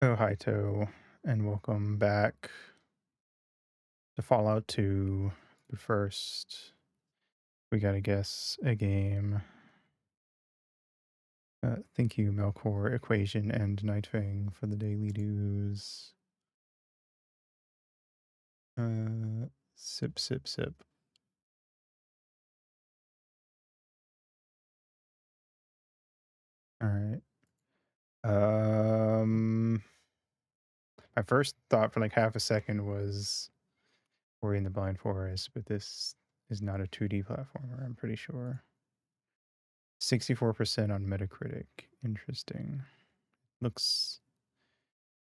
Oh, hi, To, and welcome back to Fallout 2. But first, we gotta guess a game. Thank you, Melkor, Equation, and Nightfang for the daily dues. Sip, sip, sip. All right. My first thought for like half a second was Ori in the Blind Forest, but this is not a 2D platformer, I'm pretty sure. 64% on Metacritic. Interesting. Looks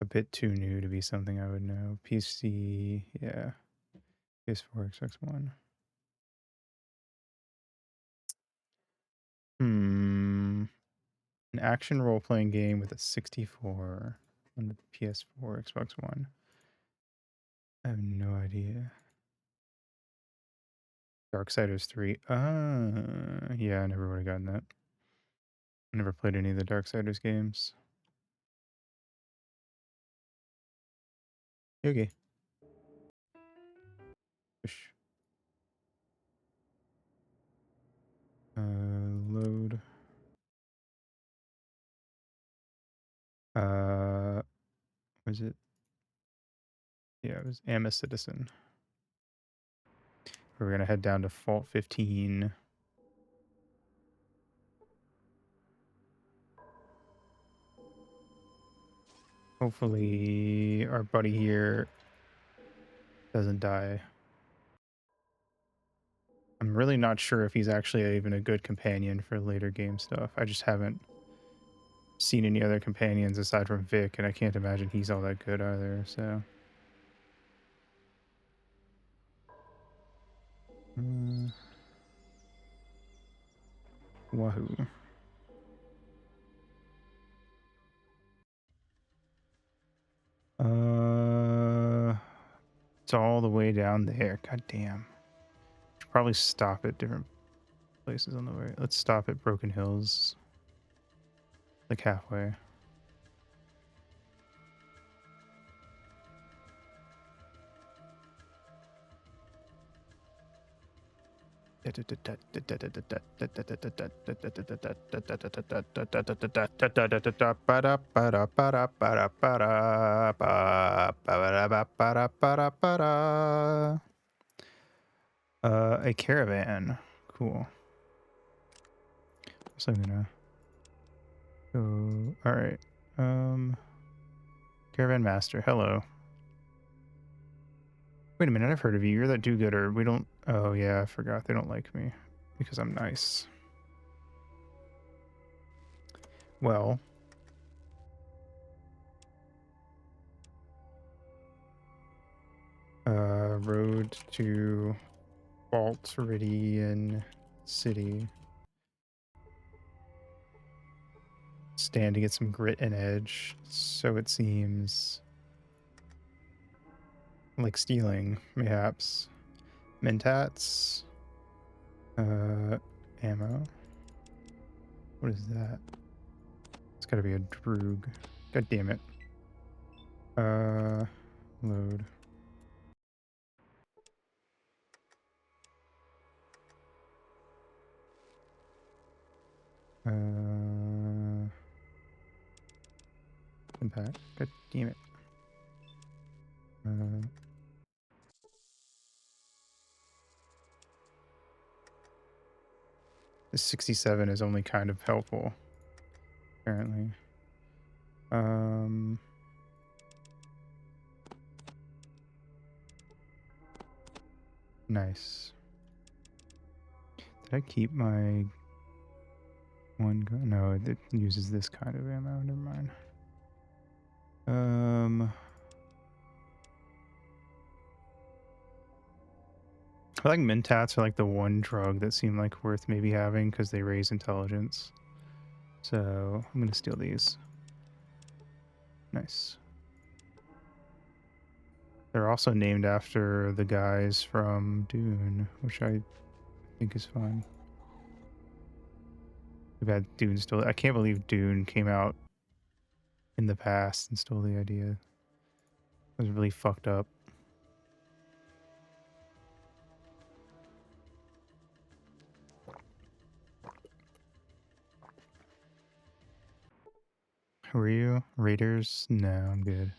a bit too new to be something I would know. PC, yeah. PS4, Xbox One. An action role-playing game with a 64 on the PS4, Xbox One. I have no idea. Darksiders 3. Yeah, I never would have gotten that. I never played any of the Darksiders games. Okay. Push. Load. Was it? Yeah, it was Amma Citizen. We're gonna head down to Fault 15. Hopefully our buddy here doesn't die. I'm really not sure if he's actually even a good companion for later game stuff. I just haven't seen any other companions aside from Vic, and I can't imagine he's all that good either, so. Wahoo. It's all the way down there. God damn. Should probably stop at different places on the way. Let's stop at Broken Hills. Like halfway. A caravan. Cool. So I'm gonna go. All right. Caravan master. Hello. Wait a minute. I've heard of you. You're that do-gooder. We don't. Oh yeah, I forgot. They don't like me because I'm nice. Well. Road to Vault Viridian City. Stand to get some grit and edge. So it seems. Like stealing, mayhaps. Mentats. Ammo. What is that? It's gotta be a droog. God damn it. Load. Impact. God damn it. The 67 is only kind of helpful, apparently. Nice. Did I keep my one gun? No, it uses this kind of ammo. Never mind. I like mentats are like the one drug that seem like worth maybe having because they raise intelligence. So I'm gonna steal these. Nice. They're also named after the guys from Dune, which I think is fun. We've had Dune still. I can't believe Dune came out in the past and stole the idea. It was really fucked up. Who are you? Raiders? No, I'm good.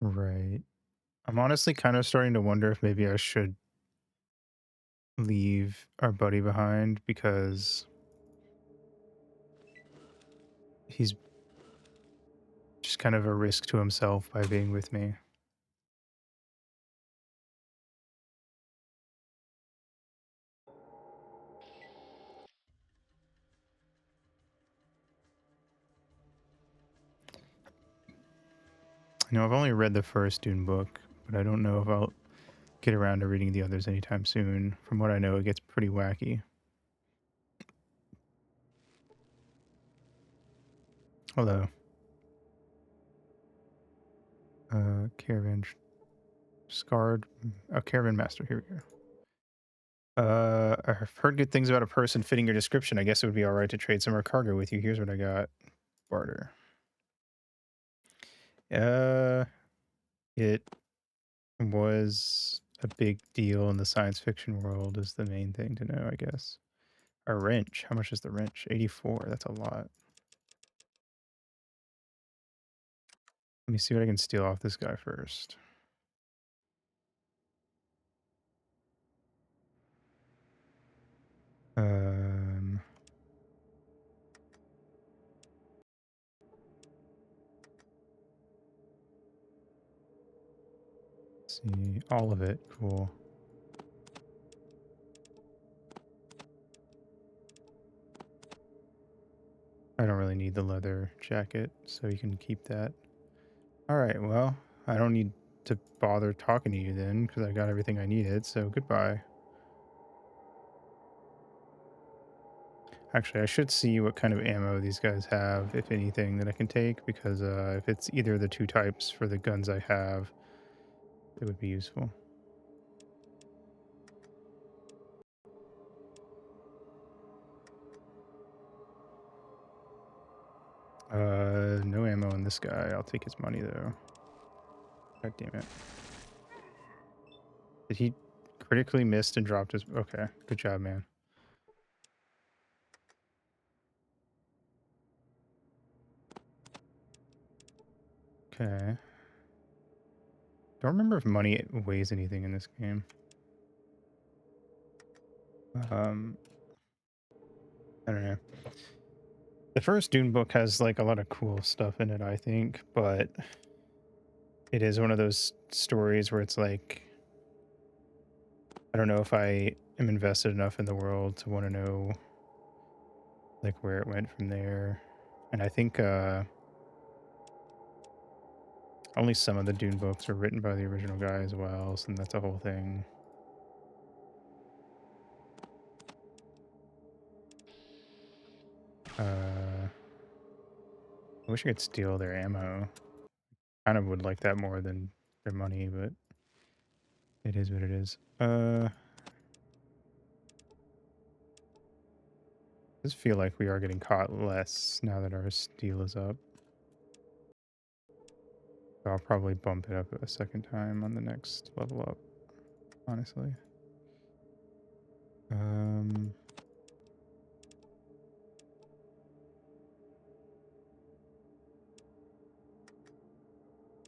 Right. I'm honestly kind of starting to wonder if maybe I should leave our buddy behind because he's just kind of a risk to himself by being with me. You know, I've only read the first Dune book, but I don't know if I'll get around to reading the others anytime soon. From what I know, it gets pretty wacky. Hello. Caravan scarred. A caravan master. Here we go. I've heard good things about a person fitting your description. I guess it would be all right to trade some of our cargo with you. Here's what I got. Barter. It was a big deal in the science fiction world is the main thing to know, I guess. A wrench. How much is the wrench? 84. That's a lot. Let me see what I can steal off this guy first. Um, let's see. All of it. Cool. I don't really need the leather jacket, so you can keep that. All right, well, I don't need to bother talking to you then, because I got everything I needed, so goodbye. Actually, I should see what kind of ammo these guys have, if anything, that I can take, because if it's either of the two types for the guns I have, it would be useful. No ammo on this guy. I'll take his money, though. God damn it. Did he critically missed and dropped his... Okay, good job, man. Okay. Don't remember if money weighs anything in this game. Um, I don't know. The first Dune book has like a lot of cool stuff in it, I think, but it is one of those stories where it's like, I don't know if I am invested enough in the world to want to know like where it went from there. And I think only some of the Dune books are written by the original guy as well, so that's a whole thing. I wish I could steal their ammo. Kind of would like that more than their money, but it is what it is. Does feel like we are getting caught less now that our steel is up. So I'll probably bump it up a second time on the next level up, honestly.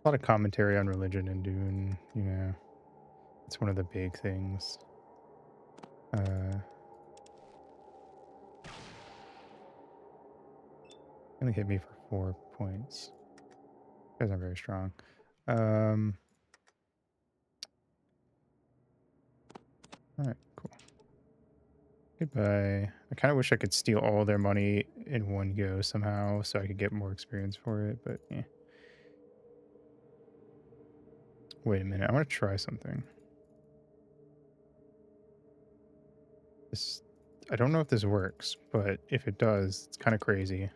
A lot of commentary on religion in Dune, you know. It's one of the big things. Only hit me for 4 points. You guys are very strong. Alright, cool. Goodbye. I kind of wish I could steal all their money in one go somehow so I could get more experience for it, but yeah. Wait a minute, I want to try something. This, I don't know if this works, but if it does, it's kind of crazy.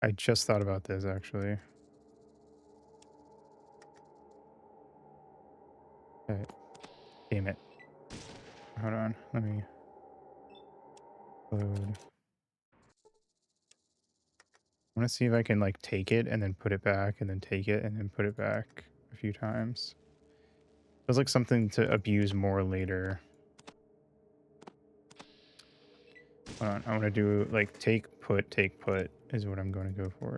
I just thought about this, actually. Damn it. Hold on. Let me load. I want to see if I can like take it and then put it back and then take it and then put it back a few times. Feels like something to abuse more later. Hold on. I want to do like take put is what I'm going to go for.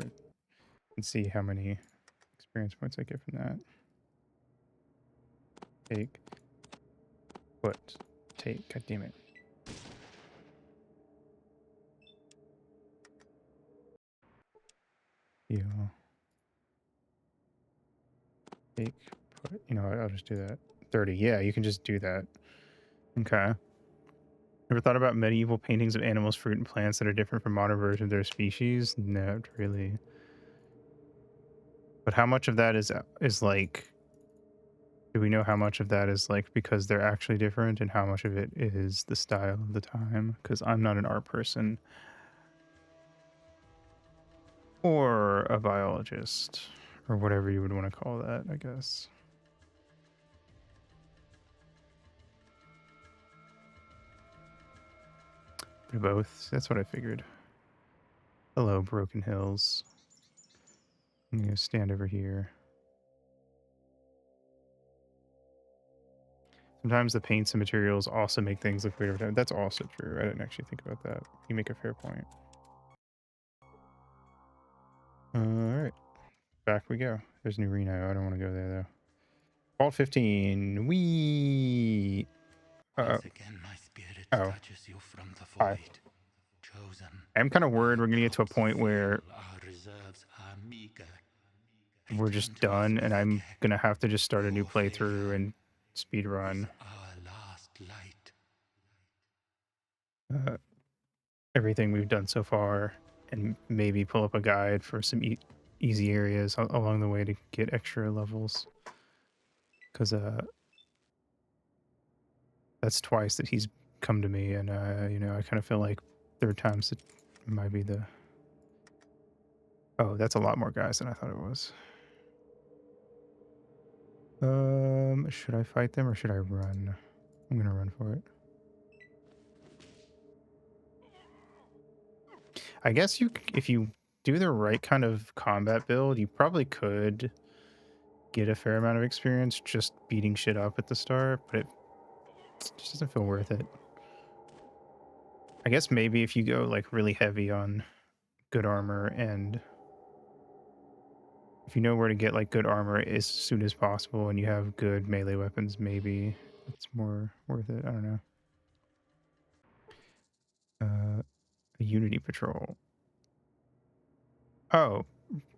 And see how many experience points I get from that. Take put take. God damn it. You take put. You know what? I'll just do that. 30. Yeah, you can just do that. Okay. Ever thought about medieval paintings of animals, fruit, and plants that are different from modern versions of their species? Not really. But how much of that is like, do we know how much of that is like because they're actually different and how much of it is the style of the time? Because I'm not an art person or a biologist or whatever you would want to call that, I guess. They're both. That's what I figured. Hello, Broken Hills. I'm going to stand over here. Sometimes the paints and materials also make things look weird over time. That's also true. I didn't actually think about that. You make a fair point. Alright. Back we go. There's New Reno. I don't want to go there, though. Vault 15. Wee. Uh-oh. Oh. Hi. I'm kind of worried we're going to get to a point where we're just done and I'm going to have to just start a new playthrough and speed run everything we've done so far and maybe pull up a guide for some easy areas along the way to get extra levels. Because that's twice that he's come to me and, you know, I kind of feel like third time's it might be the... Oh, that's a lot more guys than I thought it was. Should I fight them or should I run? I'm gonna run for it. I guess if you do the right kind of combat build, you probably could get a fair amount of experience just beating shit up at the start, but it just doesn't feel worth it. I guess maybe if you go like really heavy on good armor and if you know where to get like good armor as soon as possible and you have good melee weapons, maybe it's more worth it. I don't know. A Unity patrol. Oh,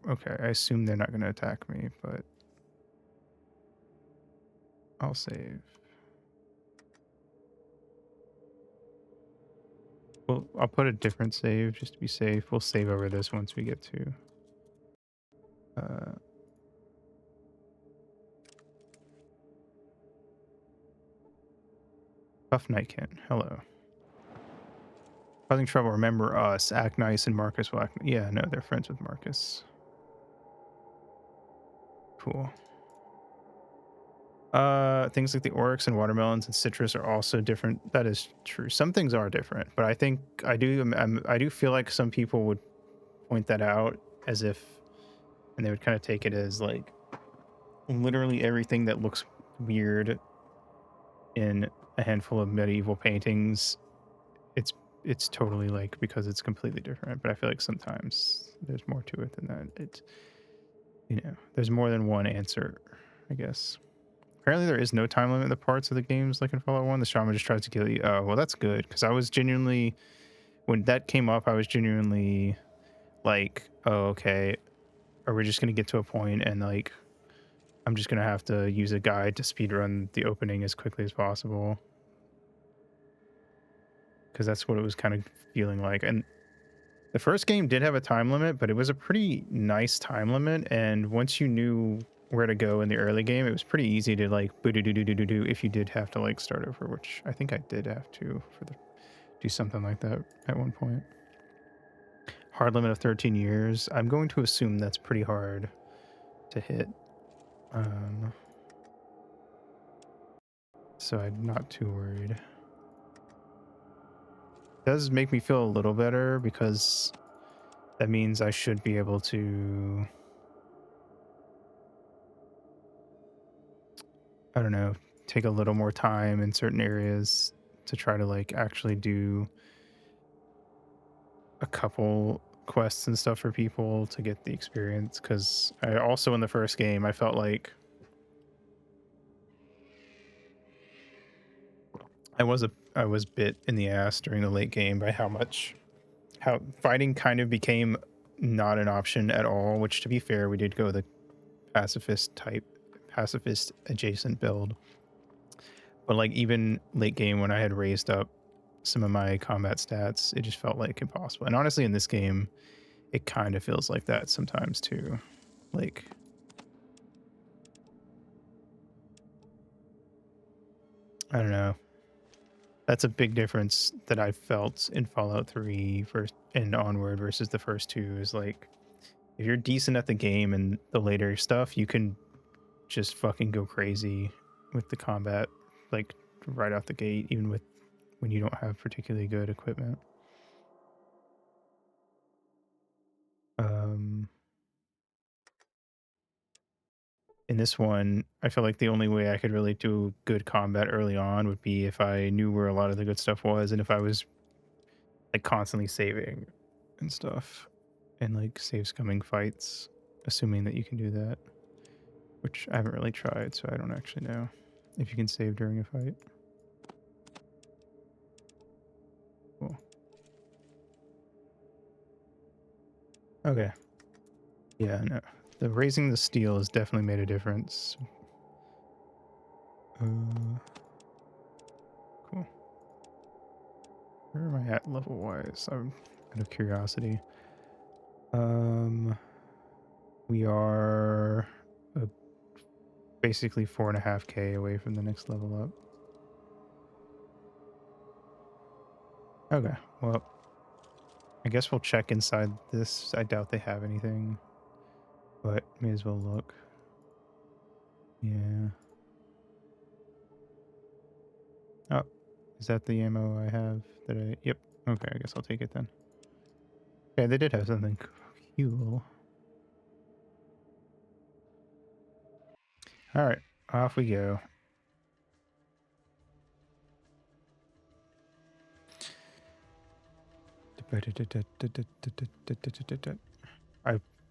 okay. I assume they're not going to attack me, but I'll save. Well, I'll put a different save just to be safe. We'll save over this once we get to Tough Nightkin. Hello. Causing trouble, remember us. Act nice and Marcus will act... Yeah, no, they're friends with Marcus. Cool. Things like the oryx and watermelons and citrus are also different. That is true. Some things are different, but I think I do feel like some people would point that out as if, and they would kind of take it as like literally everything that looks weird in a handful of medieval paintings, it's totally like because it's completely different. But I feel like sometimes there's more to it than that. It's, you know, there's more than one answer, I guess. Apparently there is no time limit in the parts of the games like in Fallout 1. The shaman just tries to kill you. Oh, well, that's good. Because I was genuinely... When that came up, I was genuinely like, oh, okay. Are we just going to get to a point and like... I'm just going to have to use a guide to speedrun the opening as quickly as possible. Because that's what it was kind of feeling like. And the first game did have a time limit, but it was a pretty nice time limit. And once you knew where to go in the early game, it was pretty easy to like boo-doo-doo-doo-doo-doo if you did have to like start over, which I think I did have to do something like that at one point. Hard limit of 13 years. I'm going to assume that's pretty hard to hit. so I'm not too worried. It does make me feel a little better because that means I should be able to, I don't know, take a little more time in certain areas to try to like actually do a couple quests and stuff for people to get the experience. Because I also, in the first game, I felt like I was bit in the ass during the late game by how fighting kind of became not an option at all, which, to be fair, we did go the pacifist adjacent build. But like even late game when I had raised up some of my combat stats, it just felt like impossible. And honestly, in this game, it kind of feels like that sometimes too. Like, I don't know. That's a big difference that I felt in Fallout 3 and onward versus the first two. Is like, if you're decent at the game and the later stuff, you can just fucking go crazy with the combat, like right out the gate, even when you don't have particularly good equipment. In this one, I feel like the only way I could really do good combat early on would be if I knew where a lot of the good stuff was, and if I was like constantly saving and stuff, and like save scumming fights, assuming that you can do that, which I haven't really tried, so I don't actually know if you can save during a fight. Cool. Okay. Yeah, no. The raising the steel has definitely made a difference. Cool. Where am I at level wise? I'm out of curiosity. We are basically 4.5k away from the next level up. Okay, well, I guess we'll check inside this. I doubt they have anything, but may as well look. Yeah. Oh, is that the ammo I have that I... Yep. Okay, I guess I'll take it then. Okay, they did have something cool. All right, off we go. I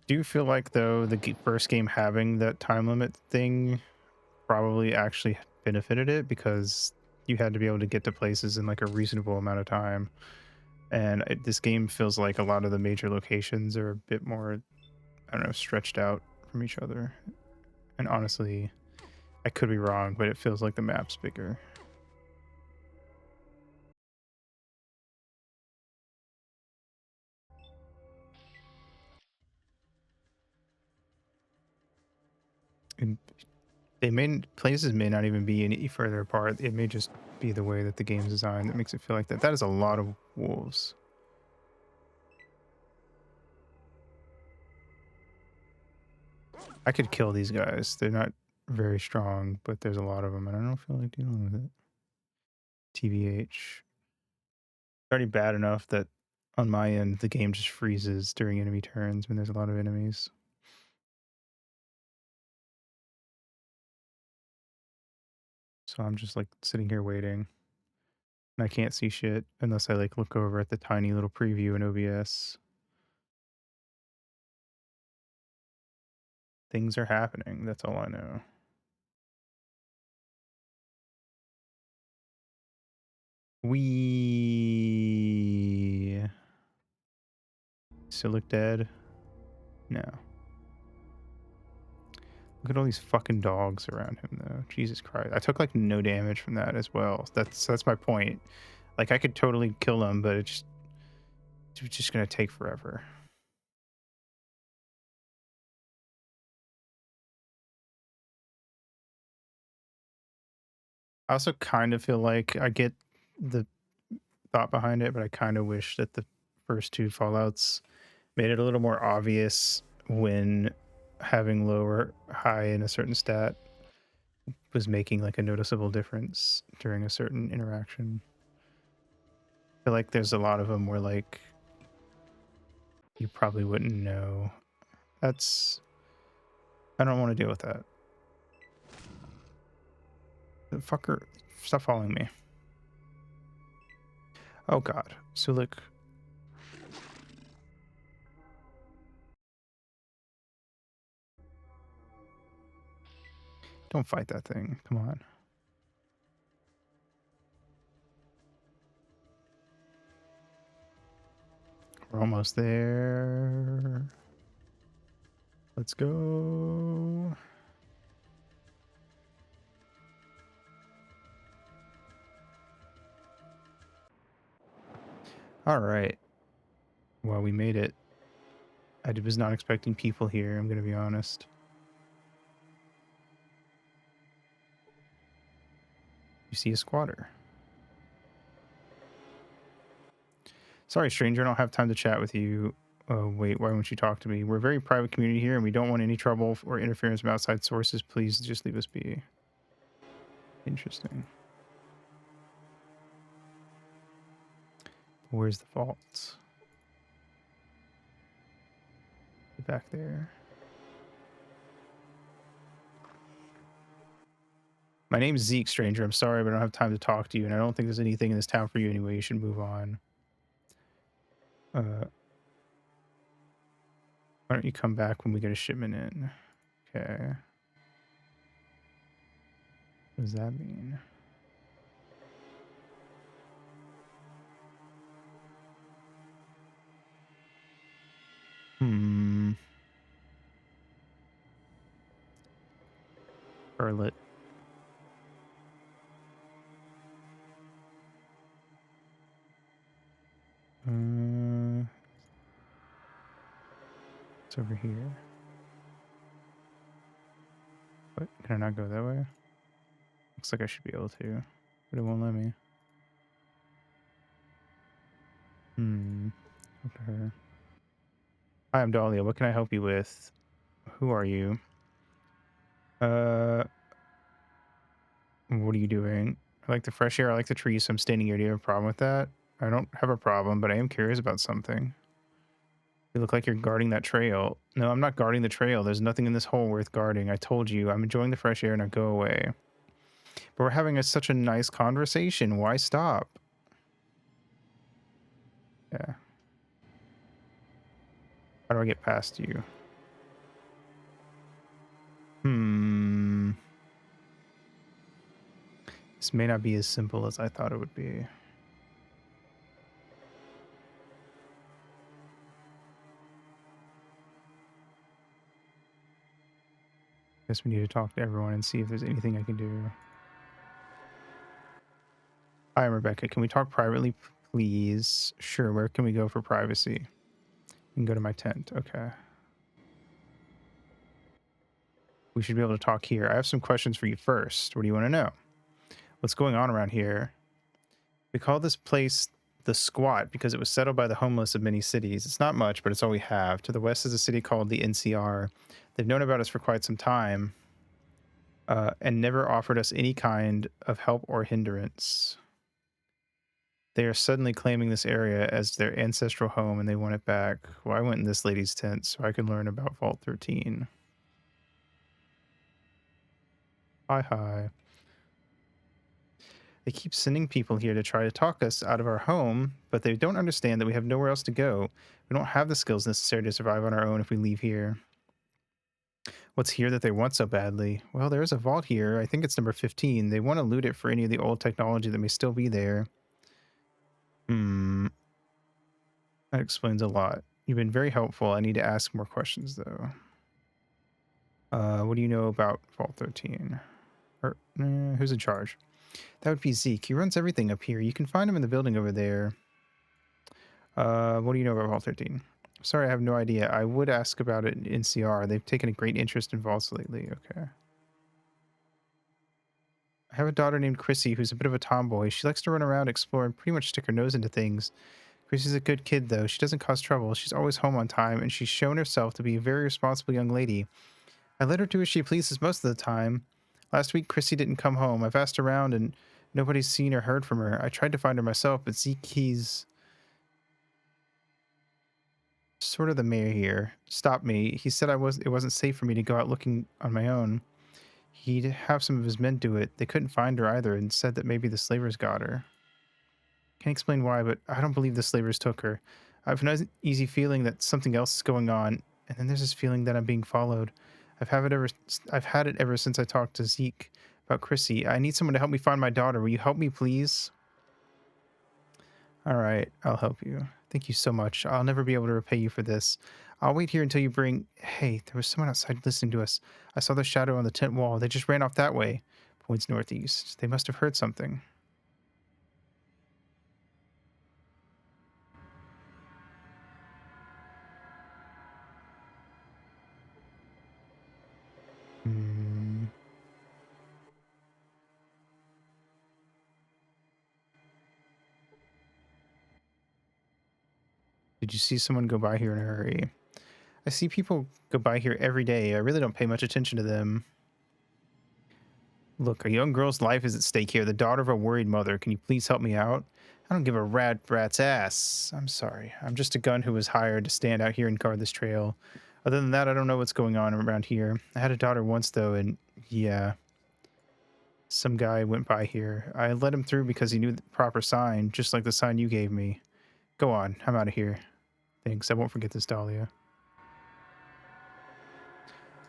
do feel like, though, the first game having that time limit thing probably actually benefited it, because you had to be able to get to places in like a reasonable amount of time. And this game feels like a lot of the major locations are a bit more, I don't know, stretched out from each other. And honestly, I could be wrong, but it feels like the map's bigger. And places may not even be any further apart. It may just be the way that the game's designed that makes it feel like that. That is a lot of wolves. I could kill these guys. They're not very strong, but there's a lot of them, and I don't feel like dealing with it. TBH. Already bad enough that on my end, the game just freezes during enemy turns when there's a lot of enemies. So I'm just like sitting here waiting. And I can't see shit unless I like look over at the tiny little preview in OBS. Things are happening. That's all I know. We still look dead? No. Look at all these fucking dogs around him, though. Jesus Christ. I took like no damage from that as well. That's my point. Like, I could totally kill them, but it's just gonna take forever. I also kind of feel like I get the thought behind it, but I kind of wish that the first two Fallouts made it a little more obvious when having low or high in a certain stat was making like a noticeable difference during a certain interaction. I feel like there's a lot of them where like you probably wouldn't know. That's I don't want to deal with that. The fucker, stop following me. Oh god, Sulik. Don't fight that thing. Come on. We're almost there. Let's go. All right. Well, we made it. I was not expecting people here, I'm going to be honest. You see a squatter. Sorry, stranger, I don't have time to chat with you. Oh, wait, why won't you talk to me? We're a very private community here, and we don't want any trouble or interference from outside sources. Please just leave us be. Interesting. Where's the vault? Back there. My name's Zeke, stranger. I'm sorry, but I don't have time to talk to you, and I don't think there's anything in this town for you anyway. You should move on. Why don't you come back when we get a shipment in? Okay. What does that mean? Charlotte. It's over here. What? Can I not go that way? Looks like I should be able to, but it won't let me. Up to her. Hi, I'm Dahlia. What can I help you with? Who are you? What are you doing? I like the fresh air. I like the trees, so I'm standing here. Do you have a problem with that? I don't have a problem, but I am curious about something. You look like you're guarding that trail. No, I'm not guarding the trail. There's nothing in this hole worth guarding. I told you. I'm enjoying the fresh air. Now go away. But we're having such a nice conversation. Why stop? Yeah. How do I get past you? This may not be as simple as I thought it would be. Guess we need to talk to everyone and see if there's anything I can do. Hi, I'm Rebecca. Can we talk privately, please? Sure. Where can we go for privacy? We can go to my tent. Okay. We should be able to talk here. I have some questions for you first. What do you want to know? What's going on around here? We call this place the Squat because it was settled by the homeless of many cities. It's not much, but it's all we have. To the west is a city called the NCR. They've known about us for quite some time and never offered us any kind of help or hindrance. They are suddenly claiming this area as their ancestral home and they want it back. Well, I went in this lady's tent so I can learn about Vault 13. Hi. They keep sending people here to try to talk us out of our home, but they don't understand that we have nowhere else to go. We don't have the skills necessary to survive on our own if we leave here. What's here that they want so badly? Well, there is a vault here. I think it's number 15. They want to loot it for any of the old technology that may still be there. That explains a lot. You've been very helpful. I need to ask more questions, though. What do you know about Vault 13? Or, who's in charge? That would be Zeke. He runs everything up here. You can find him in the building over there. What do you know about Vault 13? Sorry, I have no idea. I would ask about it in NCR. They've taken a great interest in vaults lately. Okay. I have a daughter named Chrissy who's a bit of a tomboy. She likes to run around, explore, and pretty much stick her nose into things. Chrissy's a good kid, though. She doesn't cause trouble. She's always home on time, and she's shown herself to be a very responsible young lady. I let her do as she pleases most of the time. Last week, Chrissy didn't come home. I've asked around and nobody's seen or heard from her. I tried to find her myself, but Zeke, he's sort of the mayor here, stopped me. He said it wasn't safe for me to go out looking on my own. He'd have some of his men do it. They couldn't find her either and said that maybe the slavers got her. Can't explain why, but I don't believe the slavers took her. I've an uneasy feeling that something else is going on, and then there's this feeling that I'm being followed. I've had it ever since I talked to Zeke about Chrissy. I need someone to help me find my daughter. Will you help me, please? All right, I'll help you. Thank you so much. I'll never be able to repay you for this. I'll wait here until you bring... Hey, there was someone outside listening to us. I saw the shadow on the tent wall. They just ran off that way. Points northeast. They must have heard something. Hmm. Did you see someone go by here in a hurry? I see people go by here every day. I really don't pay much attention to them. Look, a young girl's life is at stake here, the daughter of a worried mother. Can you please help me out? I don't give a rat's ass. I'm sorry. I'm just a gun who was hired to stand out here and guard this trail. Other than that, I don't know what's going on around here. I had a daughter once, though, and yeah, some guy went by here. I let him through because he knew the proper sign, just like the sign you gave me. Go on. I'm out of here. Thanks. I won't forget this, Dahlia.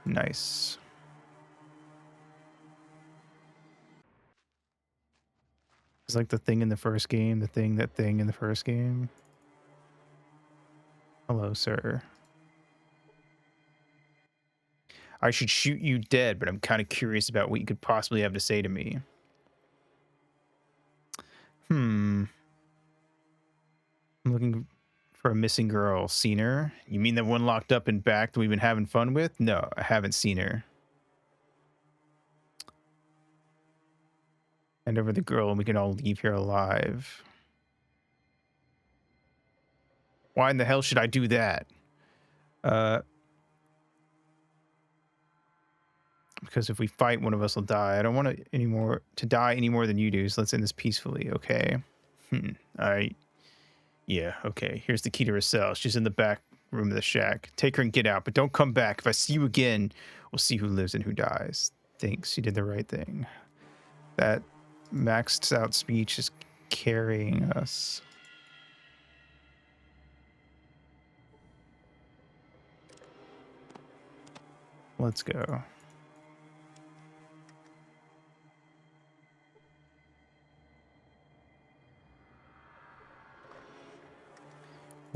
Nice. It's like the thing in the first game, that thing in the first game. Hello, sir. I should shoot you dead, but I'm kind of curious about what you could possibly have to say to me. I'm looking for a missing girl. Seen her? You mean the one locked up and back that we've been having fun with? No, I haven't seen her. Hand over the girl and we can all leave here alive. Why in the hell should I do that? Because if we fight, one of us will die. I don't want to die any more than you do, so let's end this peacefully, okay? Alright. Yeah, okay. Here's the key to her cell. She's in the back room of the shack. Take her and get out, but don't come back. If I see you again, we'll see who lives and who dies. Thanks, you did the right thing. That maxed out speech is carrying us. Let's go.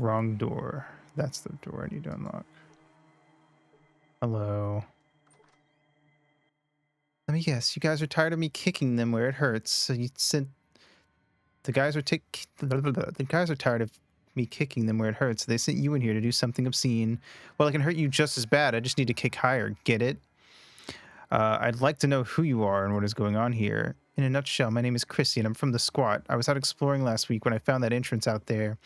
Wrong door. That's the door I need to unlock. Hello. Let me guess. You guys are tired of me kicking them where it hurts. So you sent the guys are tired of me kicking them where it hurts. So they sent you in here to do something obscene. Well, I can hurt you just as bad. I just need to kick higher. Get it? I'd like to know who you are and what is going on here. In a nutshell, my name is Chrissy and I'm from the squat. I was out exploring last week when I found that entrance out there.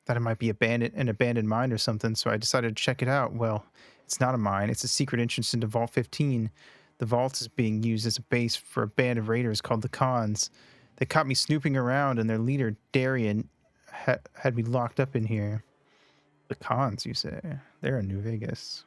Thought it might be an abandoned mine or something, so I decided to check it out. Well, it's not a mine. It's a secret entrance into Vault 15. The vault is being used as a base for a band of raiders called the Khans. They caught me snooping around, and their leader, Darian, had me locked up in here. The Khans, you say? They're in New Vegas.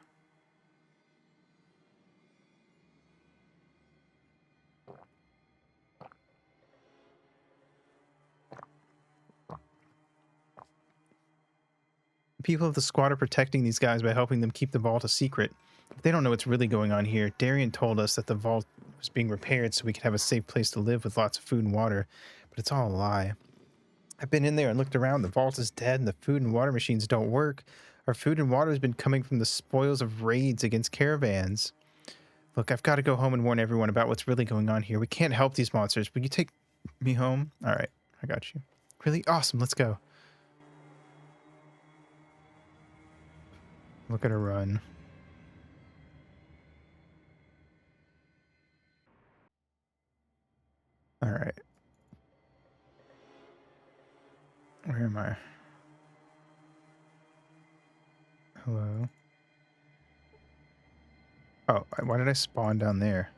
The people of the squad are protecting these guys by helping them keep the vault a secret. But they don't know what's really going on here. Darian told us that the vault was being repaired so we could have a safe place to live with lots of food and water, but it's all a lie. I've been in there and looked around. The vault is dead and the food and water machines don't work. Our food and water has been coming from the spoils of raids against caravans. Look, I've got to go home and warn everyone about what's really going on here. We can't help these monsters. Will you take me home? All right, I got you. Really? Awesome, let's go. Look at her run. All right. Where am I? Hello? Oh, why did I spawn down there?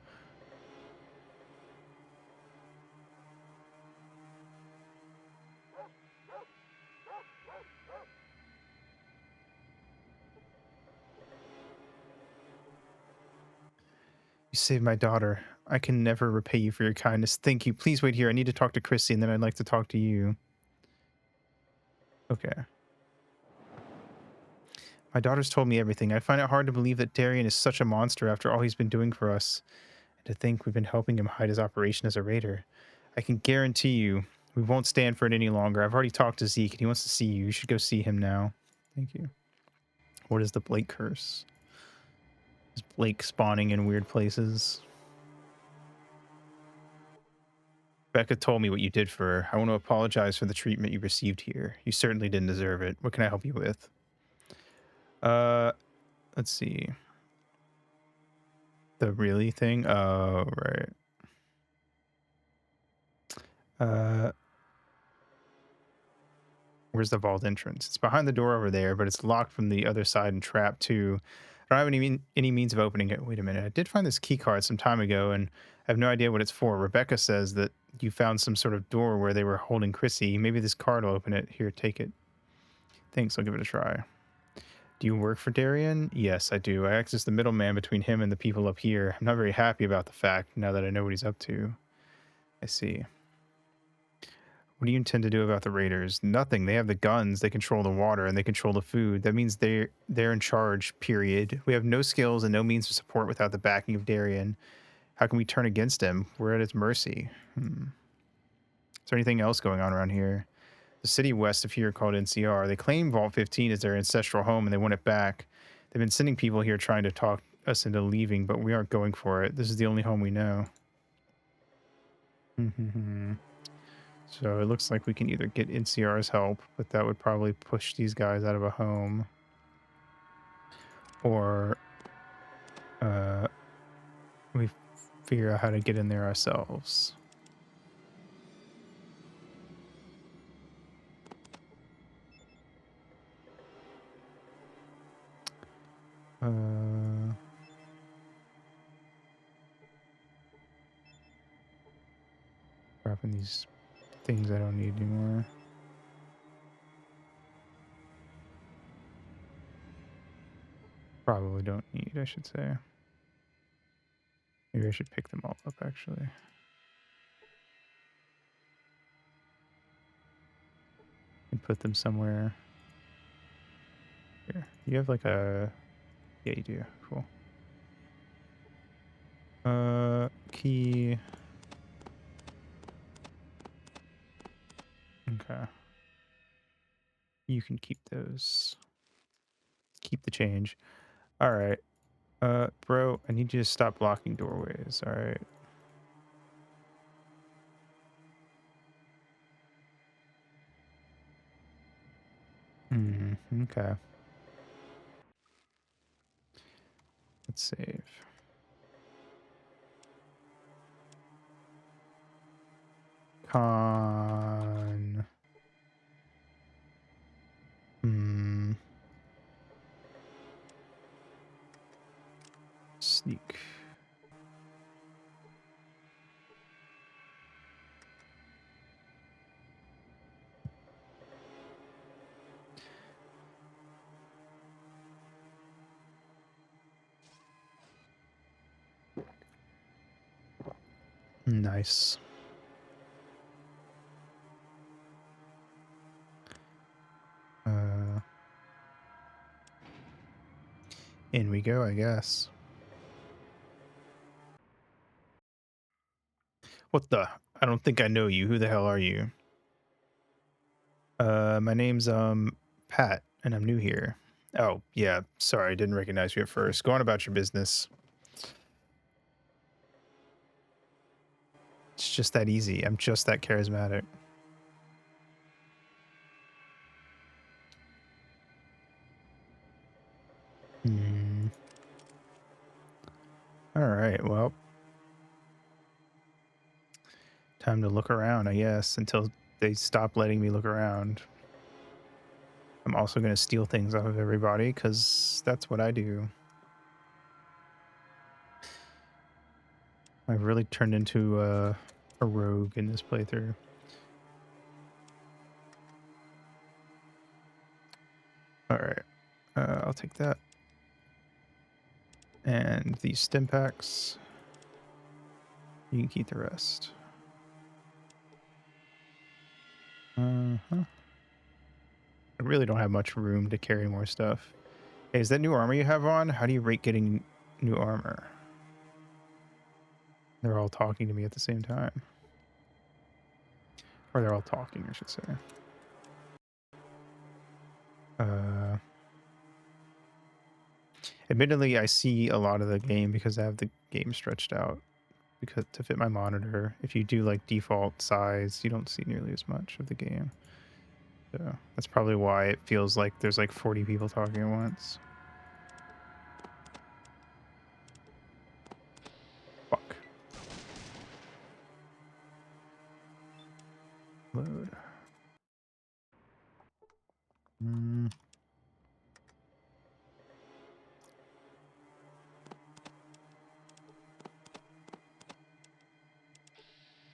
You saved my daughter. I can never repay you for your kindness. Thank you. Please wait here. I need to talk to Chrissy, and then I'd like to talk to you. Okay. My daughter's told me everything. I find it hard to believe that Darian is such a monster after all he's been doing for us. And to think we've been helping him hide his operation as a raider. I can guarantee you we won't stand for it any longer. I've already talked to Zeke, and he wants to see you. You should go see him now. Thank you. What is the Blake curse? Is Blake spawning in weird places? Becca told me what you did for her. I want to apologize for the treatment you received here. You certainly didn't deserve it. What can I help you with? Let's see. The really thing? Oh, right. Where's the vault entrance? It's behind the door over there, but it's locked from the other side and trapped too. I don't have any means of opening it. Wait a minute. I did find this key card some time ago, and I have no idea what it's for. Rebecca says that you found some sort of door where they were holding Chrissy. Maybe this card will open it. Here, take it. Thanks. I'll give it a try. Do you work for Darian? Yes, I do. I act as the middleman between him and the people up here. I'm not very happy about the fact now that I know what he's up to. I see. What do you intend to do about the raiders? Nothing. They have the guns, they control the water, and they control the food. That means they're in charge, period. We have no skills and no means of support without the backing of Darian. How can we turn against him? We're at his mercy. Is there anything else going on around here? The city west of here called NCR. They claim Vault 15 is their ancestral home and they want it back. They've been sending people here trying to talk us into leaving, but we aren't going for it. This is the only home we know. So it looks like we can either get NCR's help, but that would probably push these guys out of a home. Or we figure out how to get in there ourselves. Grabbing these things I don't need anymore. Probably don't need, I should say. Maybe I should pick them all up, actually. And put them somewhere. Here. You have like a... Yeah, you do. Cool. Key. Okay. You can keep those. Keep the change. All right. Bro, I need you to stop blocking doorways. All right. Okay. Let's save. Con. Sneak. Nice. In we go, I guess. What the? I don't think I know you. Who the hell are you? My name's Pat, and I'm new here. Oh, yeah. Sorry, I didn't recognize you at first. Go on about your business. It's just that easy. I'm just that charismatic. All right, well. Time to look around, I guess, until they stop letting me look around. I'm also going to steal things off of everybody, because that's what I do. I've really turned into a rogue in this playthrough. All right, I'll take that. And these stim packs. You can keep the rest. Uh-huh. I really don't have much room to carry more stuff. Hey, is that new armor you have on? How do you rate getting new armor? They're all talking to me at the same time. Or they're all talking, I should say. Admittedly, I see a lot of the game because I have the game stretched out because to fit my monitor. If you do like default size, you don't see nearly as much of the game. So that's probably why it feels like there's like 40 people talking at once. Fuck. Load. Mm.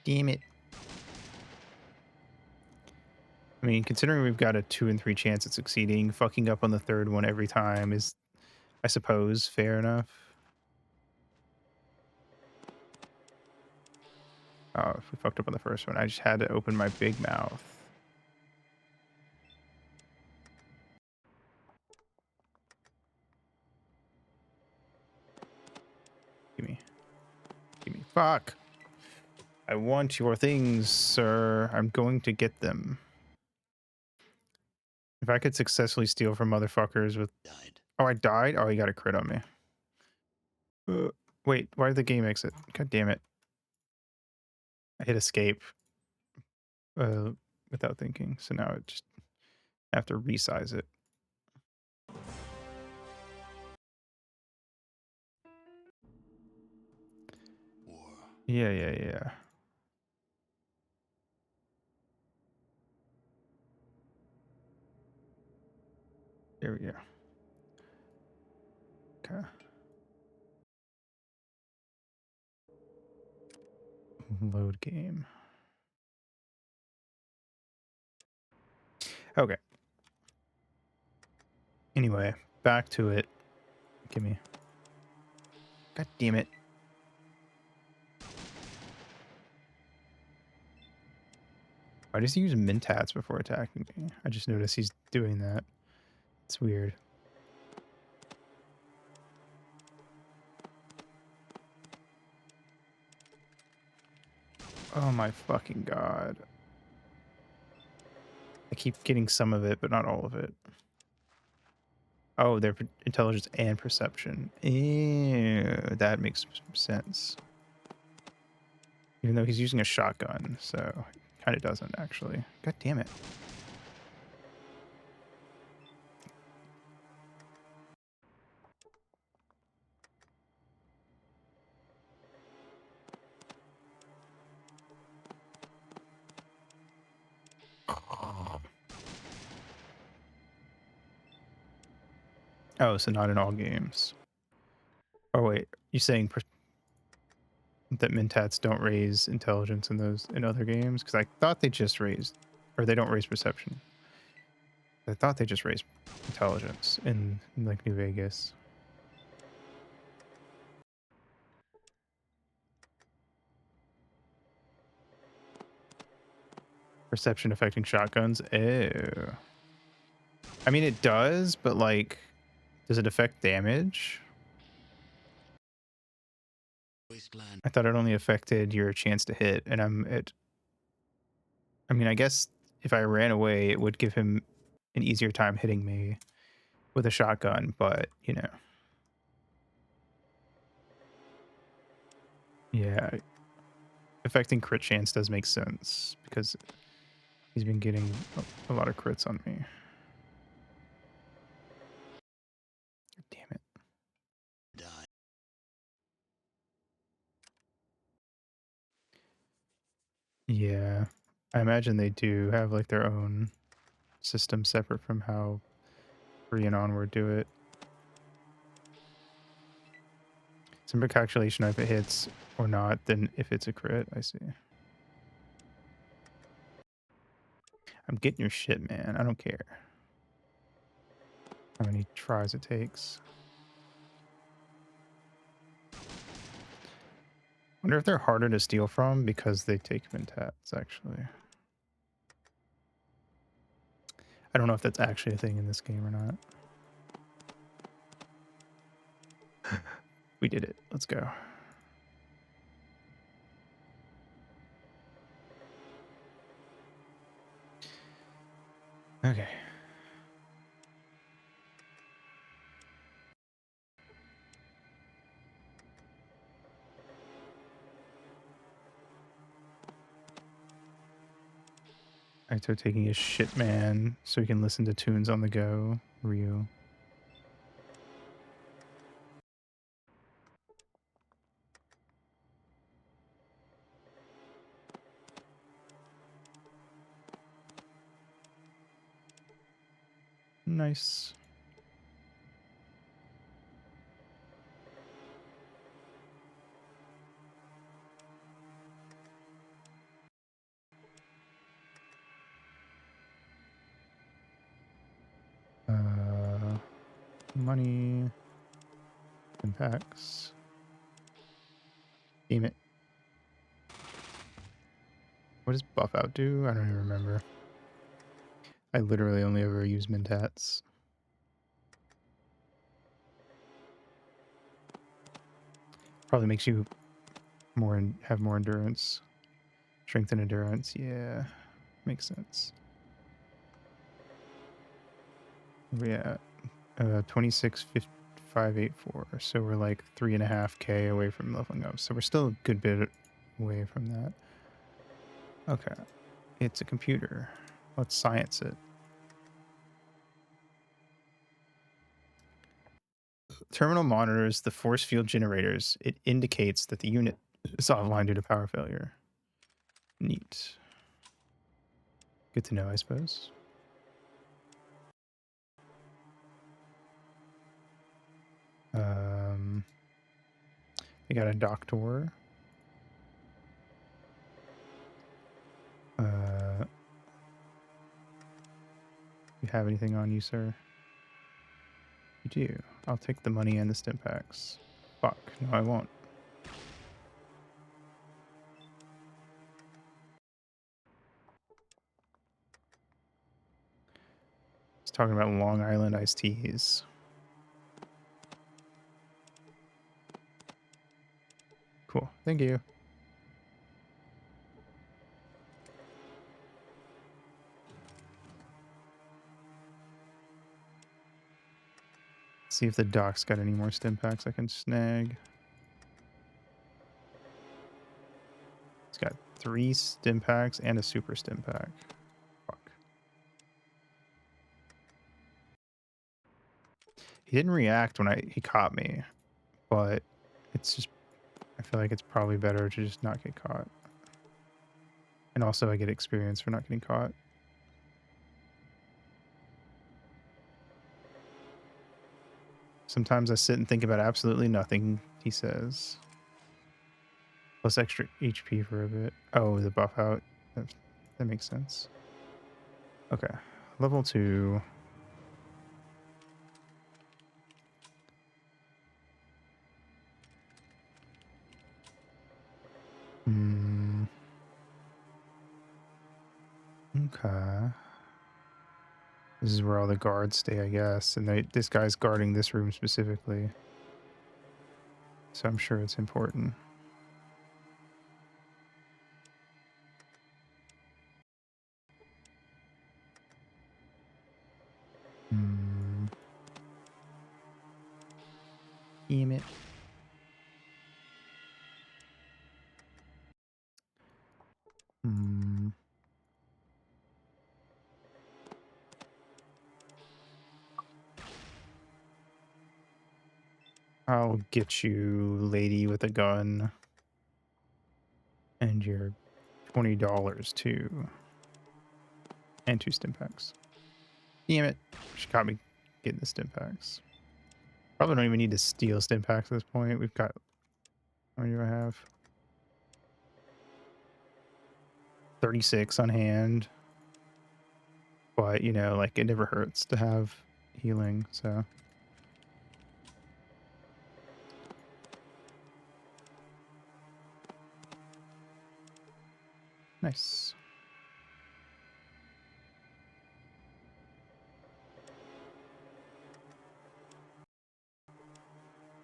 Damn it. I mean, considering we've got a 2 in 3 chance at succeeding, fucking up on the third one every time is, I suppose, fair enough. Oh, if we fucked up on the first one, I just had to open my big mouth. Gimme. Gimme. Fuck. I want your things, sir. I'm going to get them. If I could successfully steal from motherfuckers with... Oh, I died? Oh, he got a crit on me. Wait, why did the game exit? God damn it. I hit escape without thinking, so now I just have to resize it. Yeah. There we go. Okay. Load game. Okay. Anyway, back to it. Gimme. God damn it. Why does he use Mentats before attacking me? I just noticed he's doing that. It's weird. Oh my fucking god. I keep getting some of it, but not all of it. Oh, they're intelligence and perception. Ew, that makes sense. Even though he's using a shotgun, so kind of doesn't actually. God damn it. Oh, so not in all games. Oh wait, you saying that Mentats don't raise intelligence in those in other games? Because I thought they just raised, or they don't raise perception. I thought they just raised intelligence in like New Vegas. Perception affecting shotguns. Ew. I mean, it does, but like, does it affect damage? I thought it only affected your chance to hit, and I mean, I guess if I ran away, it would give him an easier time hitting me with a shotgun, but you know. Yeah, affecting crit chance does make sense because he's been getting a lot of crits on me. Damn it. Yeah, I imagine they do have like their own system separate from how 3 and onward do it. Simple calculation if it hits or not, then if it's a crit, I see. I'm getting your shit, man. I don't care how many tries it takes. Wonder if they're harder to steal from because they take mentats, actually. I don't know if that's actually a thing in this game or not. We did it. Let's go. Okay. Aito taking his shit man so he can listen to tunes on the go. Ryu. Nice. Money. Impacts. Damn it. What does buff out do? I don't even remember. I literally only ever use mentats. Probably makes you have more endurance. Strength and endurance, yeah. Makes sense. Yeah. 26,584. So we're like 3.5k away from leveling up. So we're still a good bit away from that. Okay. It's a computer. Let's science it. Terminal monitors the force field generators. It indicates that the unit is offline due to power failure. Neat. Good to know, I suppose. We got a doctor. You have anything on you, sir? You do. I'll take the money and the stim packs. Fuck. No, I won't. He's talking about Long Island iced teas. Cool. Thank you. See if the doc's got any more stim packs I can snag. It's got 3 stim packs and a super stim pack. Fuck. He didn't react when he caught me, but it's just, I feel like it's probably better to just not get caught. And also I get experience for not getting caught. Sometimes I sit and think about absolutely nothing, he says. Plus extra HP for a bit. Oh, the buff out. That makes sense. Okay. Level 2. Okay. This is where all the guards stay, I guess. And this guy's guarding this room specifically. So I'm sure it's important. Damn it. I'll get you, lady with a gun. And your $20 too. And 2 stim packs. Damn it. She caught me getting the stim packs. Probably don't even need to steal stim packs at this point. We've got... How many do I have? 36 on hand. But, you know, like, it never hurts to have healing, so... Nice.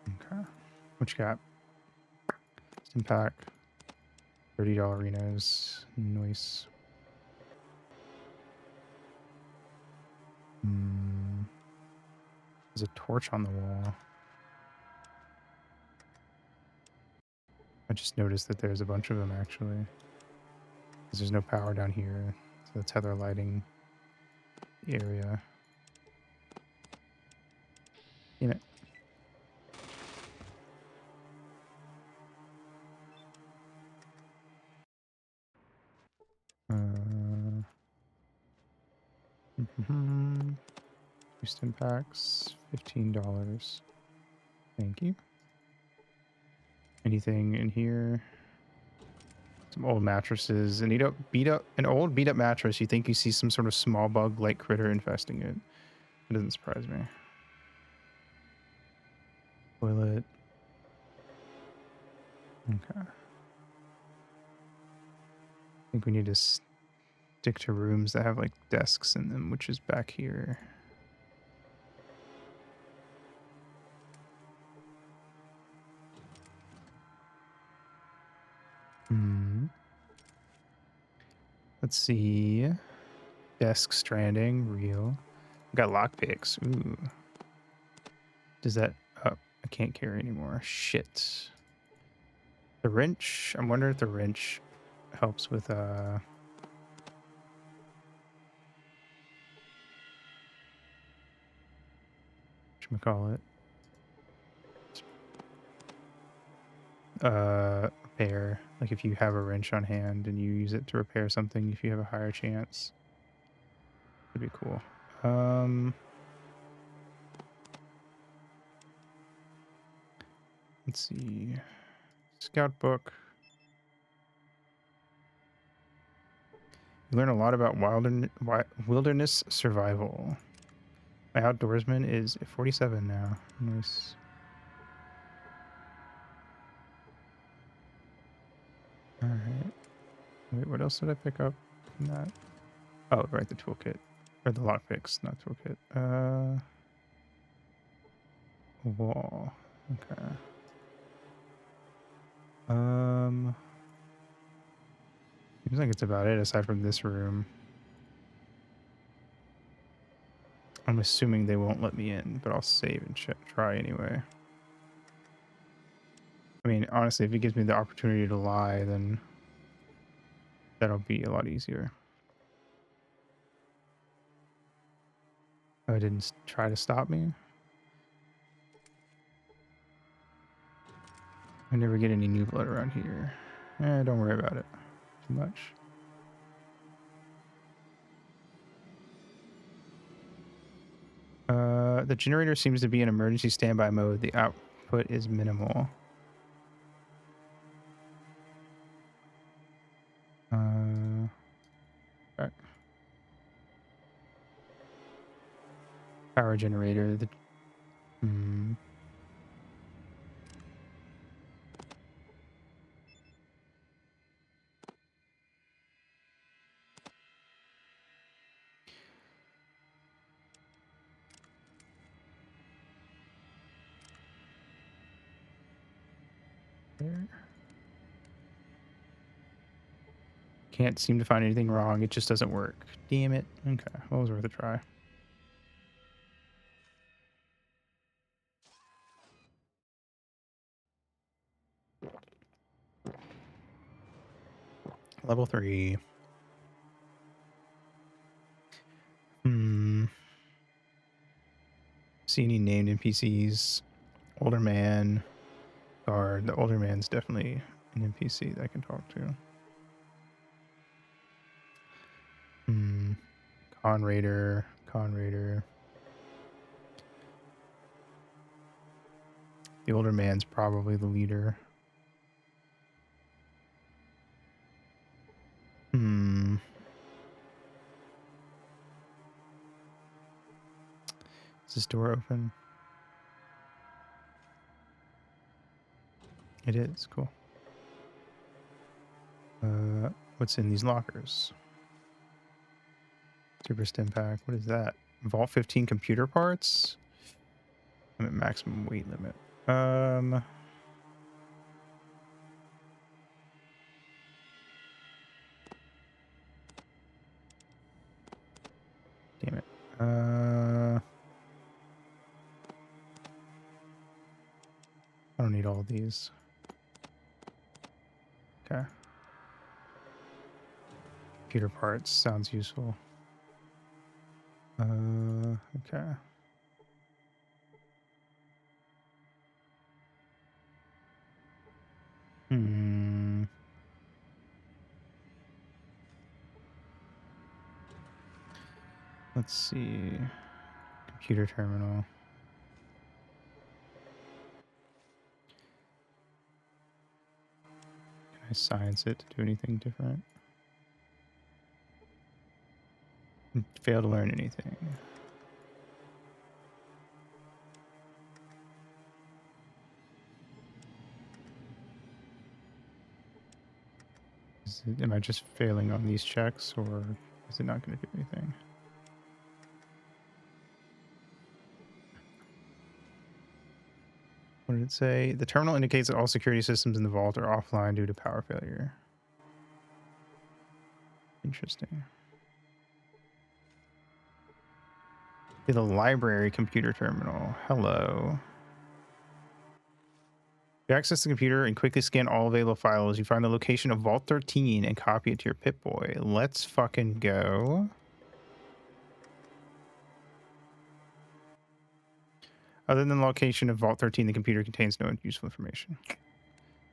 Okay. What you got? Stimpack. $30 Renos. Nice. There's a torch on the wall. I just noticed that there's a bunch of them actually. Because there's no power down here. So that's how they're lighting the area. Damn it. Two Stimpaks, $15. Thank you. Anything in here? Some old mattresses. An old beat up mattress. You think you see some sort of small bug like critter infesting it. It doesn't surprise me. Toilet. Okay. I think we need to stick to rooms that have like desks in them, which is back here. Let's see. Desk stranding, real. We got lockpicks. Ooh. Does that... Oh, I can't carry anymore. Shit. The wrench. I'm wondering if the wrench helps with whatchamacallit? Repair. Like if you have a wrench on hand and you use it to repair something, if you have a higher chance. That'd be cool. Let's see. Scout book. You learn a lot about wilderness survival. My outdoorsman is 47 now. Nice. Alright. Wait, what else did I pick up from that? Oh, right, the toolkit. Or the lockpicks, not toolkit. Wall. Okay. Seems like it's about it aside from this room. I'm assuming they won't let me in, but I'll save and try anyway. I mean, honestly, if it gives me the opportunity to lie, then that'll be a lot easier. Oh, it didn't try to stop me? I never get any new blood around here. Don't worry about it too much. The generator seems to be in emergency standby mode. The output is minimal. Okay. Power generator. There. Can't seem to find anything wrong. It just doesn't work. Damn it. Okay. Well, it was worth a try. Level 3. See any named NPCs? Older man. Guard. The older man's definitely an NPC that I can talk to. Con Raider. The older man's probably the leader. Is this door open? It is. Cool. what's in these lockers. Super stim pack. What is that? Vault 15 computer parts. Limit maximum weight limit. Damn it. I don't need all these. Okay. Computer parts sounds useful. Okay. Let's see. Computer terminal. Can I science it to do anything different? Fail to learn anything. Am I just failing on these checks, or is it not going to do anything? What did it say? The terminal indicates that all security systems in the vault are offline due to power failure. Interesting. Okay, the library computer terminal. Hello. You access the computer and quickly scan all available files. You find the location of Vault 13 and copy it to your Pip-Boy. Let's fucking go. Other than the location of Vault 13, the computer contains no useful information.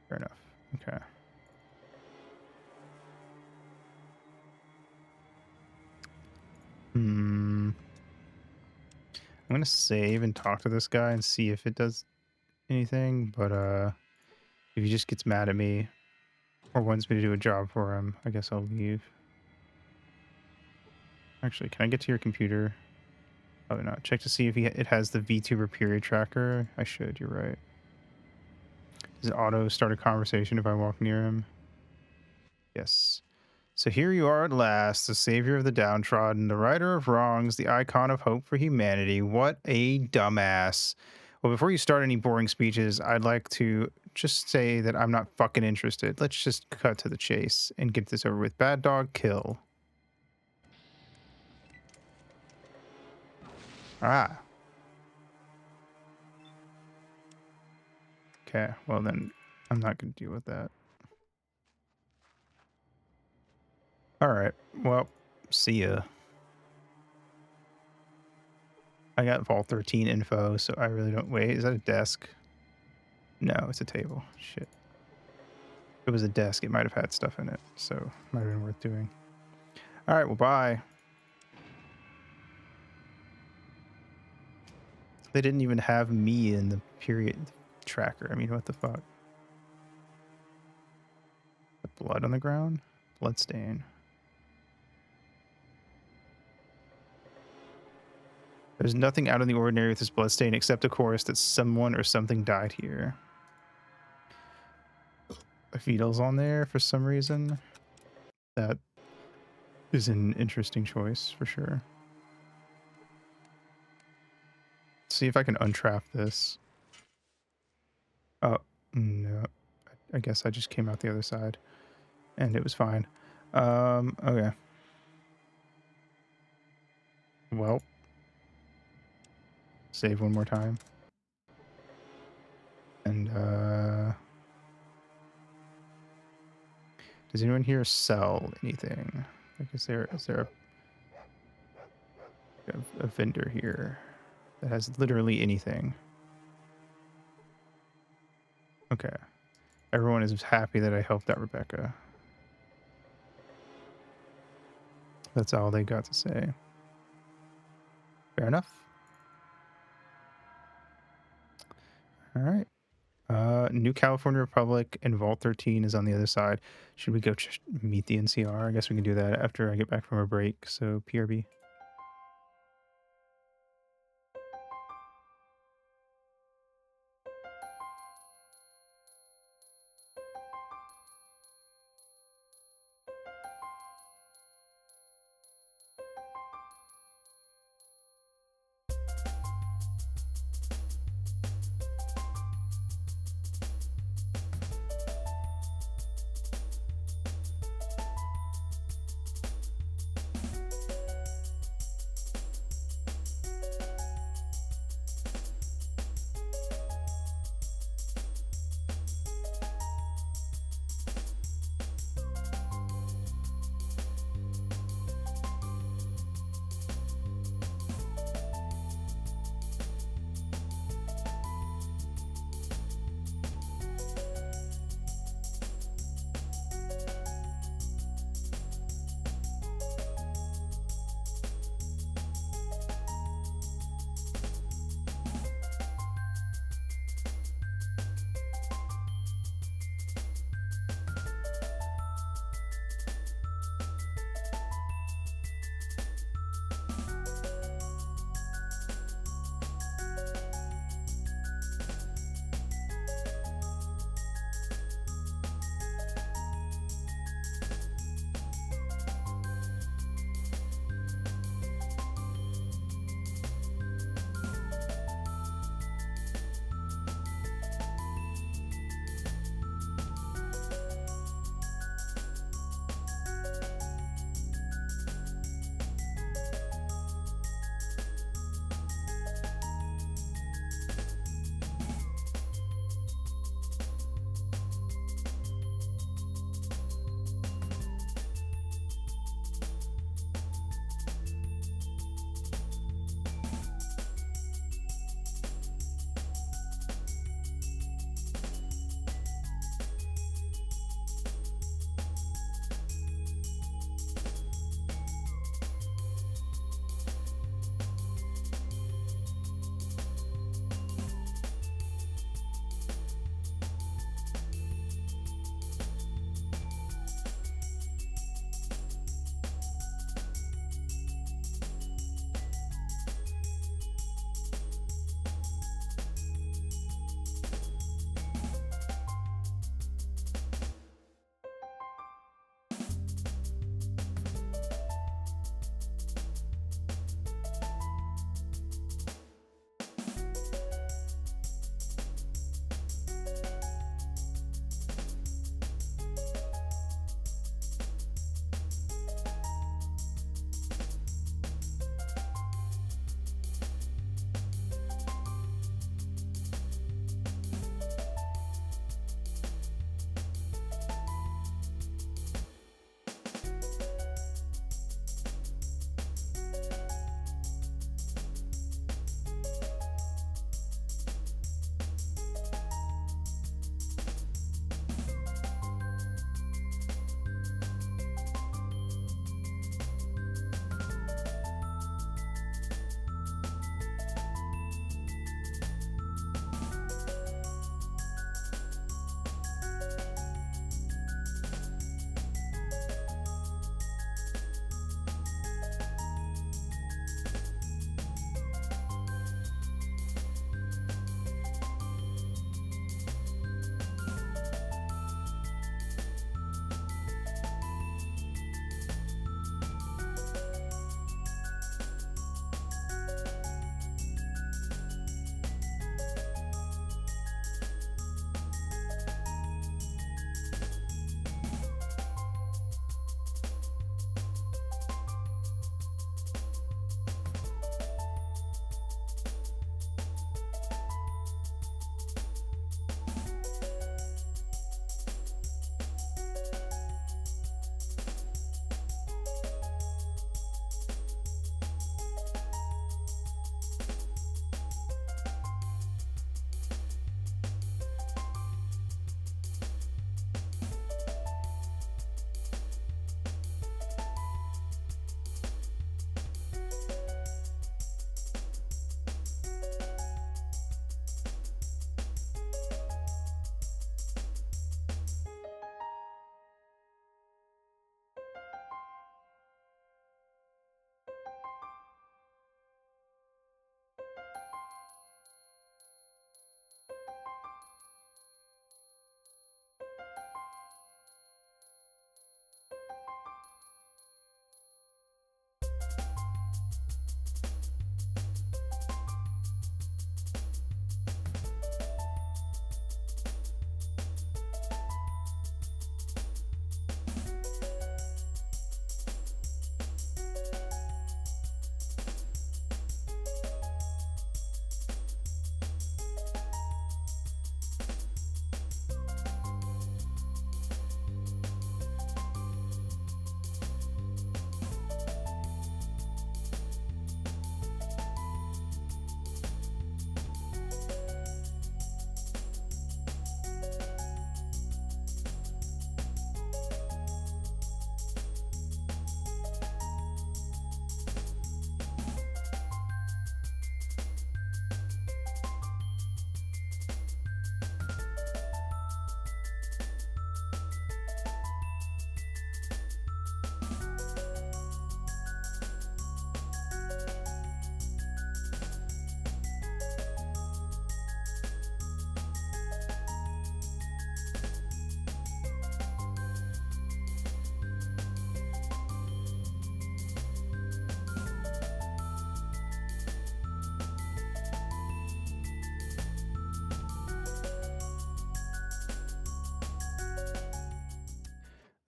Fair enough. Okay. I'm going to save and talk to this guy and see if it does anything, but if he just gets mad at me or wants me to do a job for him, I guess I'll leave. Actually, can I get to your computer? Probably not. Check to see if it has the VTuber period tracker. I should, you're right. Does it auto start a conversation if I walk near him? Yes. So here you are at last, the savior of the downtrodden, the righter of wrongs, the icon of hope for humanity. What a dumbass. Well, before you start any boring speeches, I'd like to just say that I'm not fucking interested. Let's just cut to the chase and get this over with. Bad dog, kill. Ah. Okay, well then, I'm not going to deal with that. Alright, well, see ya. I got Vault 13 info, so I really don't... Wait, is that a desk? No, it's a table. Shit. If it was a desk, it might have had stuff in it, so might have been worth doing. Alright, well, bye. They didn't even have me in the period tracker. I mean, what the fuck? The blood on the ground? Bloodstain. There's nothing out of the ordinary with this bloodstain except, of course, that someone or something died here. A Beetle's on there for some reason. That is an interesting choice for sure. Let's see if I can untrap this. Oh, no. I guess I just came out the other side and it was fine. Okay. Well, save one more time. And, does anyone here sell anything? Like, is there a vendor here that has literally anything? Okay. Everyone is happy that I helped out Rebecca. That's all they got to say. Fair enough. All right. New California Republic and Vault 13 is on the other side. Should we go meet the NCR? I guess we can do that after I get back from a break. So PRB.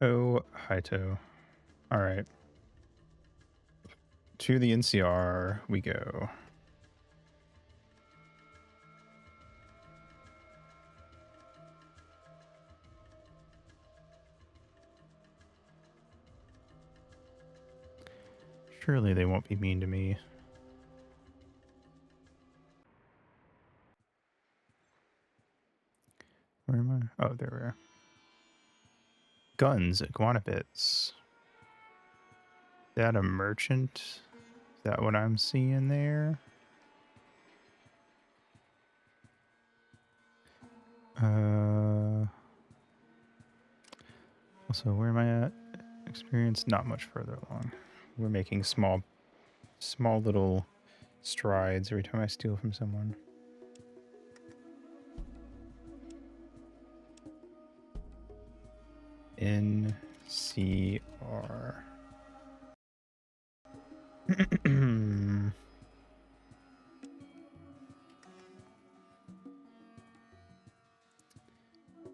Oh, Haito. All right. To the NCR we go. Surely they won't be mean to me. Where am I? Oh, there we are. Guns, iguana bits. Is that a merchant? Is that what I'm seeing there? Also, where am I at? Experience not much further along. We're making small little strides every time I steal from someone. NCR.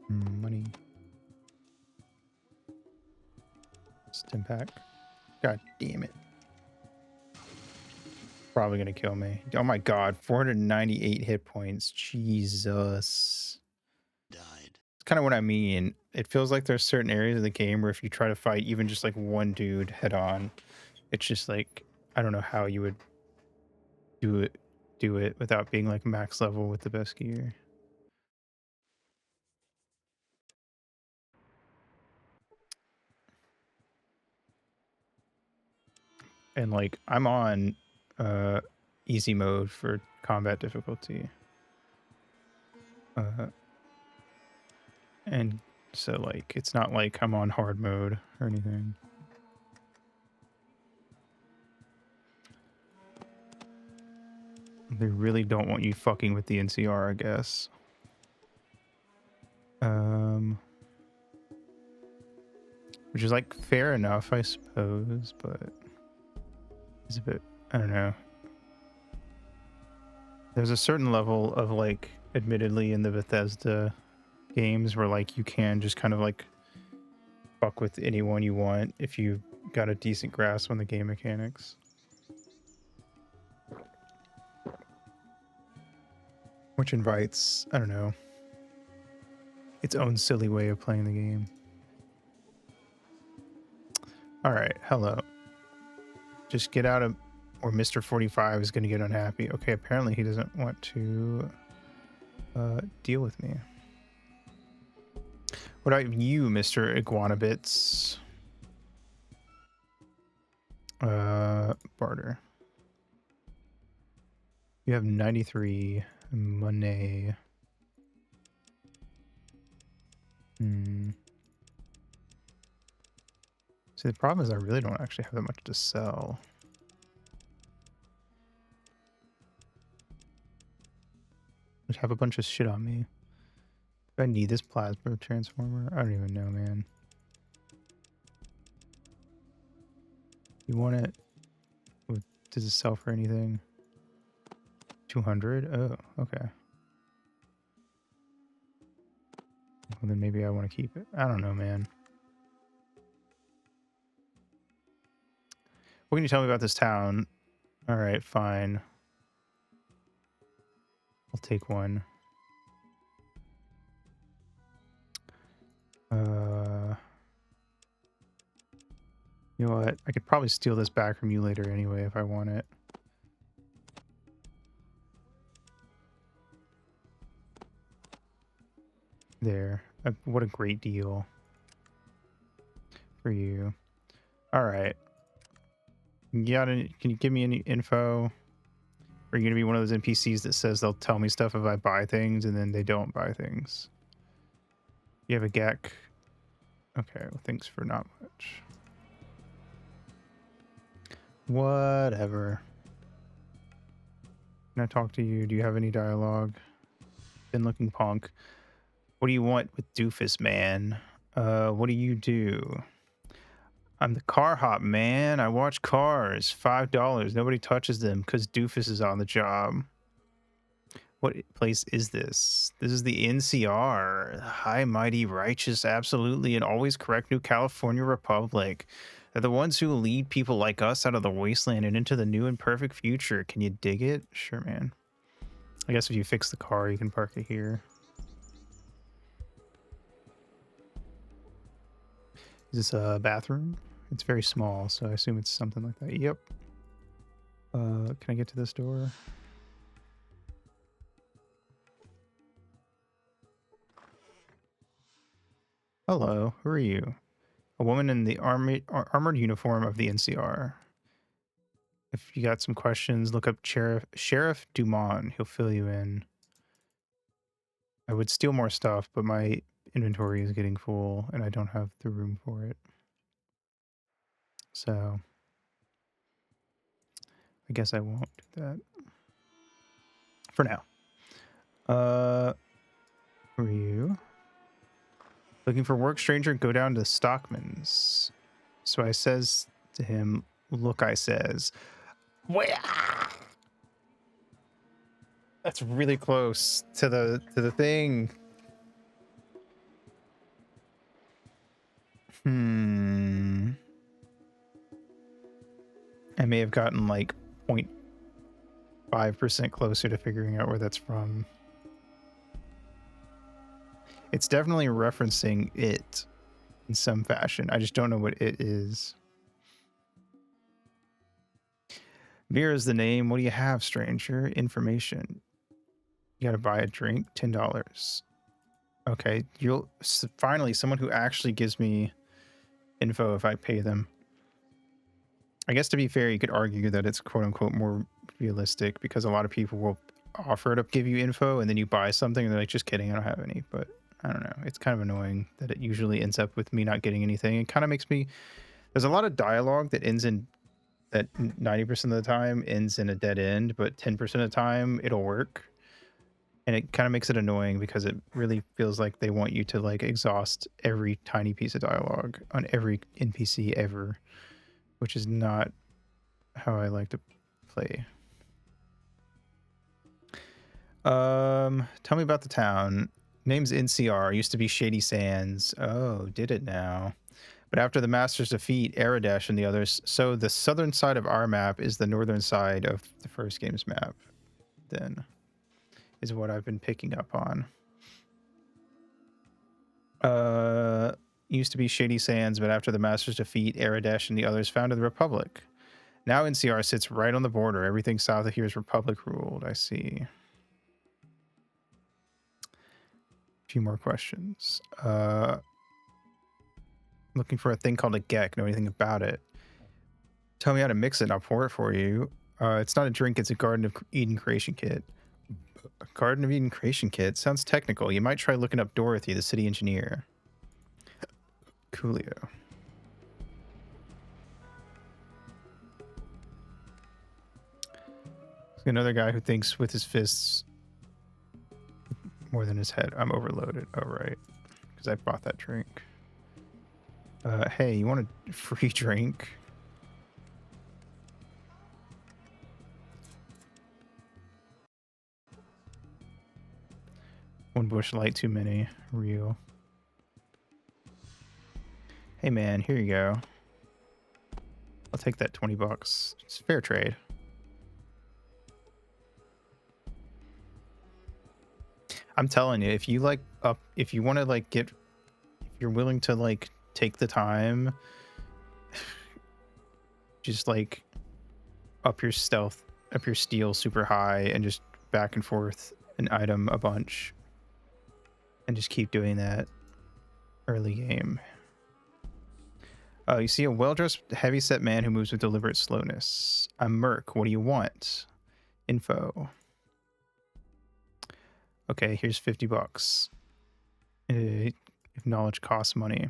Money. Stimpak. God damn it. Probably gonna kill me. Oh my god, 498 hit points. Jesus. Died. It's kind of what I mean. It feels like there's certain areas of the game where if you try to fight even just like one dude head on, it's just like I don't know how you would do it without being like max level with the best gear. And like I'm on easy mode for combat difficulty. And so like it's not like I'm on hard mode or anything. They really don't want you fucking with the NCR, I guess. Which is like fair enough, I suppose, but it's a bit, I don't know. There's a certain level of like, admittedly in the Bethesda games where like you can just kind of like fuck with anyone you want if you got a decent grasp on the game mechanics. Which invites, I don't know, its own silly way of playing the game. All right, hello. Just get out of, or Mr. 45 is going to get unhappy. Okay, apparently he doesn't want to deal with me. What about you, Mr. Iguana Bits? Barter. You have 93 money. See, the problem is I really don't actually have that much to sell. I have a bunch of shit on me. Do I need this plasma transformer? I don't even know, man. You want it? Does it sell for anything? 200? Oh, okay. Well, then maybe I want to keep it. I don't know, man. What can you tell me about this town? All right, fine. I'll take one. You know what? I could probably steal this back from you later anyway if I want it. There. What a great deal for you. All right. Can you give me any info? Are you going to be one of those NPCs that says they'll tell me stuff if I buy things and then they don't buy things? You have a GEC? Okay, well, thanks for not much. Whatever. Can I talk to you? Do you have any dialogue? Been looking punk. What do you want with Doofus, man? What do you do? I'm the car hop, man. I watch cars. $5. Nobody touches them because Doofus is on the job. What place is this? This is the NCR, High, Mighty, Righteous, Absolutely, and Always Correct New California Republic. They're the ones who lead people like us out of the wasteland and into the new and perfect future. Can you dig it? Sure, man. I guess if you fix the car, you can park it here. Is this a bathroom? It's very small, so I assume it's something like that. Yep. Can I get to this door? Hello, who are you? A woman in the armored uniform of the NCR. If you got some questions, look up Sheriff Dumont. He'll fill you in. I would steal more stuff, but my inventory is getting full and I don't have the room for it. So I guess I won't do that for now. Who are you? Looking for work, stranger? Go down to Stockman's. So I says to him, look, I says, where? That's really close to the thing. I may have gotten like 0.5% closer to figuring out where that's from. It's definitely referencing it in some fashion. I just don't know what it is. Beer is the name. What do you have, stranger? Information. You gotta buy a drink. $10. Okay, you'll finally someone who actually gives me info if I pay them. I guess to be fair, you could argue that it's quote unquote more realistic because a lot of people will offer to give you info and then you buy something and they're like, just kidding, I don't have any. But I don't know. It's kind of annoying that it usually ends up with me not getting anything. It kind of makes me, there's a lot of dialogue that ends in, that 90% of the time ends in a dead end, but 10% of the time it'll work. And it kind of makes it annoying because it really feels like they want you to like exhaust every tiny piece of dialogue on every NPC ever, which is not how I like to play. Tell me about the town. Name's NCR. Used to be Shady Sands. Oh, did it now? But after the Master's defeat, Aradesh and the others, so the southern side of our map is the northern side of the first game's map. Then is what I've been picking up on. Used to be Shady Sands, but after the Master's defeat, Aradesh and the others founded the Republic. Now NCR sits right on the border. Everything south of here is Republic ruled. I see. A few more questions. Looking for a thing called a Gek. Know anything about it? Tell me how to mix it and I'll pour it for you. It's not a drink, it's a Garden of Eden creation kit. A Garden of Eden creation kit? Sounds technical. You might try looking up Dorothy, the city engineer. Coolio. Another guy who thinks with his fists more than his head. I'm overloaded. Oh, right. Because I bought that drink. Hey, you want a free drink? One bush light too many. Real. Hey man, here you go. I'll take that 20 bucks. It's fair trade. I'm telling you, if you like if you want to like if you're willing to like take the time, just like up your stealth, up your steel super high and just back and forth an item a bunch and just keep doing that early game. You see a well-dressed, heavy-set man who moves with deliberate slowness. I'm Merc. What do you want? Info. Okay, here's 50 bucks. If knowledge costs money.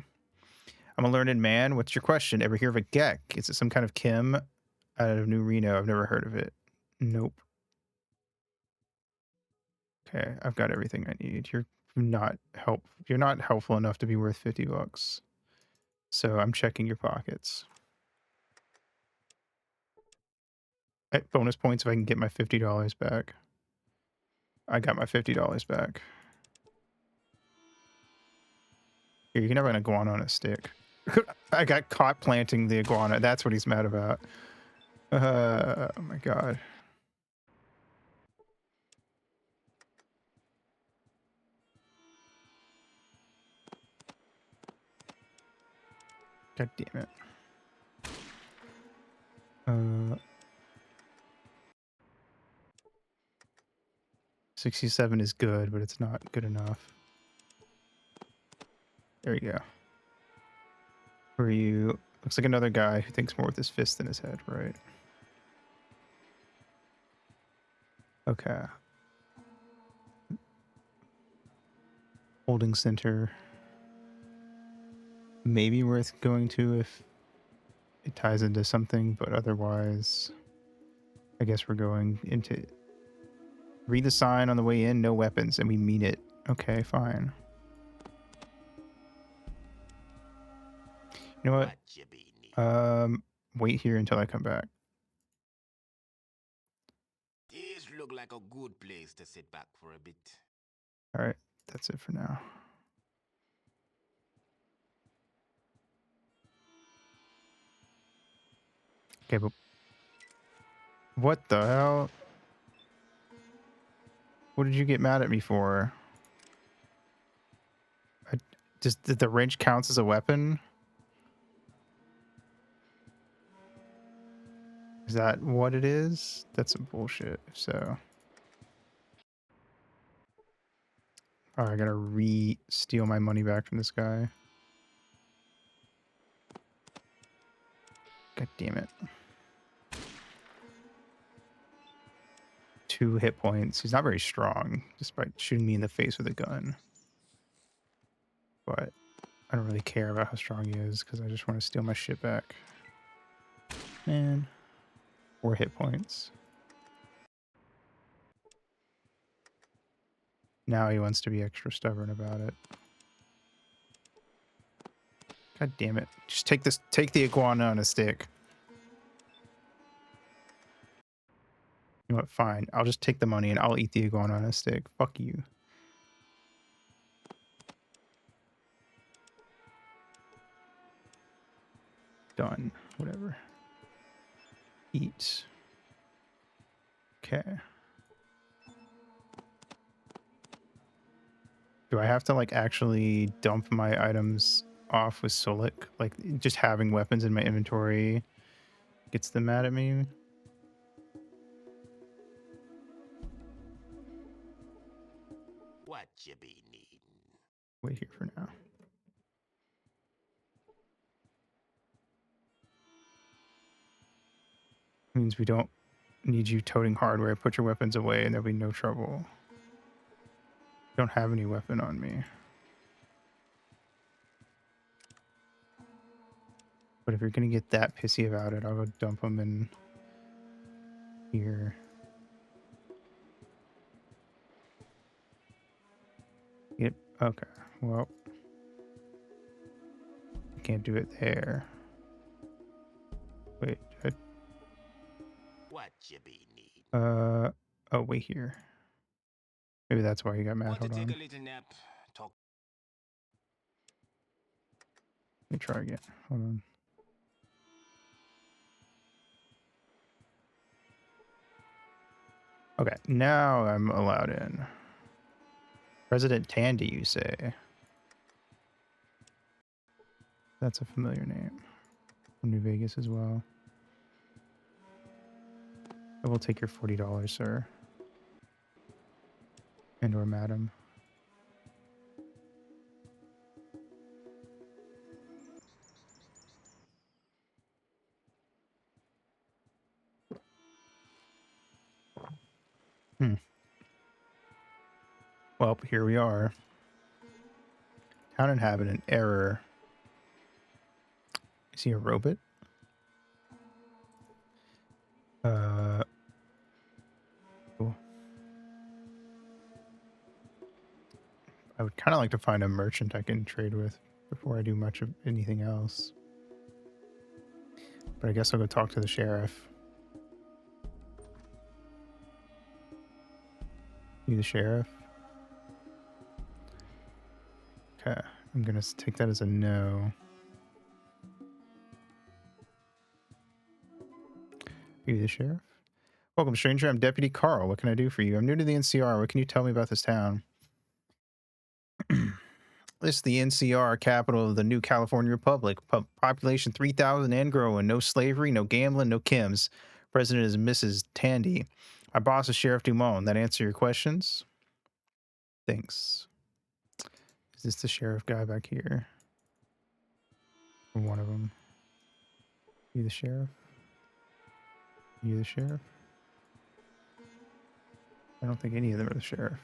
I'm a learned man. What's your question? Ever hear of a Gek? Is it some kind of Kim out of New Reno? I've never heard of it. Nope. Okay, I've got everything I need. You're not helpful enough to be worth 50 bucks. So I'm checking your pockets. Bonus points if I can get my $50 back. I got my $50 back. Here, you can have an iguana on a stick. I got caught planting the iguana. That's what he's mad about. Oh my god. God damn it. 67 is good, but it's not good enough. There you go. Where you... Looks like another guy who thinks more with his fist than his head, right? Okay. Holding center. Maybe worth going to if it ties into something, but otherwise, I guess we're going into... Read the sign on the way in, no weapons, and we mean it. Okay, fine. You know what? Wait here until I come back. This look like a good place to sit back for a bit. All right, that's it for now. Okay, but what the hell? What did you get mad at me for? Did the wrench counts as a weapon? Is that what it is? That's some bullshit. So, oh, I gotta steal my money back from this guy. God damn it. 2 hit points. He's not very strong, despite shooting me in the face with a gun. But I don't really care about how strong he is, because I just want to steal my shit back. Man. 4 hit points. Now he wants to be extra stubborn about it. God damn it. Just take the iguana on a stick. You know what? Fine. I'll just take the money and I'll eat the iguana on a stick. Fuck you. Done. Whatever. Eat. Okay. Do I have to like actually dump my items off with Solik? Like just having weapons in my inventory gets them mad at me? What you be needing? Wait here for now. Means we don't need you toting hardware. Put your weapons away and there'll be no trouble. Don't have any weapon on me. But if you're gonna get that pissy about it, I'll go dump them in here. Yep. Okay. Well, I can't do it there. Wait. What you be needing? Oh, wait here. Maybe that's why you got mad. Want to Hold take on. a little nap? Talk. Let me try again. Hold on. Okay, now I'm allowed in. President Tandy, you say? That's a familiar name. From New Vegas as well. I will take your $40, sir. And or madam. Well, here we are. Town inhabitant, error. Is he a robot? Cool. I would kind of like to find a merchant I can trade with before I do much of anything else. But I guess I'll go talk to the sheriff. You the sheriff? Okay, I'm gonna take that as a no. You the sheriff? Welcome, stranger. I'm Deputy Carl. What can I do for you? I'm new to the NCR. What can you tell me about this town? This is the NCR, capital of the new California Republic. Population 3,000 and growing. No slavery, no gambling, no Kims. President is Mrs. Tandy. My boss is Sheriff Dumont. That answer your questions? Thanks. Is this the sheriff guy back here? Or one of them? You the sheriff? You the sheriff? I don't think any of them are the sheriff.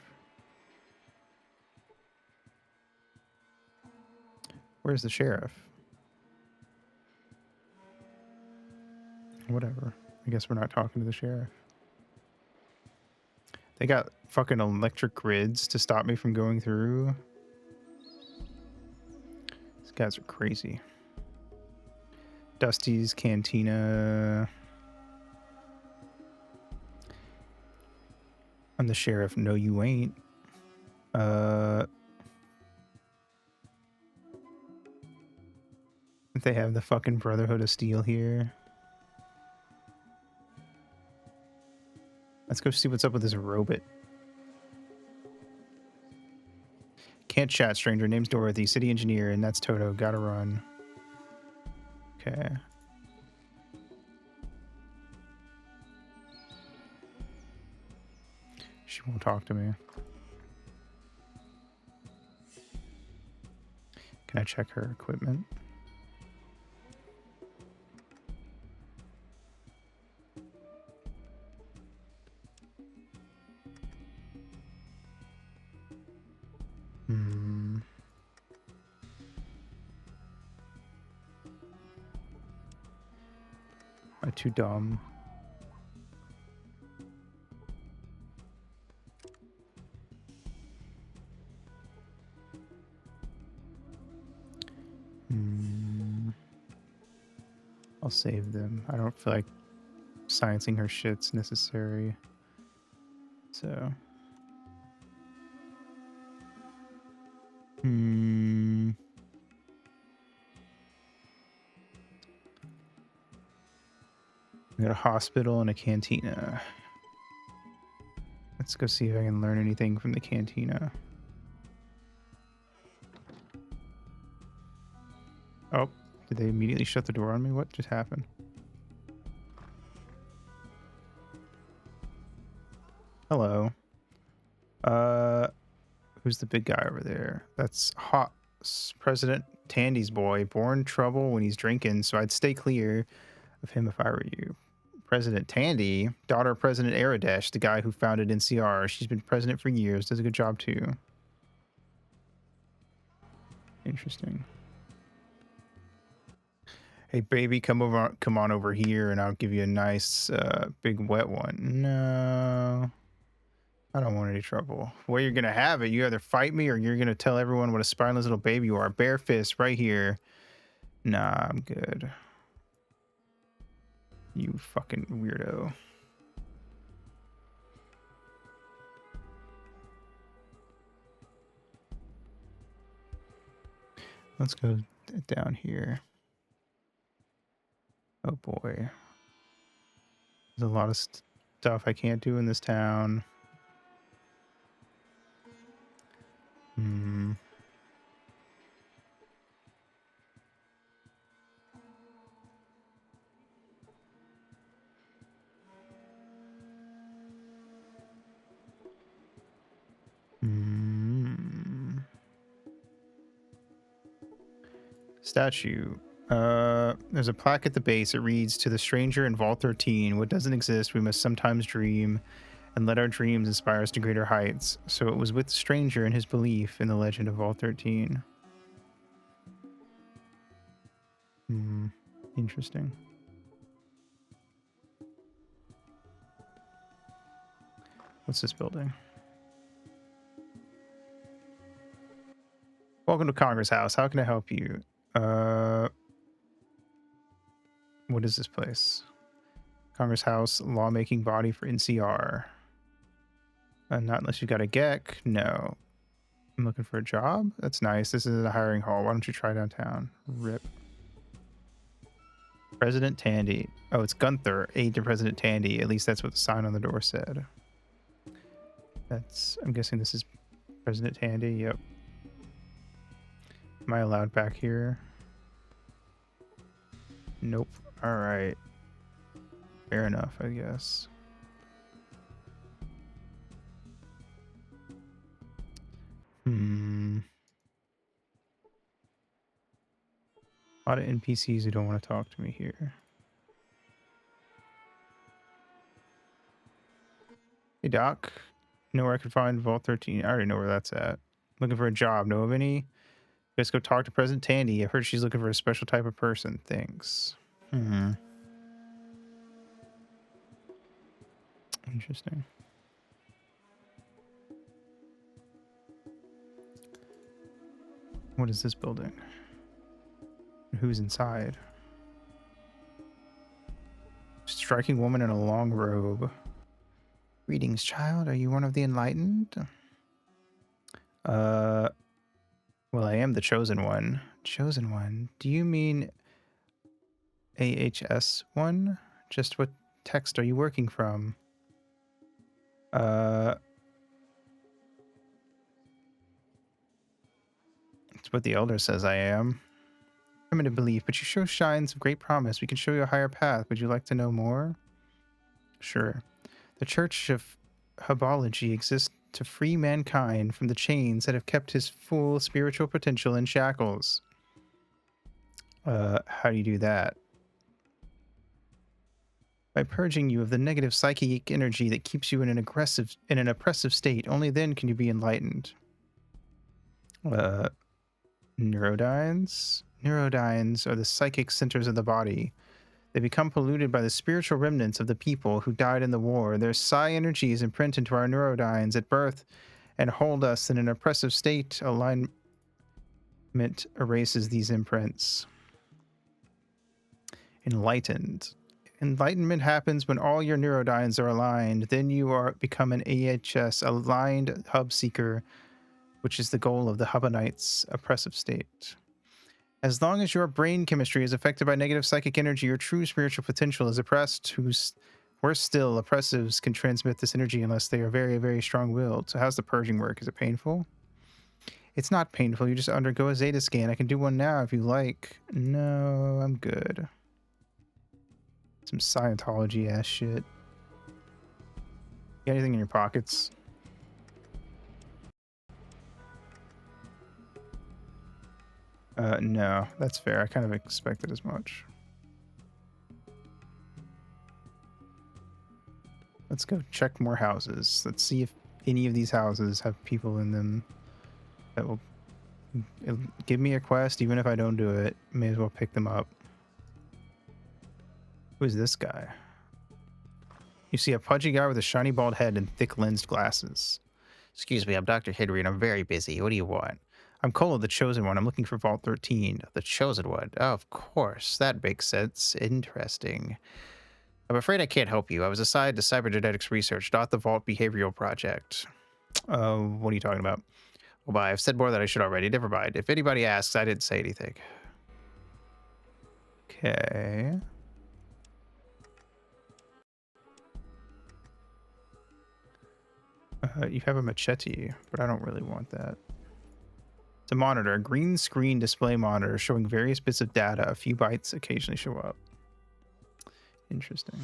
Where's the sheriff? Whatever. I guess we're not talking to the sheriff. They got fucking electric grids to stop me from going through. These guys are crazy. Dusty's Cantina. I'm the sheriff. No, you ain't. They have the fucking Brotherhood of Steel here. Let's go see what's up with this robot. Can't chat, stranger. Name's Dorothy, city engineer, and that's Toto. Gotta run. Okay. She won't talk to me. Can I check her equipment? Am I too dumb? I'll save them. I don't feel like sciencing her shit's necessary. So. We got a hospital and a cantina. Let's go see if I can learn anything from the cantina. Oh, did they immediately shut the door on me? What just happened? Hello. Who's the big guy over there? That's President Tandy's boy. Born trouble when he's drinking, so I'd stay clear of him if I were you. President Tandy, daughter of President Aradesh, the guy who founded NCR. She's been president for years. Does a good job too. Interesting. Hey baby, come on over here and I'll give you a nice big wet one. No. I don't want any trouble. Well, you're gonna have it. You either fight me or you're gonna tell everyone what a spineless little baby you are. Bare fist right here. Nah, I'm good. You fucking weirdo. Let's go down here. Oh boy. There's a lot of stuff I can't do in this town. Statue. There's a plaque at the base. It reads, "To the stranger in Vault 13, what doesn't exist, we must sometimes dream, and let our dreams inspire us to greater heights." So it was with the stranger and his belief in the legend of Vault 13. Interesting. What's this building? Welcome to Congress House. How can I help you? What is this place? Congress House, lawmaking body for NCR. Not unless you got a GEC. No. I'm looking for a job. That's nice. This is a hiring hall. Why don't you try downtown? Rip. President Tandy. Oh, it's Gunther, aide to President Tandy. At least that's what the sign on the door said. I'm guessing this is President Tandy. Yep. Am I allowed back here? Nope. All right. Fair enough, I guess. A lot of NPCs who don't want to talk to me here. Hey, Doc. Know where I could find Vault 13? I already know where that's at. Looking for a job. Know of any? Let's go talk to President Tandy. I've heard she's looking for a special type of person. Thanks. Interesting. What is this building? Who's inside? Striking woman in a long robe. Greetings, child. Are you one of the enlightened? Well, I am the chosen one. Chosen one? Do you mean AHS one? Just what text are you working from? It's what the elder says I am. Primitive belief, but you show signs of great promise. We can show you a higher path. Would you like to know more? Sure. The Church of Hubology exists to free mankind from the chains that have kept his full spiritual potential in shackles. How do you do that? By purging you of the negative psychic energy that keeps you in an oppressive state. Only then can you be enlightened. Neurodynes? Neurodynes are the psychic centers of the body. They become polluted by the spiritual remnants of the people who died in the war. Their psi energy is imprinted into our neurodynes at birth and hold us in an oppressive state. Alignment erases these imprints. Enlightened. Enlightenment happens when all your neurodynes are aligned. Then you become an AHS, aligned hub seeker, which is the goal of the Hubonites' oppressive state. As long as your brain chemistry is affected by negative psychic energy, your true spiritual potential is oppressed. Worse still, oppressives can transmit this energy unless they are very, very strong-willed. So how's the purging work? Is it painful? It's not painful. You just undergo a Zeta scan. I can do one now if you like. No, I'm good. Some Scientology-ass shit. Got anything in your pockets? No, that's fair. I kind of expected as much. Let's go check more houses. Let's see if any of these houses have people in them that will give me a quest. Even if I don't do it, may as well pick them up. Who's this guy? You see a pudgy guy with a shiny bald head and thick lensed glasses. Excuse me, I'm Dr. Henry and I'm very busy. What do you want? I'm Cole, the Chosen One. I'm looking for Vault 13. The Chosen One? Oh, of course. That makes sense. Interesting. I'm afraid I can't help you. I was assigned to Cybergenetics Research, not the Vault Behavioral Project. What are you talking about? Well, I've said more than I should already. Never mind. If anybody asks, I didn't say anything. Okay. You have a machete, but I don't really want that. It's a monitor, a green screen display monitor showing various bits of data. A few bytes occasionally show up. Interesting.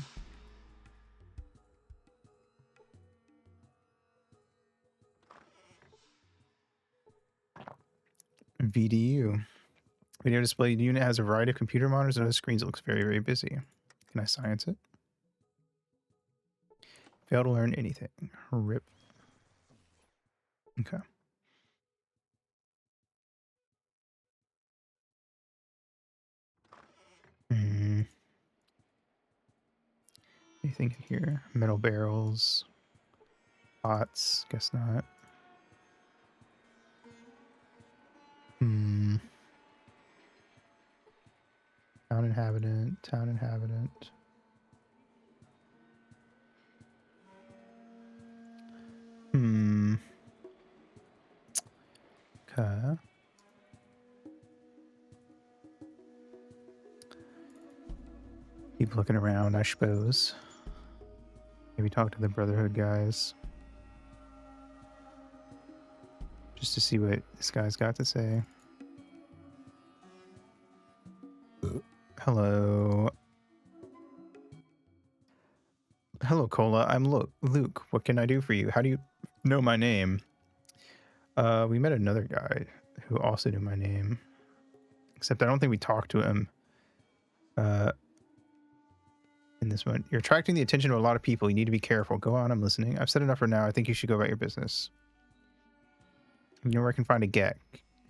VDU. Video display unit has a variety of computer monitors and other screens. It looks very, very busy. Can I science it? Fail to learn anything. Rip. Okay. Anything in here? Metal barrels. Pots. Guess not. Town inhabitant. Town inhabitant. Keep looking around, I suppose. Maybe talk to the Brotherhood guys. Just to see what this guy's got to say. Hello. Hello, Cola. I'm Luke. What can I do for you? How do you know my name? We met another guy who also knew my name. Except I don't think we talked to him. In this one. You're attracting the attention of a lot of people. You need to be careful. Go on, I'm listening. I've said enough for now. I think you should go about your business. You know where I can find a GEC?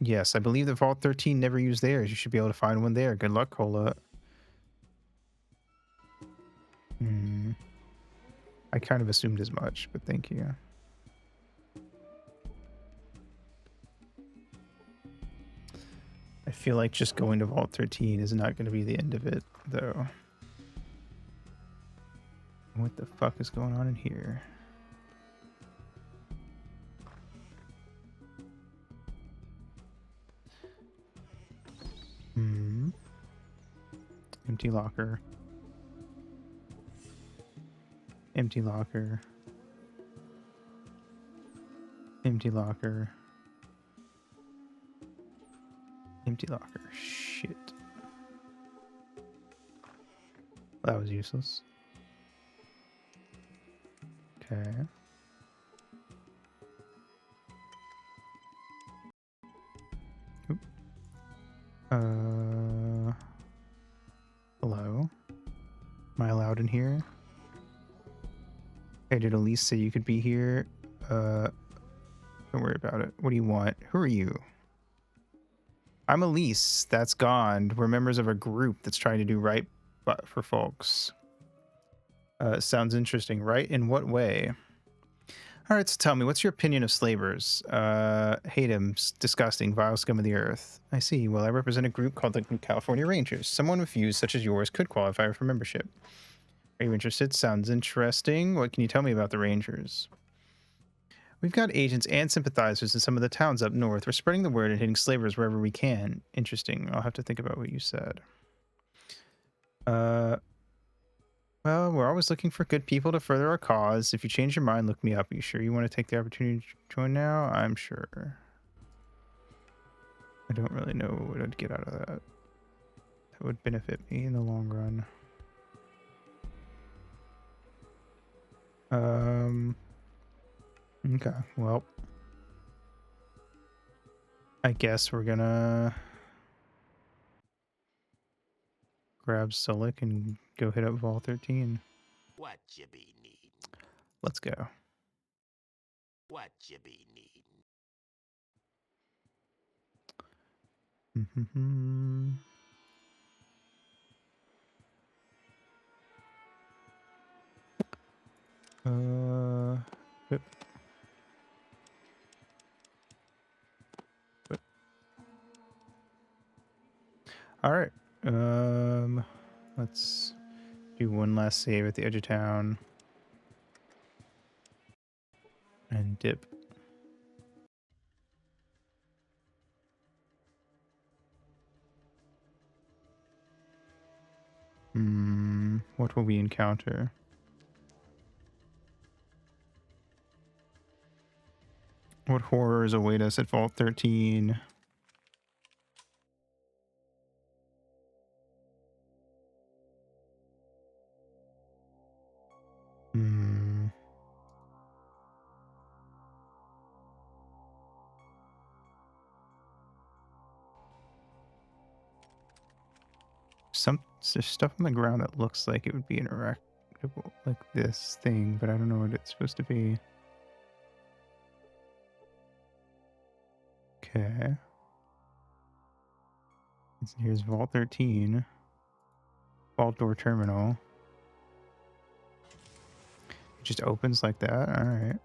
Yes, I believe that Vault 13 never used theirs. You should be able to find one there. Good luck, Cola. I kind of assumed as much, but thank you. I feel like just going to Vault 13 is not going to be the end of it, though. What the fuck is going on in here? Empty locker. Empty locker. Empty locker. Empty locker. Shit. That was useless. Okay. Oop. Hello? Am I allowed in here? Hey, did Elise say you could be here? Don't worry about it. What do you want? Who are you? I'm Elise. That's Gond. We're members of a group that's trying to do right for folks. Sounds interesting. Right? In what way? All right, so tell me, what's your opinion of slavers? Hate him. Disgusting. Vile scum of the earth. I see. Well, I represent a group called the California Rangers. Someone with views such as yours could qualify for membership. Are you interested? Sounds interesting. What can you tell me about the Rangers? We've got agents and sympathizers in some of the towns up north. We're spreading the word and hitting slavers wherever we can. Interesting. I'll have to think about what you said. Well, we're always looking for good people to further our cause. If you change your mind, look me up. Are you sure you want to take the opportunity to join now? I'm sure. I don't really know what I'd get out of that. That would benefit me in the long run. Okay, well. I guess we're gonna grab Sulik and go hit up Vault 13. What you be needing? Let's go. What you be needing? Yep. All right. Let's do one last save at the edge of town and dip. What will we encounter? What horrors await us at Vault 13? There's stuff on the ground that looks like it would be interactable, like this thing, but I don't know what it's supposed to be. Okay. So here's Vault 13. Vault door terminal. It just opens like that? Alright.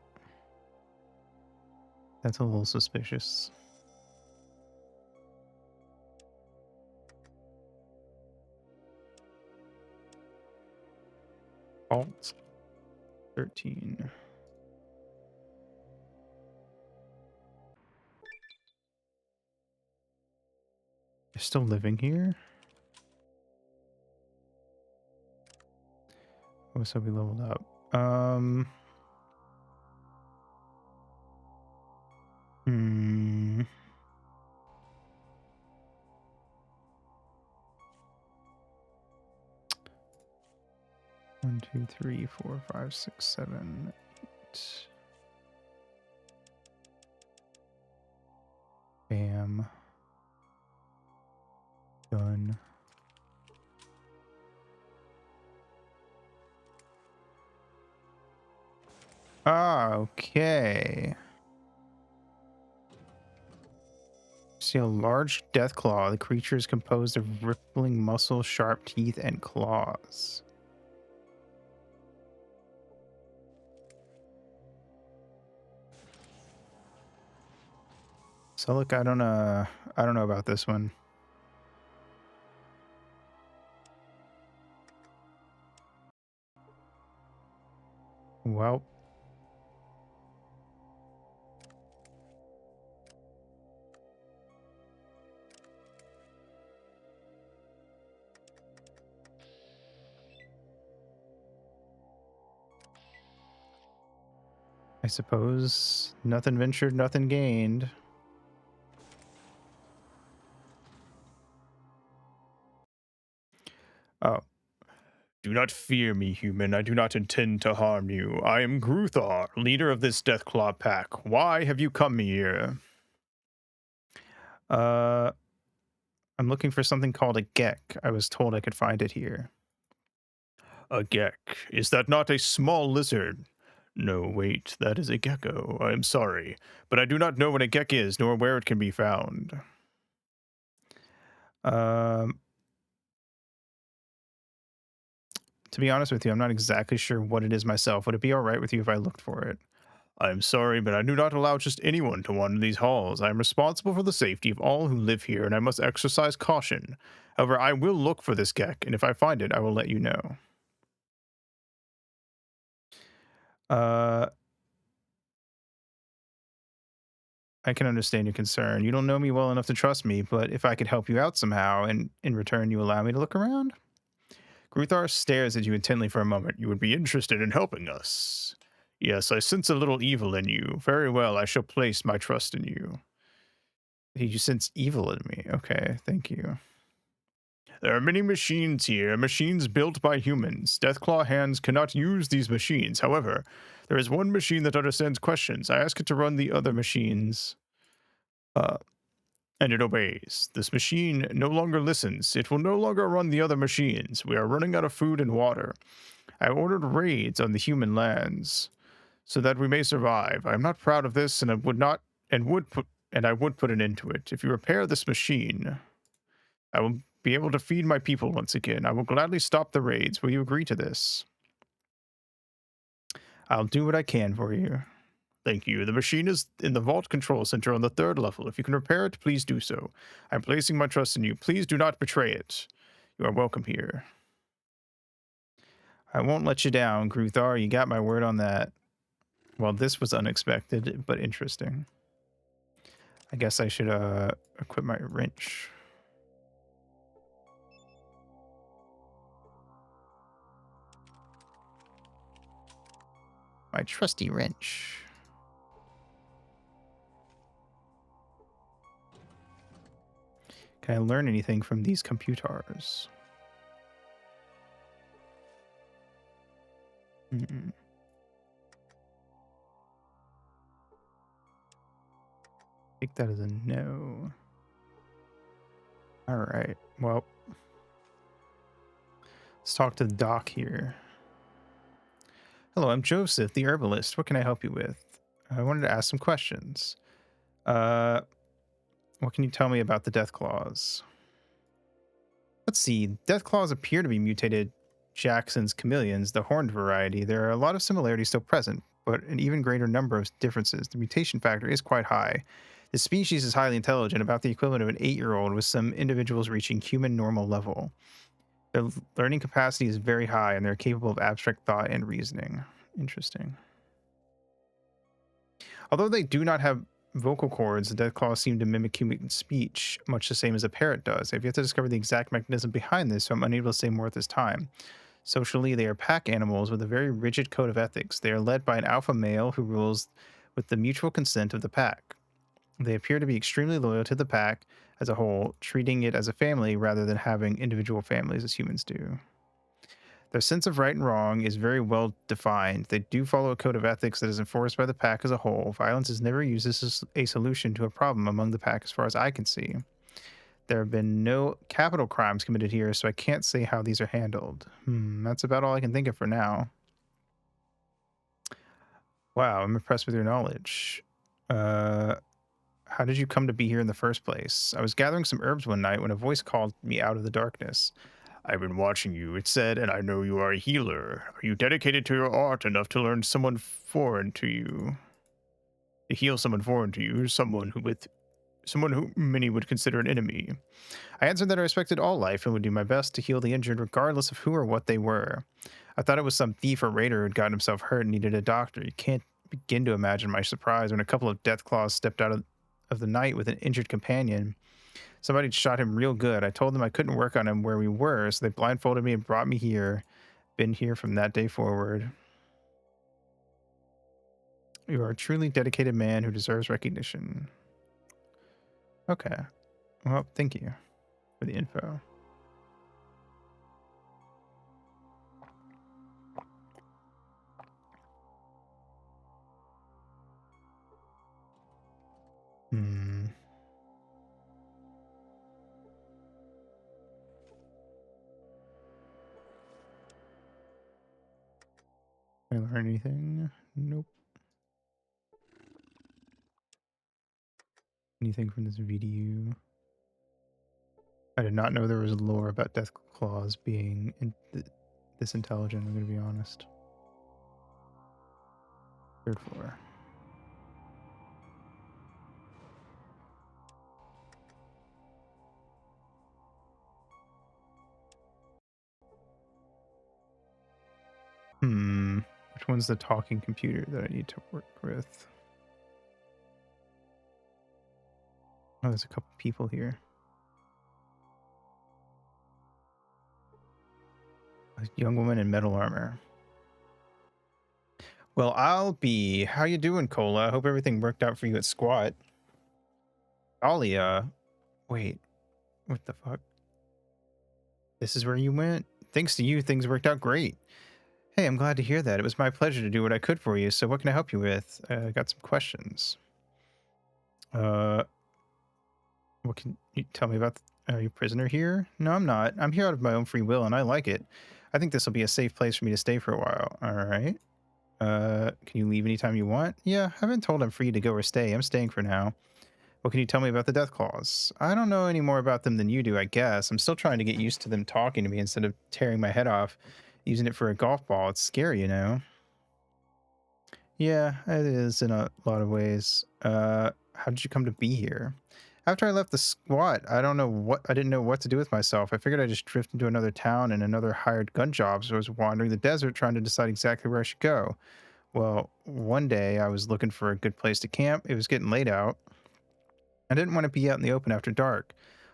That's a little suspicious. Vault 13. They're still living here? Oh, so we leveled up. 1, 2, 3, 4, 5, 6, 7, 8. Bam. Done. Ah, okay. See a large death claw. The creature is composed of rippling muscle, sharp teeth, and claws. So look, I don't know about this one. Well, I suppose nothing ventured, nothing gained. Oh. Do not fear me, human. I do not intend to harm you. I am Gruthar, leader of this Deathclaw pack. Why have you come here? I'm looking for something called a Gek. I was told I could find it here. A Gek? Is that not a small lizard? No, wait, that is a gecko. I am sorry, but I do not know what a Gek is, nor where it can be found. To be honest with you, I'm not exactly sure what it is myself. Would it be all right with you if I looked for it? I am sorry, but I do not allow just anyone to wander these halls. I am responsible for the safety of all who live here, and I must exercise caution. However, I will look for this Gek, and if I find it, I will let you know. I can understand your concern. You don't know me well enough to trust me, but if I could help you out somehow, and in return you allow me to look around? Gruthar stares at you intently for a moment. You would be interested in helping us. Yes, I sense a little evil in you. Very well, I shall place my trust in you. You sense evil in me. Okay, thank you. There are many machines here, machines built by humans. Deathclaw hands cannot use these machines. However, there is one machine that understands questions. I ask it to run the other machines, and it obeys. This machine no longer listens. It will no longer run the other machines. We are running out of food and water. I ordered raids on the human lands so that we may survive. I am not proud of this, and I would put an end to it. If you repair this machine, I will be able to feed my people once again. I will gladly stop the raids. Will you agree to this? I'll do what I can for you. Thank you. The machine is in the vault control center on the 3rd level. If you can repair it, please do so. I'm placing my trust in you. Please do not betray it. You are welcome here. I won't let you down, Gruthar. You got my word on that. Well, this was unexpected, but interesting. I guess I should equip my wrench. My trusty wrench. Can I learn anything from these computers? Take that as a no. All right. Well, let's talk to the doc here. Hello, I'm Joseph, the herbalist. What can I help you with? I wanted to ask some questions. What can you tell me about the death claws? Let's see. Death claws appear to be mutated Jackson's chameleons, the horned variety. There are a lot of similarities still present, but an even greater number of differences. The mutation factor is quite high. The species is highly intelligent, about the equivalent of an 8-year-old, with some individuals reaching human normal level. Their learning capacity is very high, and they're capable of abstract thought and reasoning. Interesting. Although they do not have vocal cords, the deathclaws seem to mimic human speech, much the same as a parrot does. I've yet to discover the exact mechanism behind this, so I'm unable to say more at this time. Socially, they are pack animals with a very rigid code of ethics. They are led by an alpha male who rules with the mutual consent of the pack. They appear to be extremely loyal to the pack as a whole, treating it as a family rather than having individual families as humans do. Their sense of right and wrong is very well defined. They do follow a code of ethics that is enforced by the pack as a whole. Violence is never used as a solution to a problem among the pack, as far as I can see. There have been no capital crimes committed here, so I can't say how these are handled. That's about all I can think of for now. Wow, I'm impressed with your knowledge. How did you come to be here in the first place? I was gathering some herbs one night when a voice called me out of the darkness. I've been watching you, it said, and I know you are a healer. Are you dedicated to your art enough to learn someone foreign to you? To heal someone foreign to you, someone who many would consider an enemy. I answered that I respected all life and would do my best to heal the injured regardless of who or what they were. I thought it was some thief or raider who had gotten himself hurt and needed a doctor. You can't begin to imagine my surprise when a couple of Deathclaws stepped out of the night with an injured companion. Somebody shot him real good. I told them I couldn't work on him where we were, so they blindfolded me and brought me here. Been here from that day forward. You are a truly dedicated man who deserves recognition. Okay. Well, thank you for the info. Did I learn anything? Nope. Anything from this video? I did not know there was lore about Deathclaws being this intelligent, I'm going to be honest. Third floor. Which one's the talking computer that I need to work with? Oh, there's a couple people here. A young woman in metal armor. Well, I'll be. How you doing, Cola? I hope everything worked out for you at Squat. Dahlia. Wait. What the fuck? This is where you went? Thanks to you, things worked out great. Hey, I'm glad to hear that. It was my pleasure to do what I could for you. So what can I help you with? I got some questions. What can you tell me about? Are you a prisoner here? No, I'm not. I'm here out of my own free will, and I like it. I think this will be a safe place for me to stay for a while. All right. Can you leave anytime you want? Yeah, I've been told I'm free to go or stay. I'm staying for now. What can you tell me about the Deathclaws? I don't know any more about them than you do, I guess. I'm still trying to get used to them talking to me instead of tearing my head off, using it for a golf ball. It's scary, you know? Yeah, it is in a lot of ways. How did you come to be here? After I left the squat, I didn't know what to do with myself. I figured I'd just drift into another town and another hired gun job, so I was wandering the desert trying to decide exactly where I should go. Well, one day I was looking for a good place to camp. It was getting late out. I didn't want to be out in the open after dark.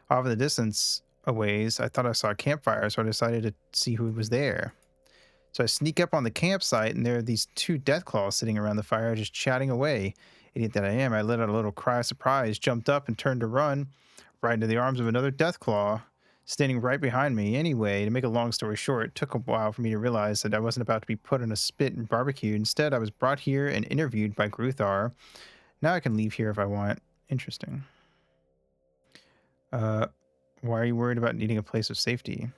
Off in the distance a ways, I thought I saw a campfire, so I decided to see who was there. So I sneak up on the campsite, and there are these two Deathclaws sitting around the fire, just chatting away. Idiot that I am, I let out a little cry of surprise, jumped up, and turned to run, right into the arms of another Deathclaw, standing right behind me. Anyway, to make a long story short, it took a while for me to realize that I wasn't about to be put on a spit and barbecued. Instead, I was brought here and interviewed by Gruthar. Now I can leave here if I want. Interesting. Why are you worried about needing a place of safety?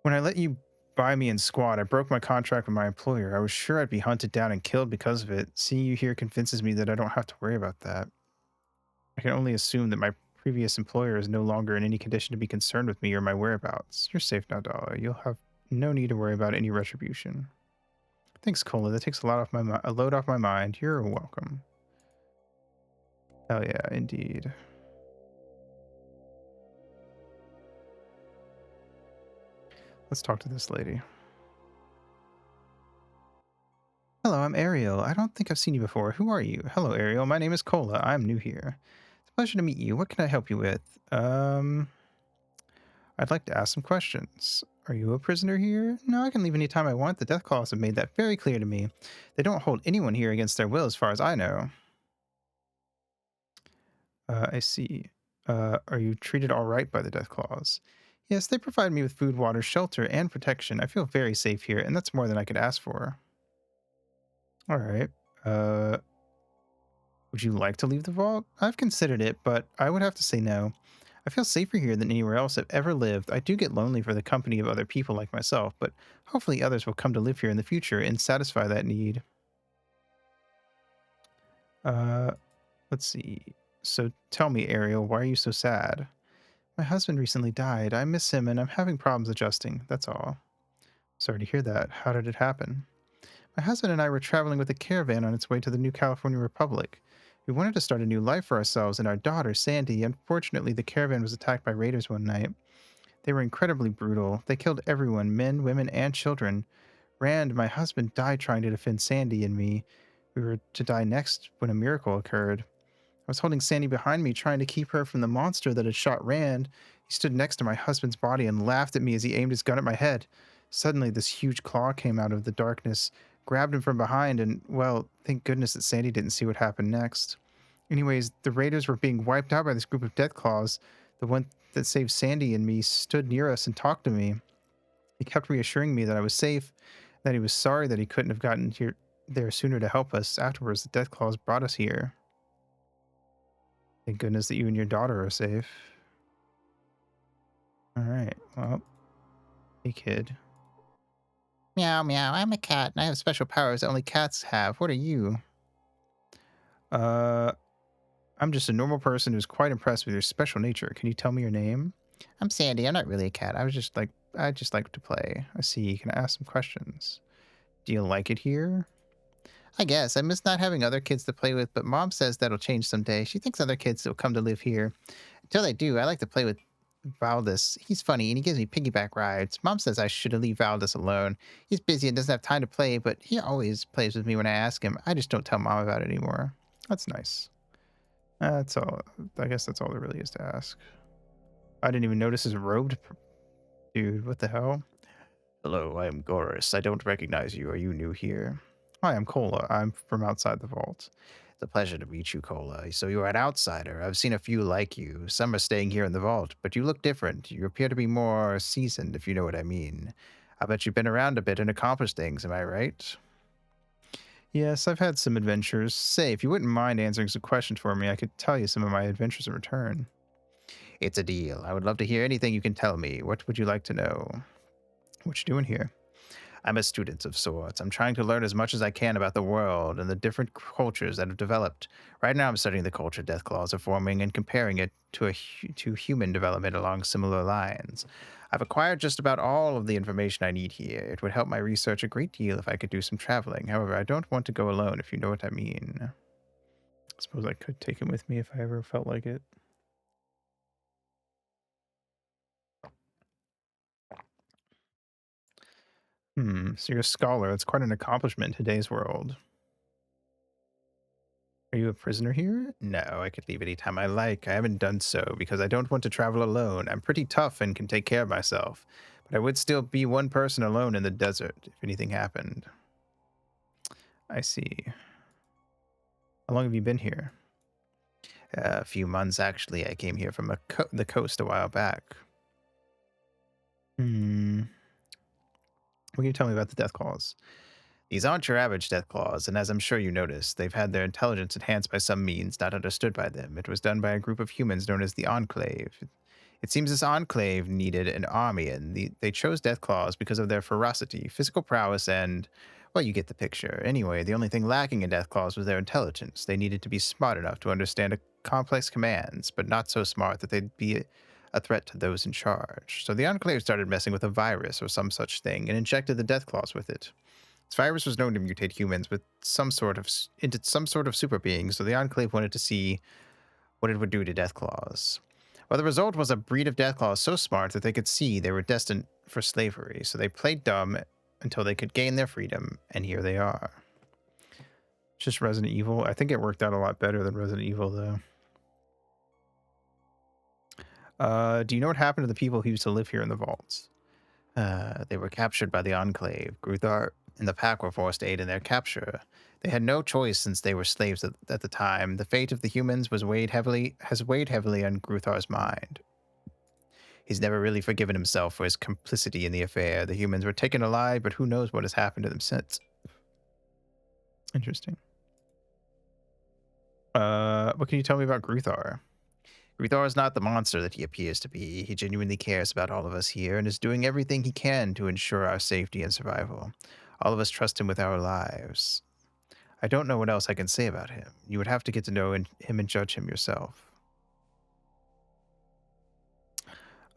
When I let you buy me in Squad, I broke my contract with my employer. I was sure I'd be hunted down and killed because of it. Seeing you here convinces me that I don't have to worry about that. I can only assume that my previous employer is no longer in any condition to be concerned with me or my whereabouts. You're safe now, Dala. You'll have no need to worry about any retribution. Thanks, Cola. That takes a load off my mind. You're welcome. Hell yeah, indeed. Let's talk to this lady. Hello, I'm Ariel. I don't think I've seen you before. Who are you? Hello, Ariel. My name is Cola. I'm new here. It's a pleasure to meet you. What can I help you with? I'd like to ask some questions. Are you a prisoner here? No, I can leave anytime I want. The Death Claws have made that very clear to me. They don't hold anyone here against their will, as far as I know. I see. Are you treated all right by the Death Claws? Yes, they provide me with food, water, shelter, and protection. I feel very safe here, and that's more than I could ask for. All right. Uh, would you like to leave the vault? I've considered it, but I would have to say no. I feel safer here than anywhere else I've ever lived. I do get lonely for the company of other people like myself, but hopefully others will come to live here in the future and satisfy that need. Uh, let's see. So tell me, Ariel, why are you so sad? My husband recently died. I miss him and I'm having problems adjusting. That's all. Sorry to hear that. How did it happen? My husband and I were traveling with a caravan on its way to the New California Republic. We wanted to start a new life for ourselves and our daughter, Sandy. Unfortunately, the caravan was attacked by raiders one night. They were incredibly brutal. They killed everyone, men, women, and children. Rand, my husband, died trying to defend Sandy and me. We were to die next when a miracle occurred. I was holding Sandy behind me, trying to keep her from the monster that had shot Rand. He stood next to my husband's body and laughed at me as he aimed his gun at my head. Suddenly, this huge claw came out of the darkness, grabbed him from behind, and, well, thank goodness that Sandy didn't see what happened next. Anyways, the raiders were being wiped out by this group of death claws. The one that saved Sandy and me stood near us and talked to me. He kept reassuring me that I was safe, that he was sorry that he couldn't have gotten there sooner to help us. Afterwards, the death claws brought us here. Thank goodness that you and your daughter are safe. All right. Well, hey, kid. Meow, meow. I'm a cat, and I have special powers that only cats have. What are you? I'm just a normal person who's quite impressed with your special nature. Can you tell me your name? I'm Sandy. I'm not really a cat. I just like to play. I see. Can I ask some questions? Do you like it here? I guess. I miss not having other kids to play with, but Mom says that'll change someday. She thinks other kids will come to live here. Until they do, I like to play with Valdez. He's funny and he gives me piggyback rides. Mom says I should leave Valdez alone. He's busy and doesn't have time to play, but he always plays with me when I ask him. I just don't tell Mom about it anymore. That's nice. That's all. I guess that's all there really is to ask. I didn't even notice his robed. Dude, what the hell? Hello, I am Goris. I don't recognize you. Are you new here? Hi, I'm Cola. I'm from outside the vault. It's a pleasure to meet you, Cola. So you're an outsider. I've seen a few like you. Some are staying here in the vault, but you look different. You appear to be more seasoned, if you know what I mean. I bet you've been around a bit and accomplished things, am I right? Yes, I've had some adventures. Say, if you wouldn't mind answering some questions for me, I could tell you some of my adventures in return. It's a deal. I would love to hear anything you can tell me. What would you like to know? What you doing here? I'm a student of sorts. I'm trying to learn as much as I can about the world and the different cultures that have developed. Right now, I'm studying the culture Death Claws are forming and comparing it to human development along similar lines. I've acquired just about all of the information I need here. It would help my research a great deal if I could do some traveling. However, I don't want to go alone, if you know what I mean. I suppose I could take him with me if I ever felt like it. So you're a scholar. That's quite an accomplishment in today's world. Are you a prisoner here? No, I could leave any time I like. I haven't done so because I don't want to travel alone. I'm pretty tough and can take care of myself. But I would still be one person alone in the desert if anything happened. I see. How long have you been here? A few months, actually. I came here from the coast a while back. What can you tell me about the death claws? These aren't your average death claws, and as I'm sure you noticed, they've had their intelligence enhanced by some means not understood by them. It was done by a group of humans known as the Enclave. It seems this Enclave needed an army, and they chose death claws because of their ferocity, physical prowess, and, well, you get the picture. Anyway, the only thing lacking in death claws was their intelligence. They needed to be smart enough to understand complex commands, but not so smart that they'd be a threat to those in charge. So the Enclave started messing with a virus or some such thing and injected the death claws with it. This virus was known to mutate humans with into some sort of super being, so the Enclave wanted to see what it would do to Deathclaws. Well, the result was a breed of Deathclaws so smart that they could see they were destined for slavery, so they played dumb until they could gain their freedom, and here they are. It's just Resident Evil. I think it worked out a lot better than Resident Evil, though. Do you know what happened to the people who used to live here in the vaults? They were captured by the Enclave. Gruthar and the Pack were forced to aid in their capture. They had no choice since they were slaves at the time. The fate of the humans has weighed heavily on Gruthar's mind. He's never really forgiven himself for his complicity in the affair. The humans were taken alive, but who knows what has happened to them since. Interesting. What can you tell me about Gruthar? Gruthar is not the monster that he appears to be. He genuinely cares about all of us here and is doing everything he can to ensure our safety and survival. All of us trust him with our lives. I don't know what else I can say about him. You would have to get to know him and judge him yourself.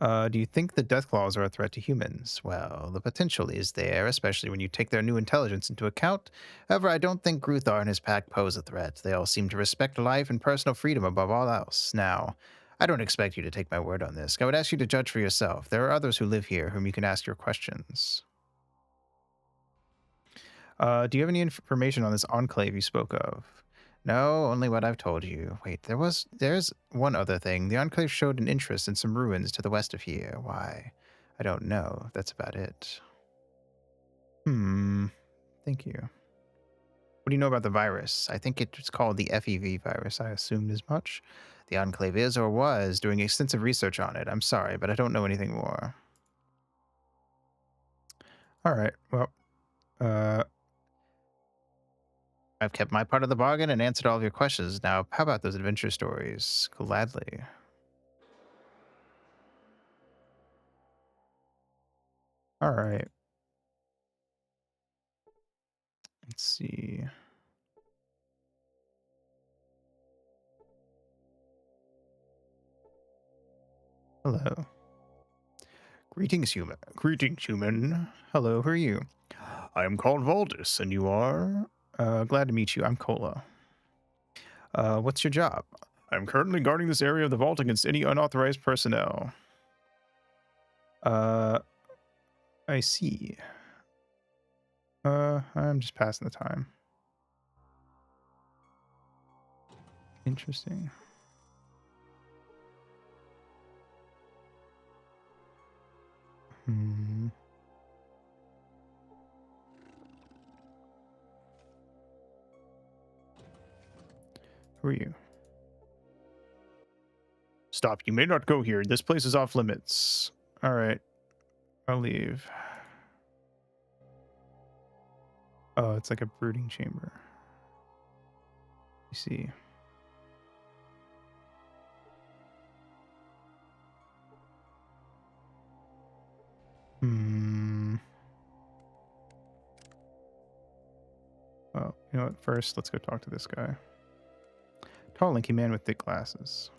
Do you think the Deathclaws are a threat to humans? Well, the potential is there, especially when you take their new intelligence into account. However, I don't think Gruthar and his pack pose a threat. They all seem to respect life and personal freedom above all else. Now, I don't expect you to take my word on this. I would ask you to judge for yourself. There are others who live here whom you can ask your questions. Do you have any information on this enclave you spoke of? No, only what I've told you. Wait, there's one other thing. The Enclave showed an interest in some ruins to the west of here. Why? I don't know. That's about it. Thank you. What do you know about the virus? I think it's called the FEV virus. I assumed as much. The Enclave is or was doing extensive research on it. I'm sorry, but I don't know anything more. All right. Well, I've kept my part of the bargain and answered all of your questions. Now, how about those adventure stories? Gladly. all right. Let's see. Hello. Greetings, human. Greetings, human. Hello, who are you? I am called Valdis, and you are? Glad to meet you. I'm Cola. What's your job? I'm currently guarding this area of the vault against any unauthorized personnel. I see. I'm just passing the time. Interesting. Who are you? Stop. You may not go here. This place is off limits. All right. I'll leave. Oh, it's like a brooding chamber. You see. Well, you know what? First, let's go talk to this guy. Tall, lanky man with thick glasses.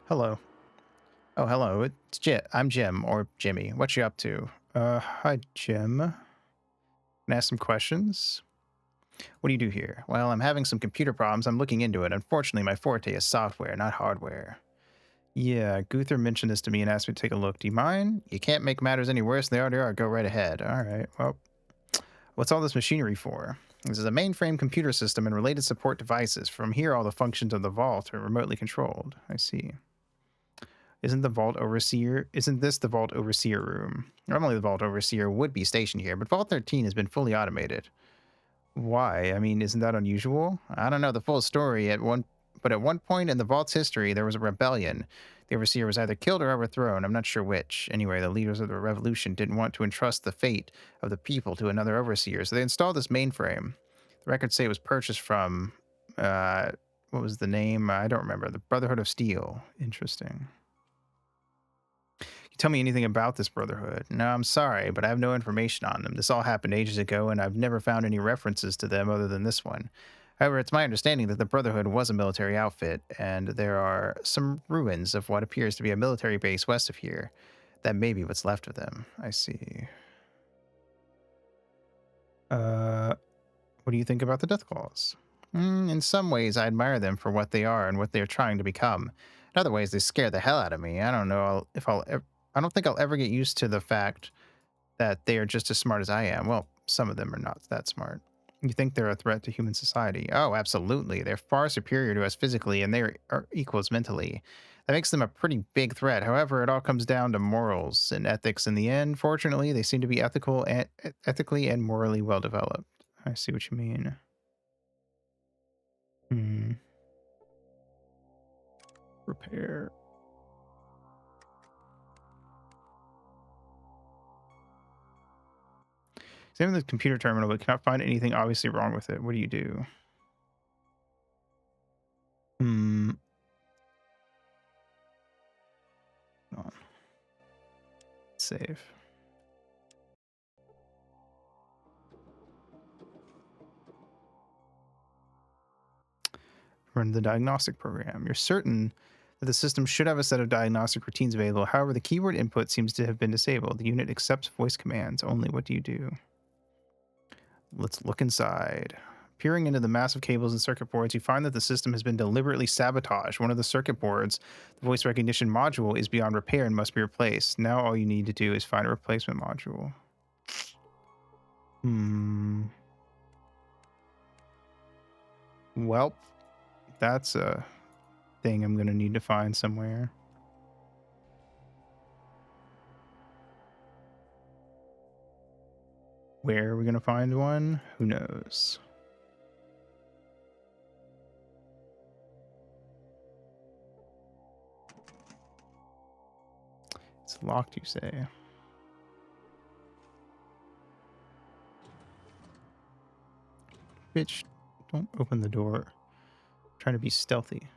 Hello. Oh, hello. I'm Jim, or Jimmy. What you up to? Hi, Jim. Can I ask some questions? What do you do here? Well, I'm having some computer problems. I'm looking into it. Unfortunately, my forte is software, not hardware. Yeah, Gunther mentioned this to me and asked me to take a look. Do you mind? You can't make matters any worse than they already are. Go right ahead. All right. Well, what's all this machinery for? This is a mainframe computer system and related support devices. From here, all the functions of the vault are remotely controlled. I see. Isn't this the Vault Overseer room? Normally, the Vault Overseer would be stationed here, but Vault 13 has been fully automated. Why? I mean, isn't that unusual? I don't know the full story but at one point in the Vault's history, there was a rebellion. The Overseer was either killed or overthrown. I'm not sure which. Anyway, the leaders of the revolution didn't want to entrust the fate of the people to another Overseer, so they installed this mainframe. The records say it was purchased from, what was the name? I don't remember. The Brotherhood of Steel. Interesting. Can you tell me anything about this Brotherhood? No, I'm sorry, but I have no information on them. This all happened ages ago, and I've never found any references to them other than this one. However, it's my understanding that the Brotherhood was a military outfit, and there are some ruins of what appears to be a military base west of here. That may be what's left of them. I see. What do you think about the Deathclaws? In some ways, I admire them for what they are and what they are trying to become. In other ways, they scare the hell out of me. I don't know I don't think I'll ever get used to the fact that they are just as smart as I am. Well, some of them are not that smart. You think they're a threat to human society? Oh, absolutely. They're far superior to us physically, and are equals mentally. That makes them a pretty big threat. However, it all comes down to morals and ethics in the end. Fortunately, they seem to be ethically and morally well developed. I see what you mean. Hmm. Repair. Examine the computer terminal, but cannot find anything obviously wrong with it. What do you do? Hmm. Hold on. Save. Run the diagnostic program. You're certain that the system should have a set of diagnostic routines available. However, the keyword input seems to have been disabled. The unit accepts voice commands only. What do you do? Let's look inside. Peering into the massive cables and circuit boards, you find that the system has been deliberately sabotaged. One of the circuit boards, the voice recognition module, is beyond repair and must be replaced. Now all you need to do is find a replacement module. Well, that's a thing I'm going to need to find somewhere. Where are we going to find one? Who knows? It's locked, you say? Bitch, don't open the door. I'm trying to be stealthy.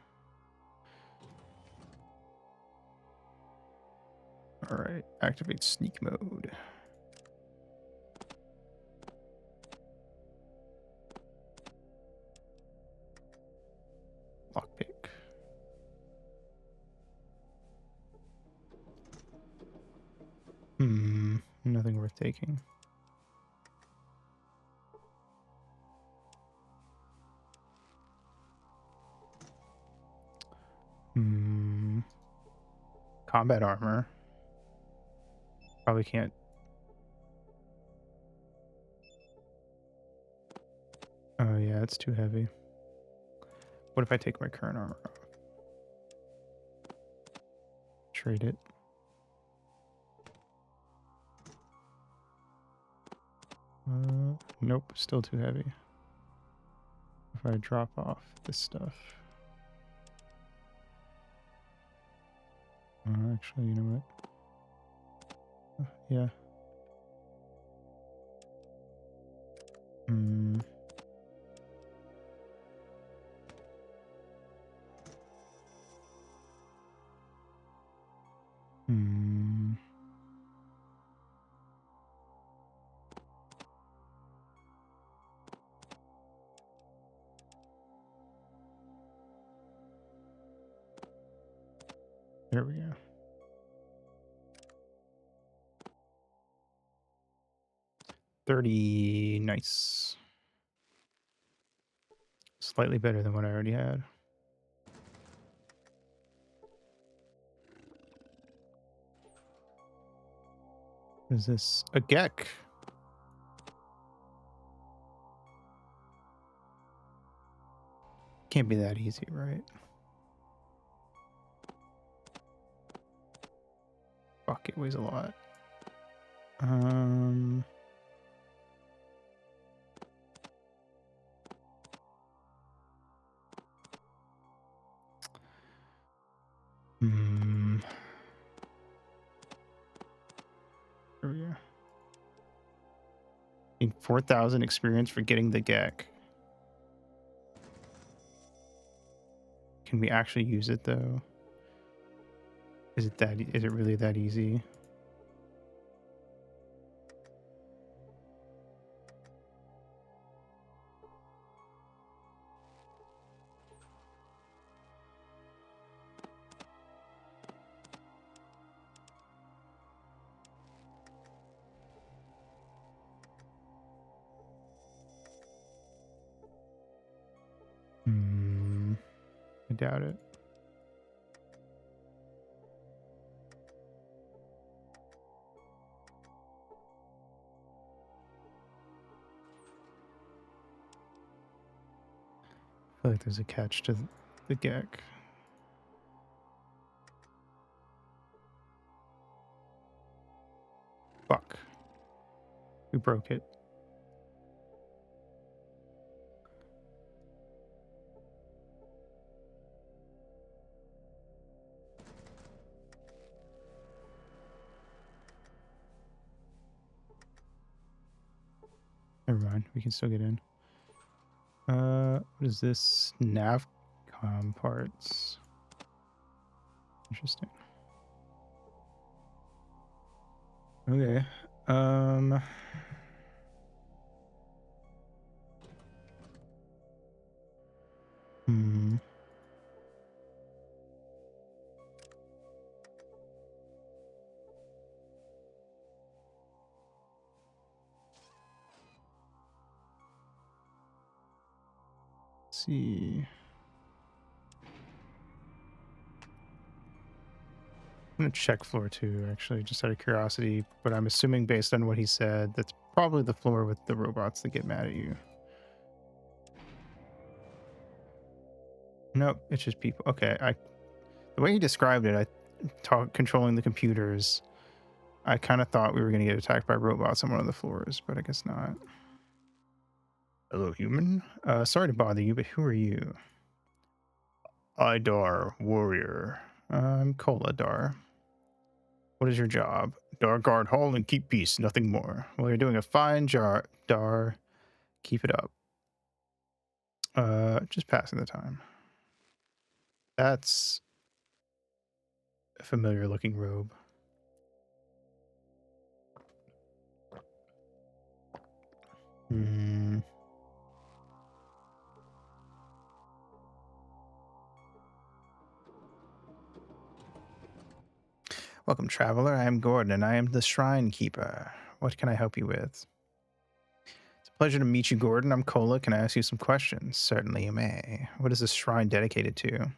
Alright, activate sneak mode. Lockpick. Nothing worth taking. Combat armor. Probably can't. Oh yeah, it's too heavy. What if I take my current armor off? Trade it. Nope, still too heavy. If I drop off this stuff. Actually, you know what? Yeah. There we go. 30, nice. Slightly better than what I already had. Is this a Gek? Can't be that easy, right? Fuck, it weighs a lot. There we go. Need 4,000 experience for getting the Gek. Can we actually use it though? Is it really that easy? I doubt it. feel like there's a catch to the Gek. Fuck. We broke it. Never mind. We can still get in. What is this? Navcom parts. Interesting. Okay. Hmm. Let's see. I'm gonna check floor 2 actually, just out of curiosity, but I'm assuming based on what he said, that's probably the floor with the robots that get mad at you. Nope, it's just people. Okay, the way he described it, controlling the computers, I kind of thought we were gonna get attacked by robots on one of the floors, but I guess not. Hello, human. Sorry to bother you, but who are you? Idar, warrior. I'm Kola, Dar. What is your job? Dar, guard hall and keep peace, nothing more. Well, you're doing a fine job, Dar. Keep it up. Just passing the time. That's a familiar looking robe. Hmm. Welcome, traveler. I am Gordon, and I am the Shrine Keeper. What can I help you with? It's a pleasure to meet you, Gordon. I'm Kola. Can I ask you some questions? Certainly you may. What is this shrine dedicated to?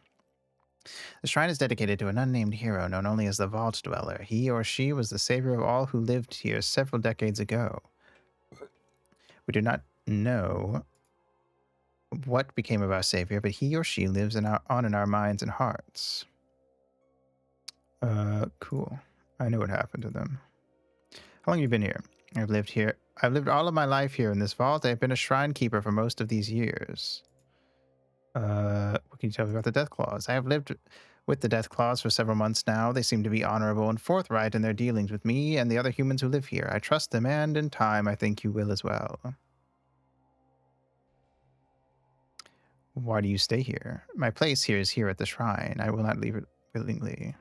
The shrine is dedicated to an unnamed hero known only as the Vault Dweller. He or she was the savior of all who lived here several decades ago. We do not know what became of our savior, but he or she lives in our minds and hearts. Cool. I know what happened to them. How long have you been here? I've lived all of my life here in this vault. I've been a shrine keeper for most of these years. What can you tell me about the Death Claws? I have lived with the Death Claws for several months now. They seem to be honorable and forthright in their dealings with me and the other humans who live here. I trust them, and in time, I think you will as well. Why do you stay here? My place here is here at the shrine. I will not leave it willingly.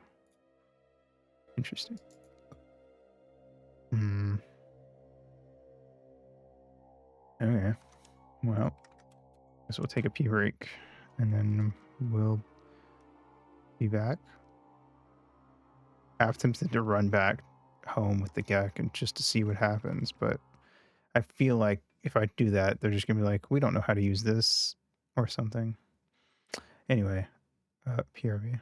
Interesting. Okay. Well, guess we'll take a pee break, and then we'll be back. I have tempted to run back home with the Gek and just to see what happens, but I feel like if I do that, they're just gonna be like, we don't know how to use this or something. Anyway, PRV.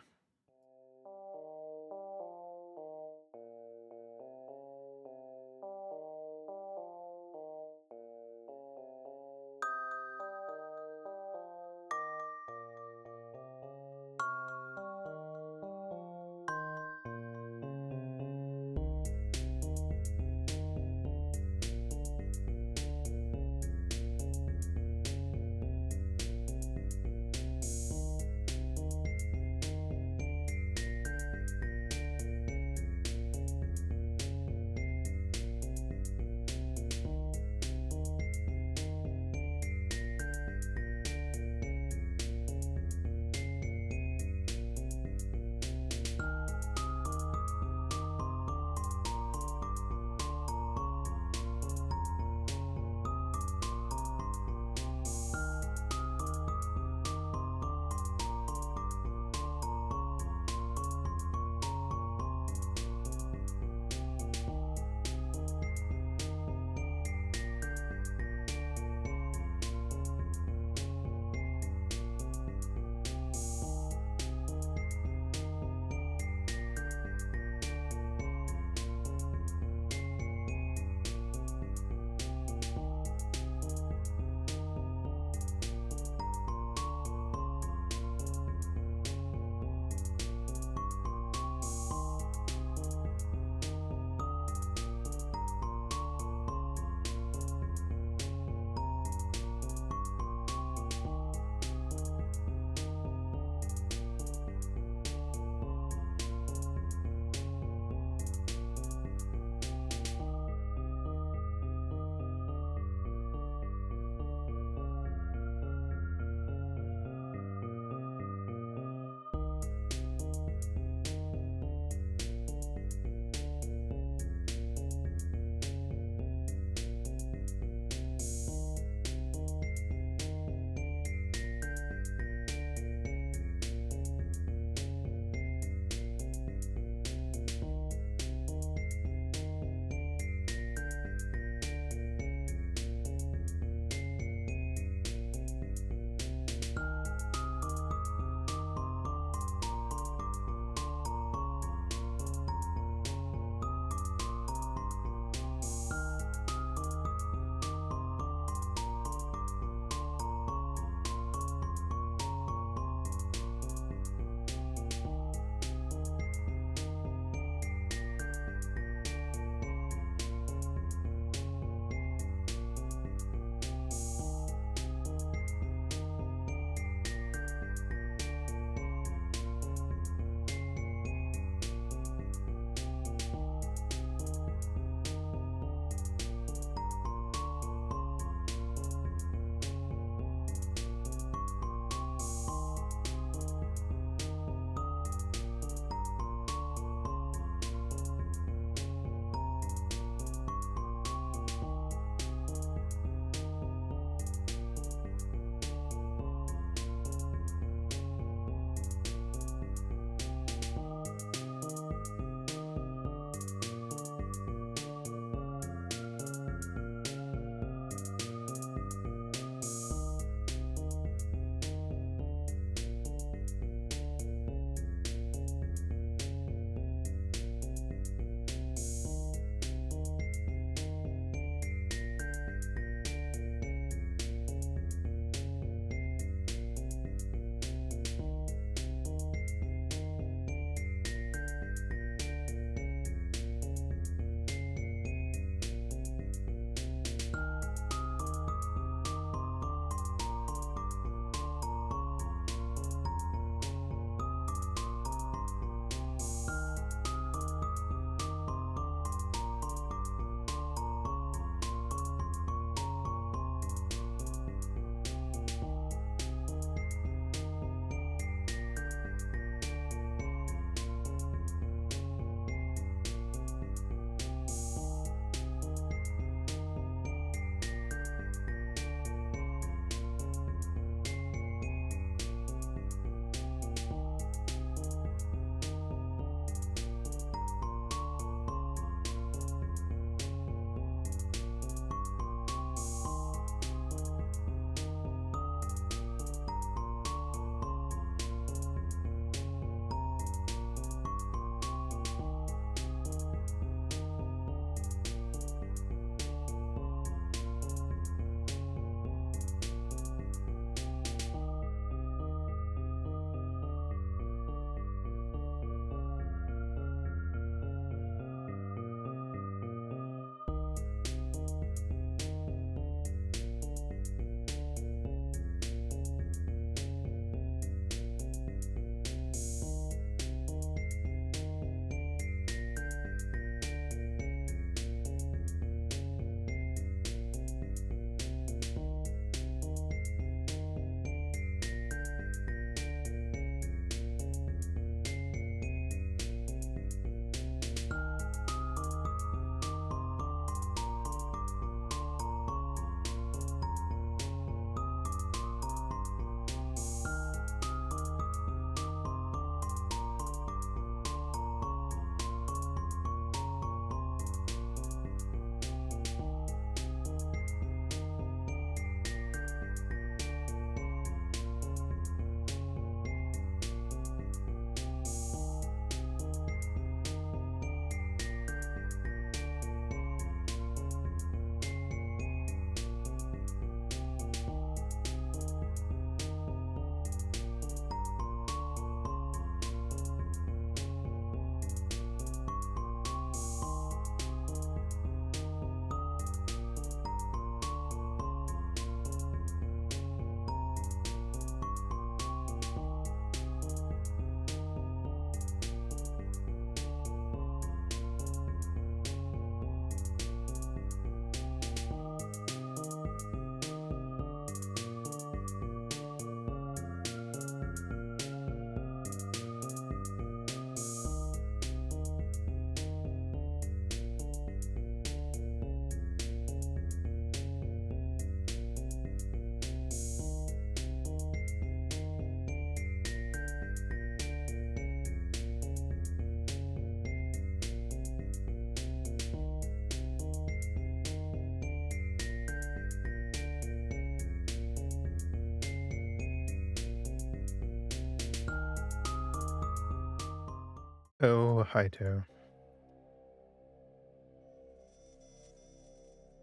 Oh, Haito.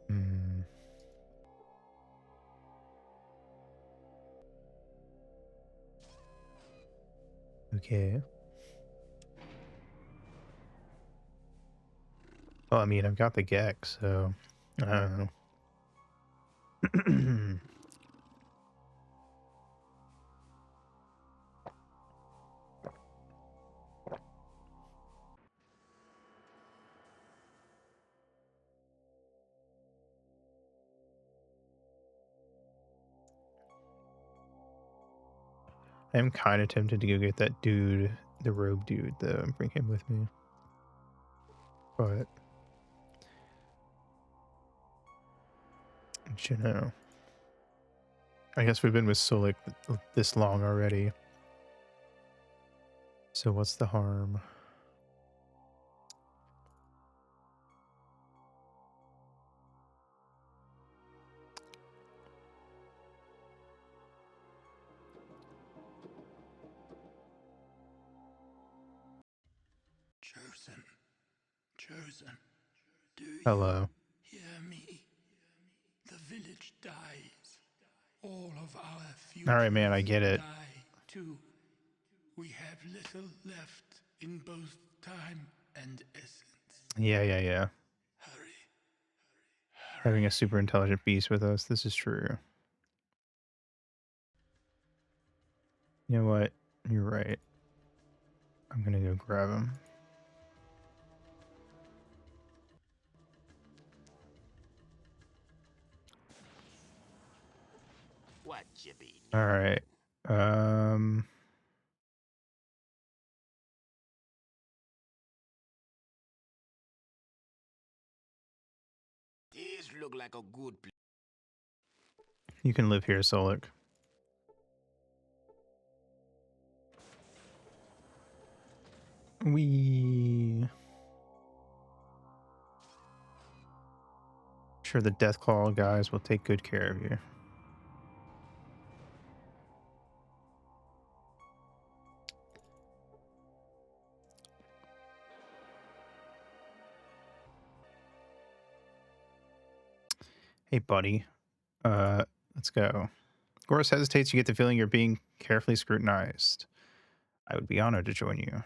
Hmm. Okay. Well, I mean, I've got the Gex, so I don't know. I'm kind of tempted to go get that dude, the robe dude, though, and bring him with me. But, you know, I guess we've been with Solik this long already. So what's the harm? Chosen, chosen, do Hello. you hear me? The village dies. All of our All right, man, I futures get it. die too. We have little left in both time and essence. Yeah. Hurry. Having a super intelligent beast with us, this is true. You know what? You're right. I'm gonna go grab him. What you be All doing? right. Um. This look like a good place. You can live here, Solik. We sure the Deathclaw guys will take good care of you. Hey, buddy. Let's go. Goris hesitates. You get the feeling you're being carefully scrutinized. I would be honored to join you.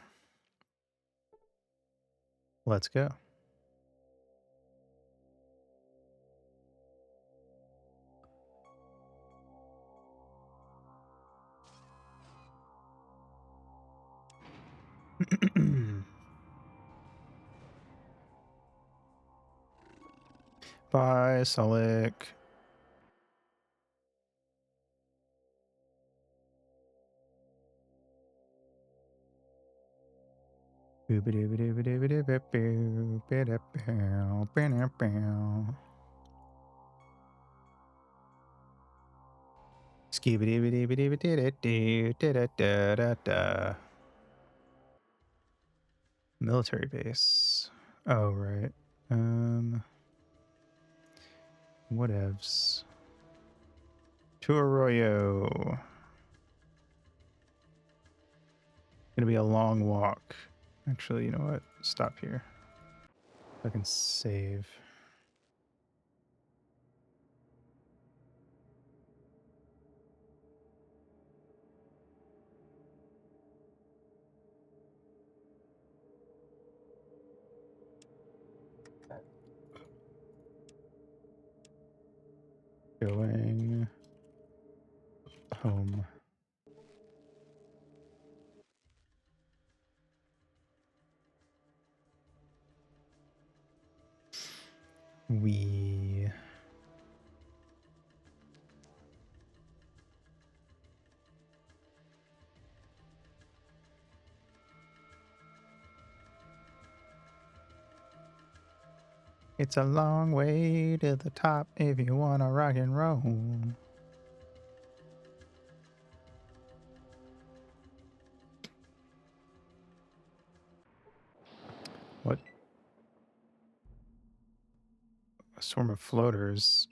Let's go. Bye, Solik. Military base. Oh, right. Whatevs. To Arroyo. Gonna be a long walk. Actually, you know what? Stop here. I can save. Going home. We It's a long way to the top if you wanna rock and roll. What? A swarm of floaters.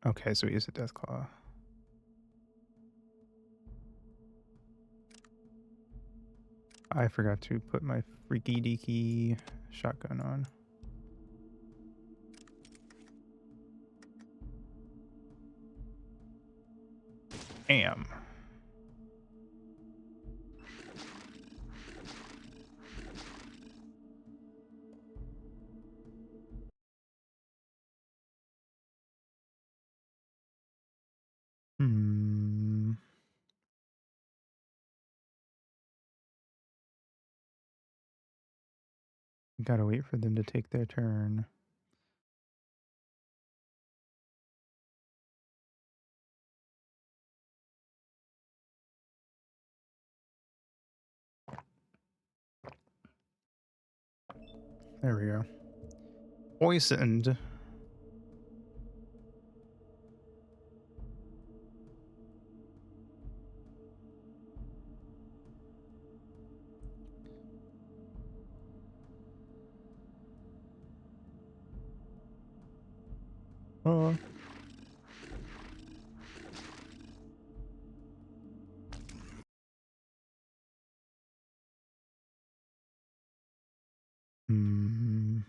Okay, so we use a Deathclaw. I forgot to put my freaky deaky shotgun on. Damn. Hmm. Gotta wait for them to take their turn. There we go. Poisoned. Oh. Hmm.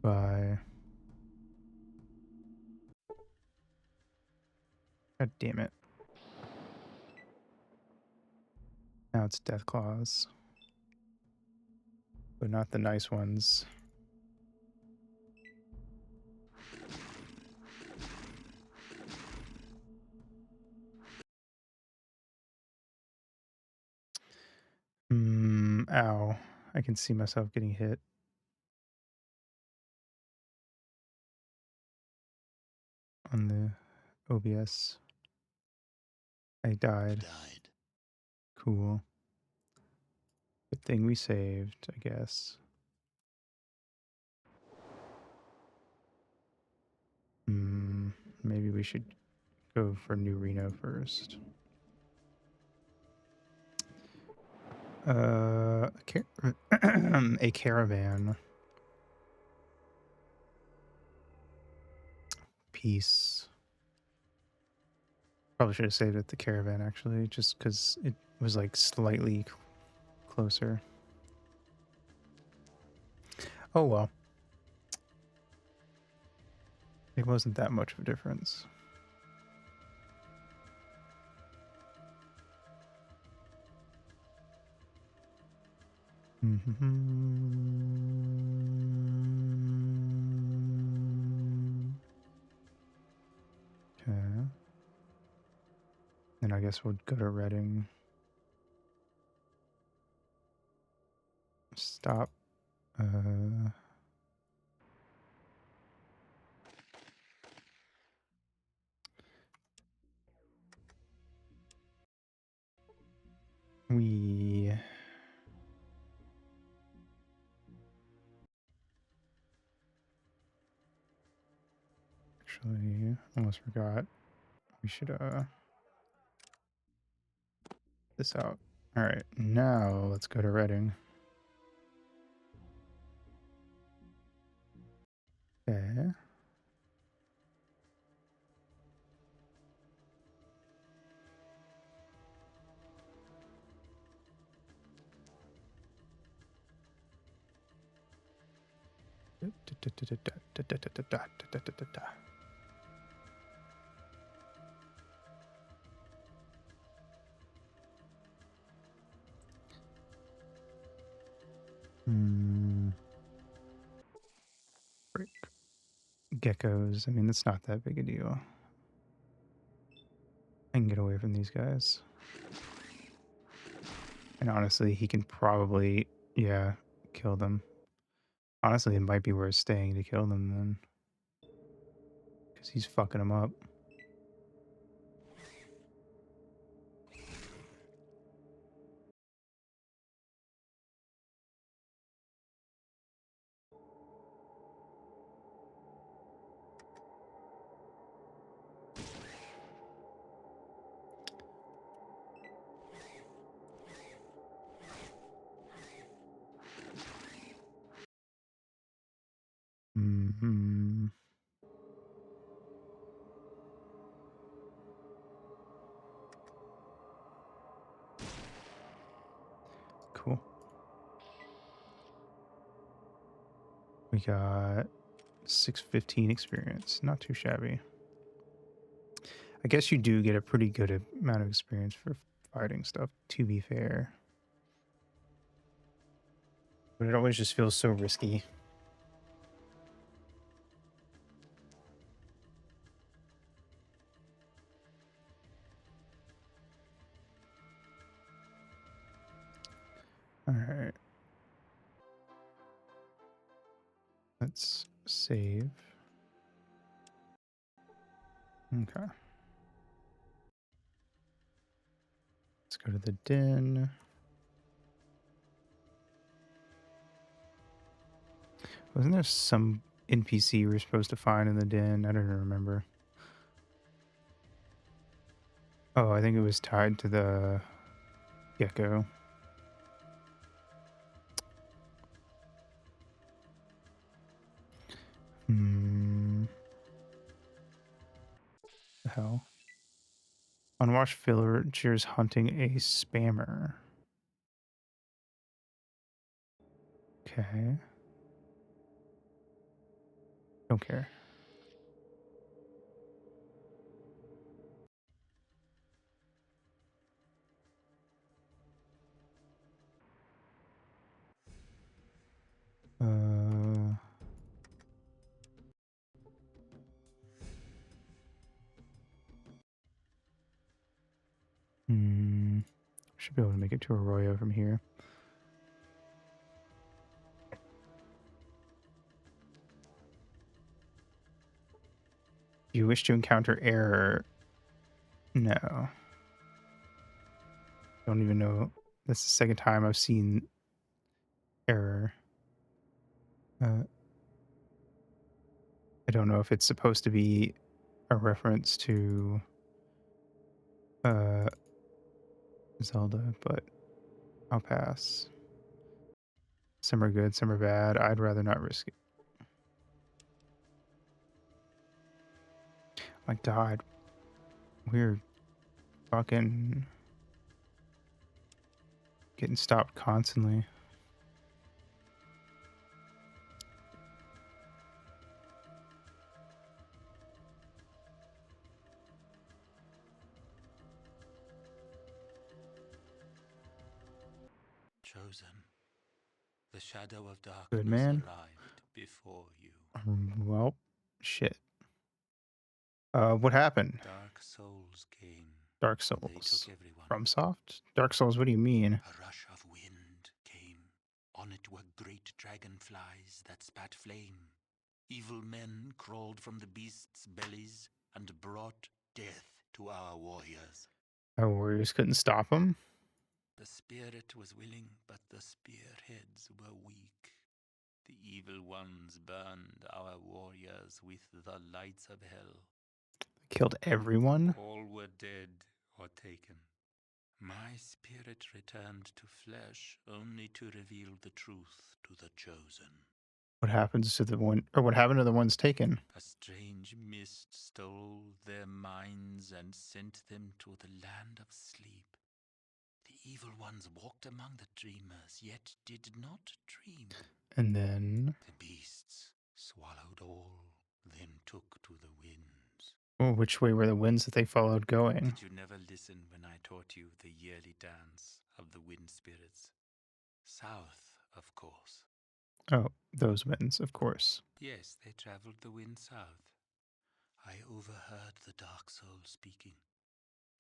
Bye. God damn it. Now it's Death Claws. But not the nice ones. Ow. I can see myself getting hit. On the OBS. I died. Cool. Good thing we saved, I guess. Maybe we should go for New Reno first. A caravan. Peace. Probably should have saved it the caravan, actually, just because it was like slightly closer. Oh well. It wasn't that much of a difference. Okay. Then I guess we'll go to Reading. Stop. We actually almost forgot. We should this out. All right, now let's go to Reading. Okay. Frick. Geckos. I mean, it's not that big a deal. I can get away from these guys. And honestly, he can probably, yeah, kill them. Honestly, it might be worth staying to kill them then. Because he's fucking them up. Hmm. Cool. We got 615 experience. Not too shabby. I guess you do get a pretty good amount of experience for fighting stuff, to be fair. But it always just feels so risky. All right. Let's save. Okay. Let's go to the den. Wasn't there some NPC we were supposed to find in the den? I don't remember. Oh, I think it was tied to the gecko. The hell? Unwashed villagers hunting a spammer. Okay. Don't care. Should be able to make it to Arroyo from here. Do you wish to encounter error? No. Don't even know. That's the second time I've seen error. I don't know if it's supposed to be a reference to Zelda, but I'll pass. Some are good, some are bad. I'd rather not risk it. My God. We're fucking getting stopped constantly. Chosen. The shadow of darkness Good man. arrived before you. Well, shit. What happened? Dark souls came. Dark They Souls. took everyone. FromSoft? Dark Souls, what do you mean? A rush of wind came. On it were great dragonflies that spat flame. Evil men crawled from the beasts' bellies and brought death to our warriors. Our warriors couldn't stop them? The spirit was willing, but the spearheads were weak. The evil ones burned our warriors with the lights of hell. Killed everyone? All were dead or taken. My spirit returned to flesh only to reveal the truth to the chosen. What happens to the one, or what happened to the ones taken? A strange mist stole their minds and sent them to the land of sleep. The evil ones walked among the dreamers, yet did not dream. And then... The beasts swallowed all, then took to the winds. Oh, which way were the winds that they followed going? Did you never listen when I taught you the yearly dance of the wind spirits? South, of course. Oh, those winds, of course. Yes, they traveled the wind south. I overheard the Dark Soul speaking.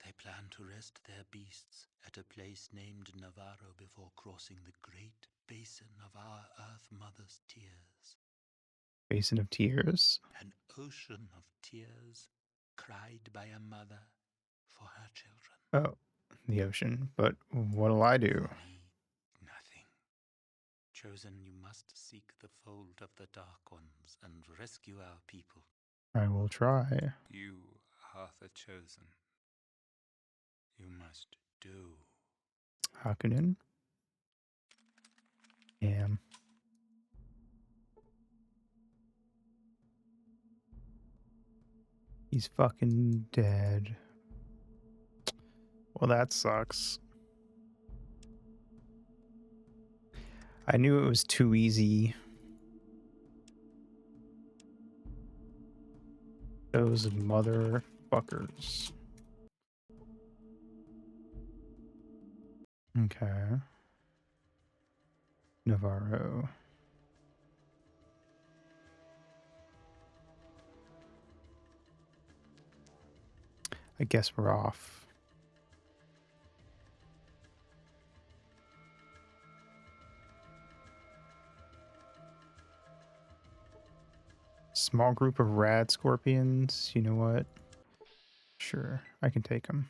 They plan to rest their beasts at a place named Navarro before crossing the great basin of our Earth Mother's tears. Basin of Tears? An ocean of tears cried by a mother for her children. Oh, the ocean. But what'll I do? For me, nothing. Chosen, you must seek the fold of the Dark Ones and rescue our people. I will try. You are the chosen. You must do. Hakunin? Damn. He's fucking dead. Well, that sucks. I knew it was too easy. Those motherfuckers. Okay. Navarro. I guess we're off. Small group of rad scorpions. You know what? Sure, I can take them.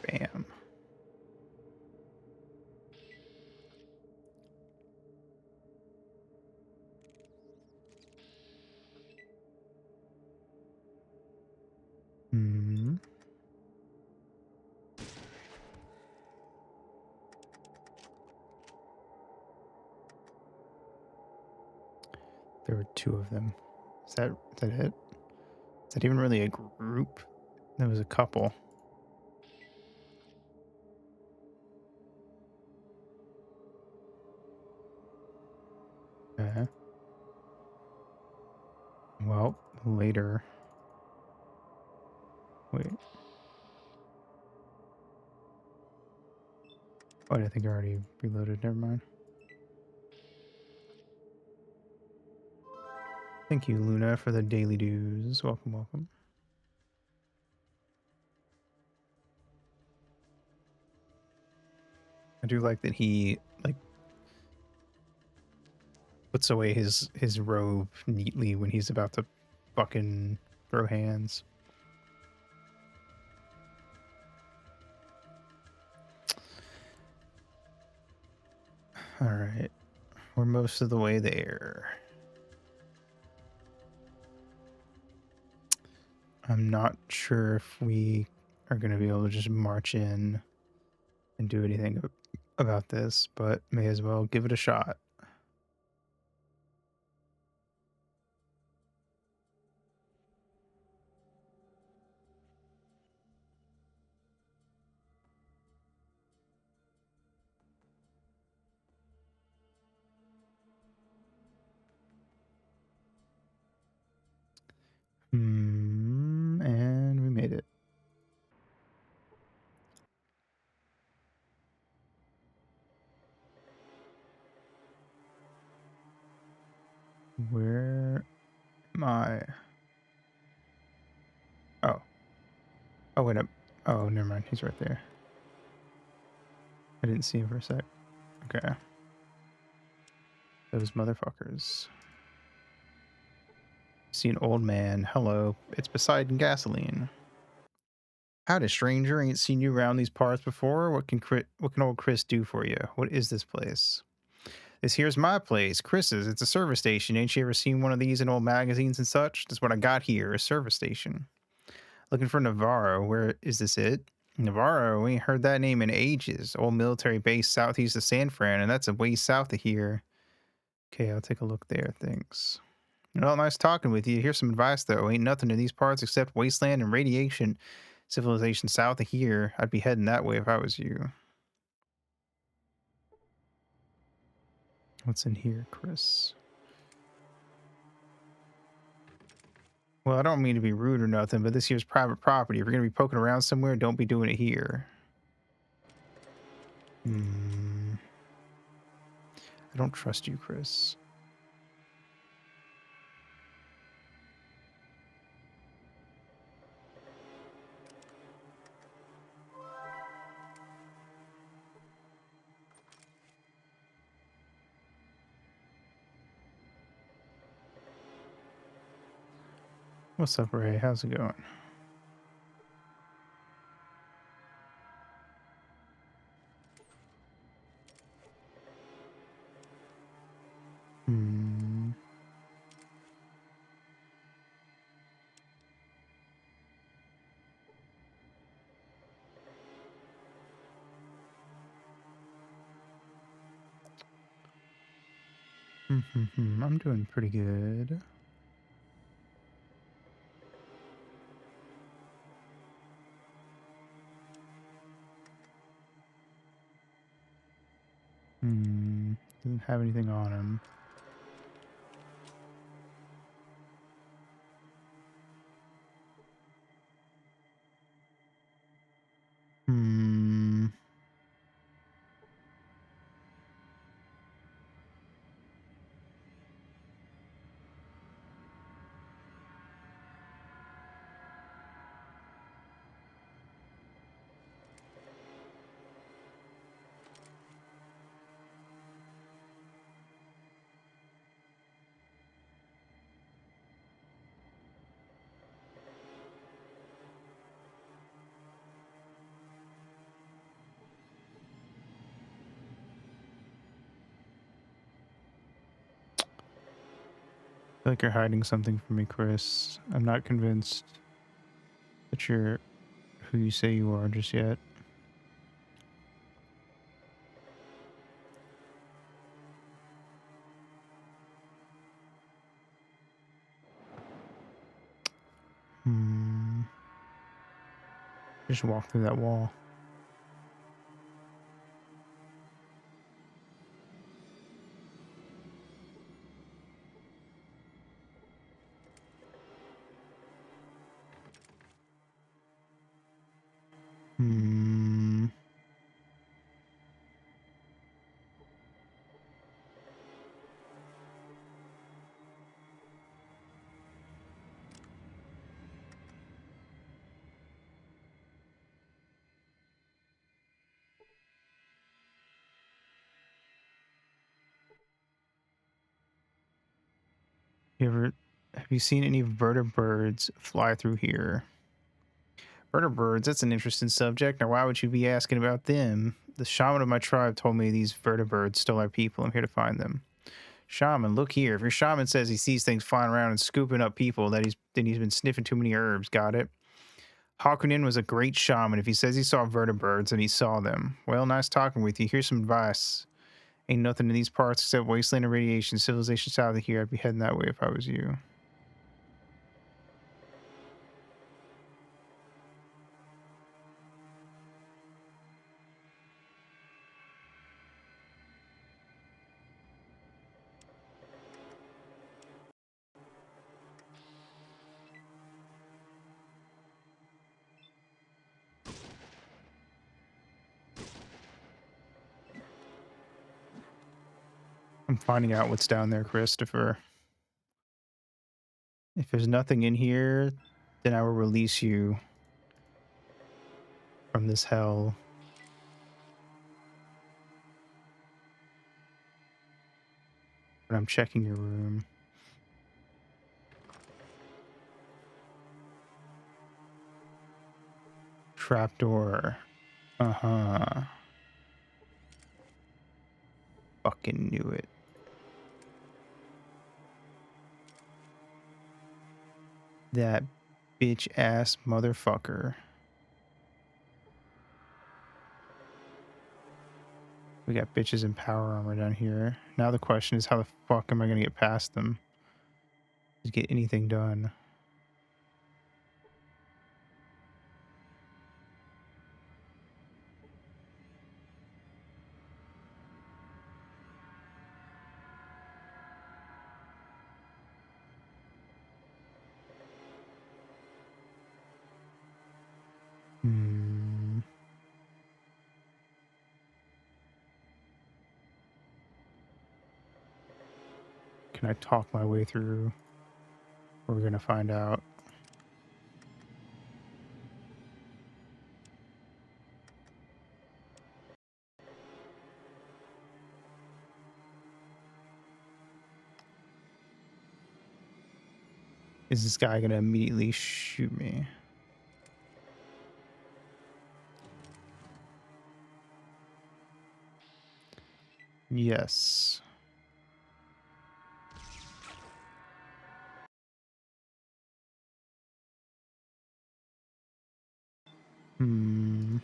Bam. Hmm. There were two of them. Is that it? Is that even really a group? There was a couple. Okay. Well, later. Wait. Oh, I think I already reloaded. Never mind. Thank you, Luna, for the daily dues. Welcome, welcome. I do like that he puts away his robe neatly when he's about to fucking throw hands. All right, we're most of the way there. I'm not sure if we are going to be able to just march in and do anything about this, but may as well give it a shot. And we made it. Where am I? Oh. Oh, wait up. Oh, never mind. He's right there. I didn't see him for a sec. Okay. Those motherfuckers. See an old man. Hello. It's Poseidon Gasoline. Howdy, stranger. Ain't seen you around these parts before. What can old Chris do for you? What is this place? This here's my place, Chris's. It's a service station. Ain't you ever seen one of these in old magazines and such? That's what I got here, a service station. Looking for Navarro. Where is this it? Navarro, we ain't heard that name in ages. Old military base southeast of San Fran, and that's a ways south of here. Okay, I'll take a look there. Thanks. Well, nice talking with you. Here's some advice, though. Ain't nothing in these parts except wasteland and radiation. Civilization south of here. I'd be heading that way if I was you. What's in here, Chris? Well, I don't mean to be rude or nothing, but this here's private property. If you're going to be poking around somewhere, don't be doing it here. I don't trust you, Chris. What's up, Ray? How's it going? I'm doing pretty good. Doesn't have anything on him. Hmm. I feel like you're hiding something from me, Chris. I'm not convinced that you're who you say you are just yet. Hmm. Just walk through that wall. Hmm. Have you seen any vertebrates fly through here? Vertebrates, that's an interesting subject. Now, why would you be asking about them? The shaman of my tribe told me these vertebrates stole our people. I'm here to find them. Shaman, look here. If your shaman says he sees things flying around and scooping up people, then he's been sniffing too many herbs. Got it? Hakunin was a great shaman. If he says he saw vertebrates and he saw them, well, nice talking with you. Here's some advice. Ain't nothing in these parts except wasteland and radiation. Civilization south of here. I'd be heading that way if I was you. I'm finding out what's down there, Christopher. If there's nothing in here, then I will release you from this hell. But I'm checking your room. Trapdoor. Uh-huh. Fucking knew it. That bitch ass motherfucker. We got bitches in power armor down here. Now the question is, how the fuck am I gonna get past them to get anything done? Hmm. Can I talk my way through? We're gonna find out. Is this guy gonna immediately shoot me? Yes. Hmm.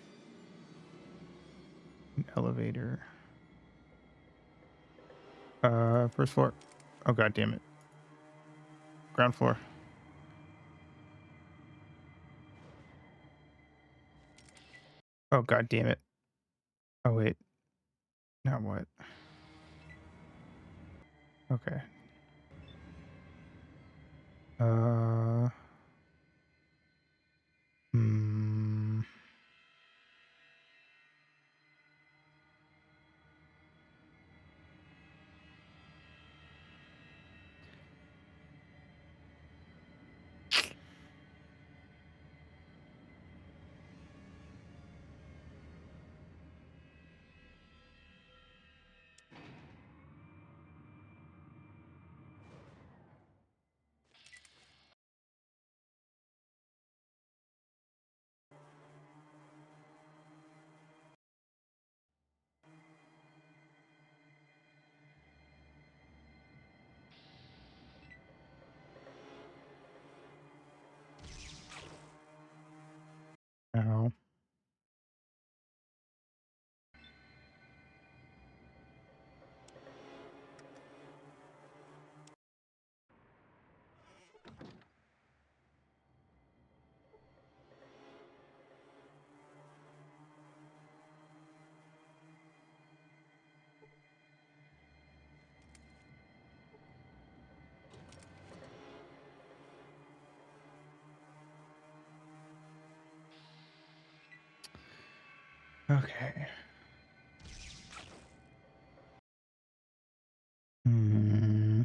An elevator. First floor. Oh god damn it. Ground floor. Oh god damn it. Oh wait. Now what? Okay. Uh hmm. Ow. Okay. Hmm.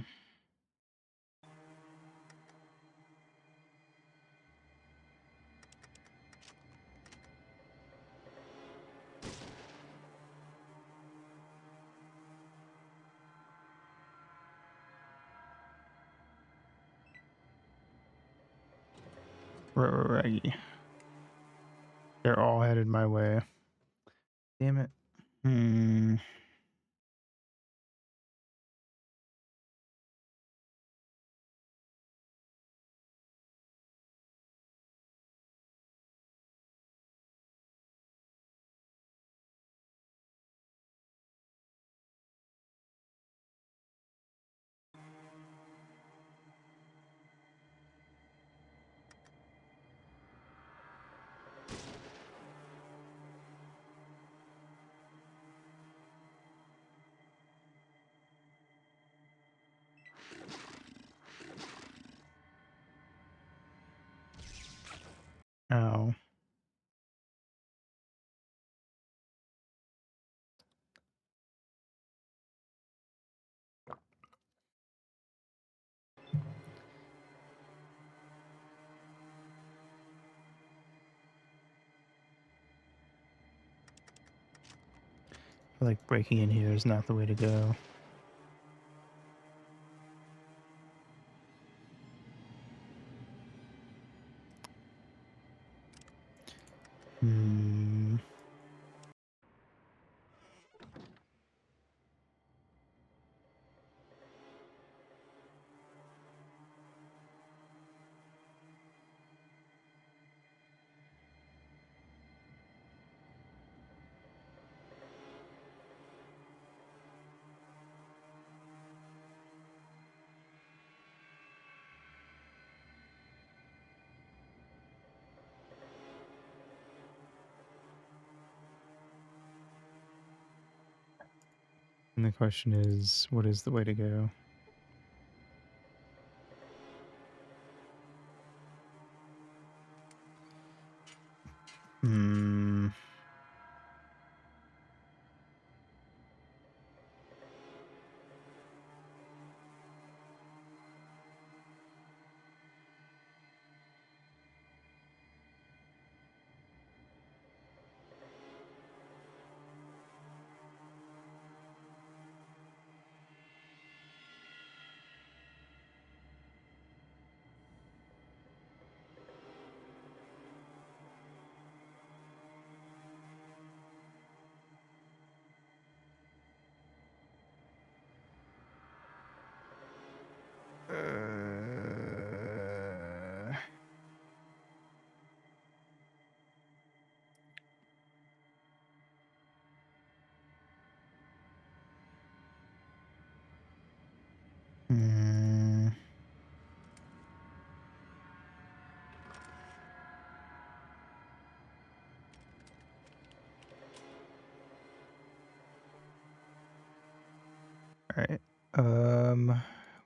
Raggy. They're all headed my way. Damn it. Hmm. Ow. I feel like breaking in here is not the way to go. Hmm. And the question is, what is the way to go? Hmm. right.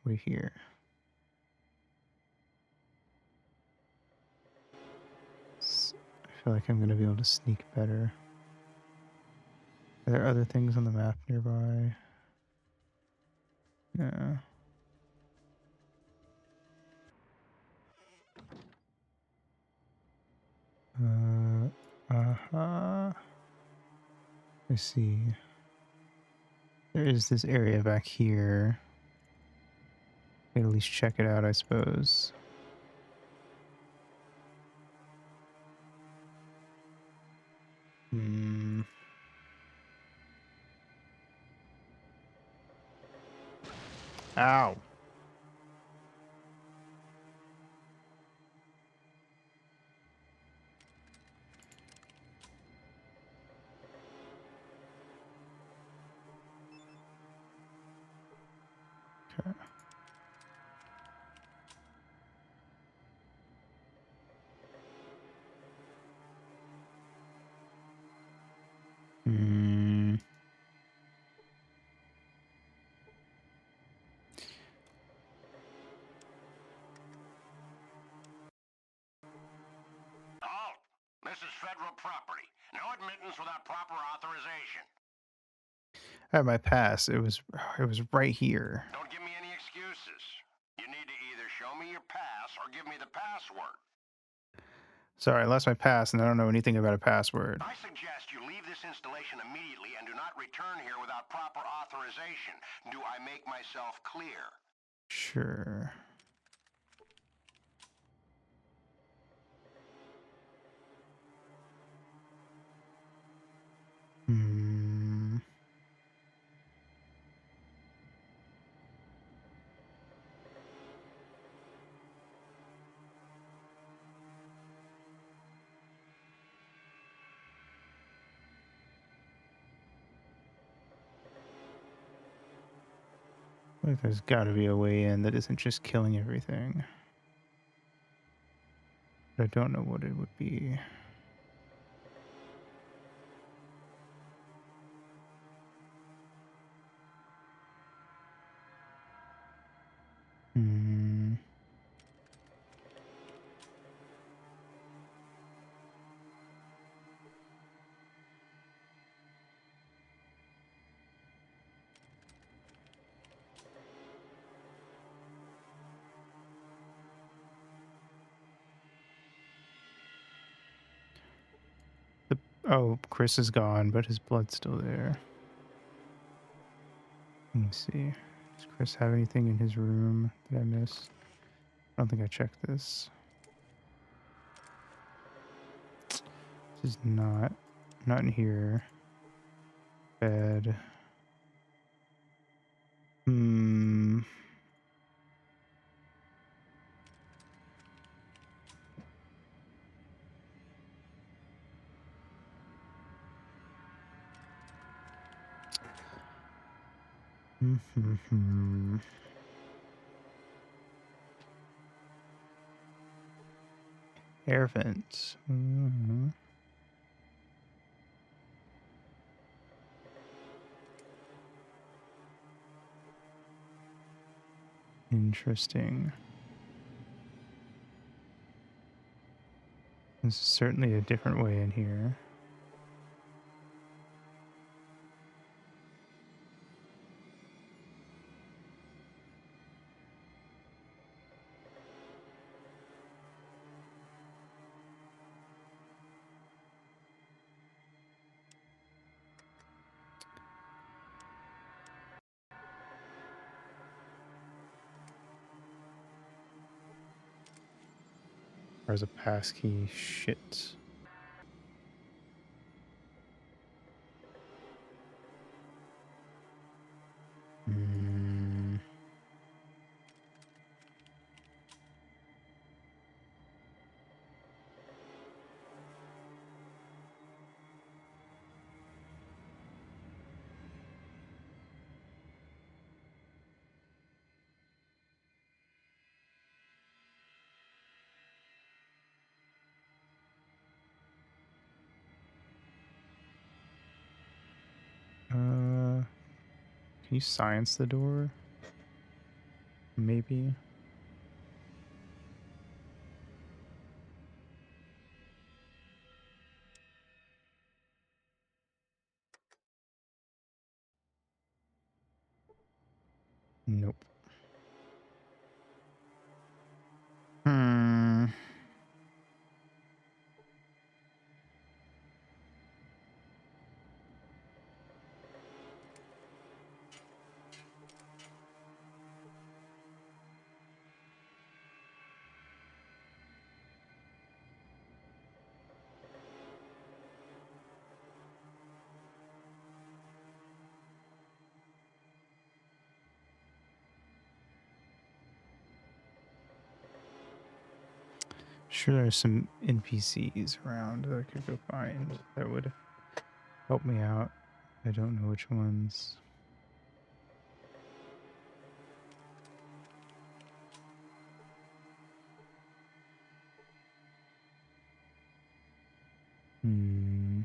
We're here. I feel like I'm gonna be able to sneak better. Are there other things on the map nearby? No. Uh-huh. I see. There is this area back here. At least check it out, I suppose. Hmm. Ow. Okay. Hmm. Halt! This is federal property. No admittance without proper authorization. I have my pass. It was right here. Don't give me any excuses. You need to either show me your pass or give me the password. Sorry, I lost my pass and I don't know anything about a password. I suggest you leave this installation immediately and do not return here without proper authorization. Do I make myself clear? Sure. Hmm. Like there's got to be a way in that isn't just killing everything. But I don't know what it would be. Hmm. Oh, Chris is gone, but his blood's still there. Let me see. Does Chris have anything in his room that I missed? I don't think I checked this. This is not in here. Bed. Hmm. Hmm. Air vents. Hmm. Interesting. This is certainly a different way in here. There's a passkey. Shit. Hmm. Can you science the door? Maybe. Nope. Hmm. Sure, there's some NPCs around that I could go find that would help me out. I don't know which ones. Hmm.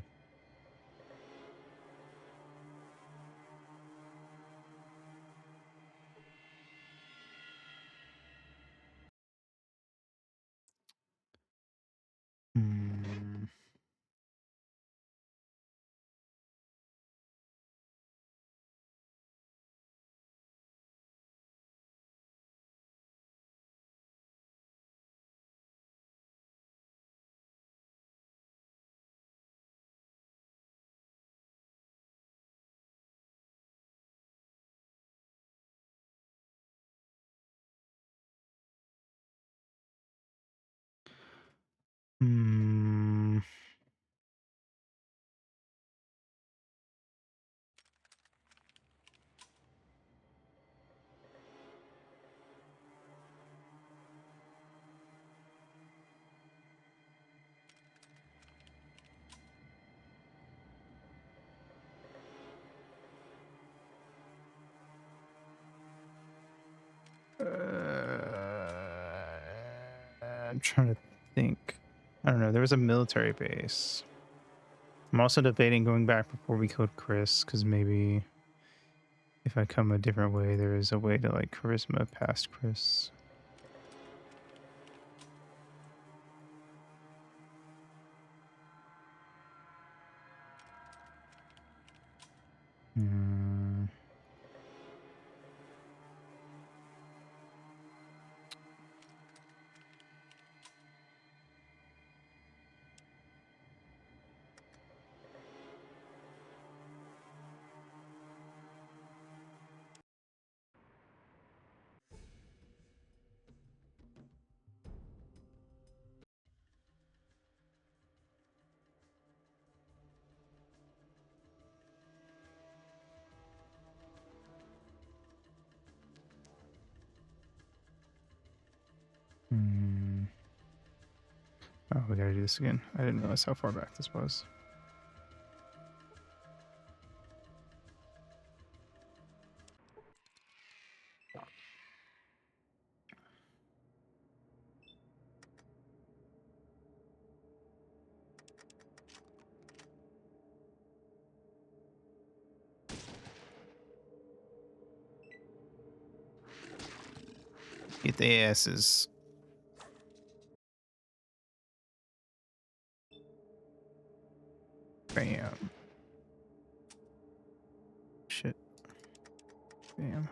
Hmm. Hmm. I'm trying to think. I don't know. There was a military base. I'm also debating going back before we killed Chris, because maybe if I come a different way, there is a way to like charisma past Chris. Hmm. Hmm. Oh, we gotta do this again. I didn't realize how far back this was. Get the asses. Bam. Shit. Bam.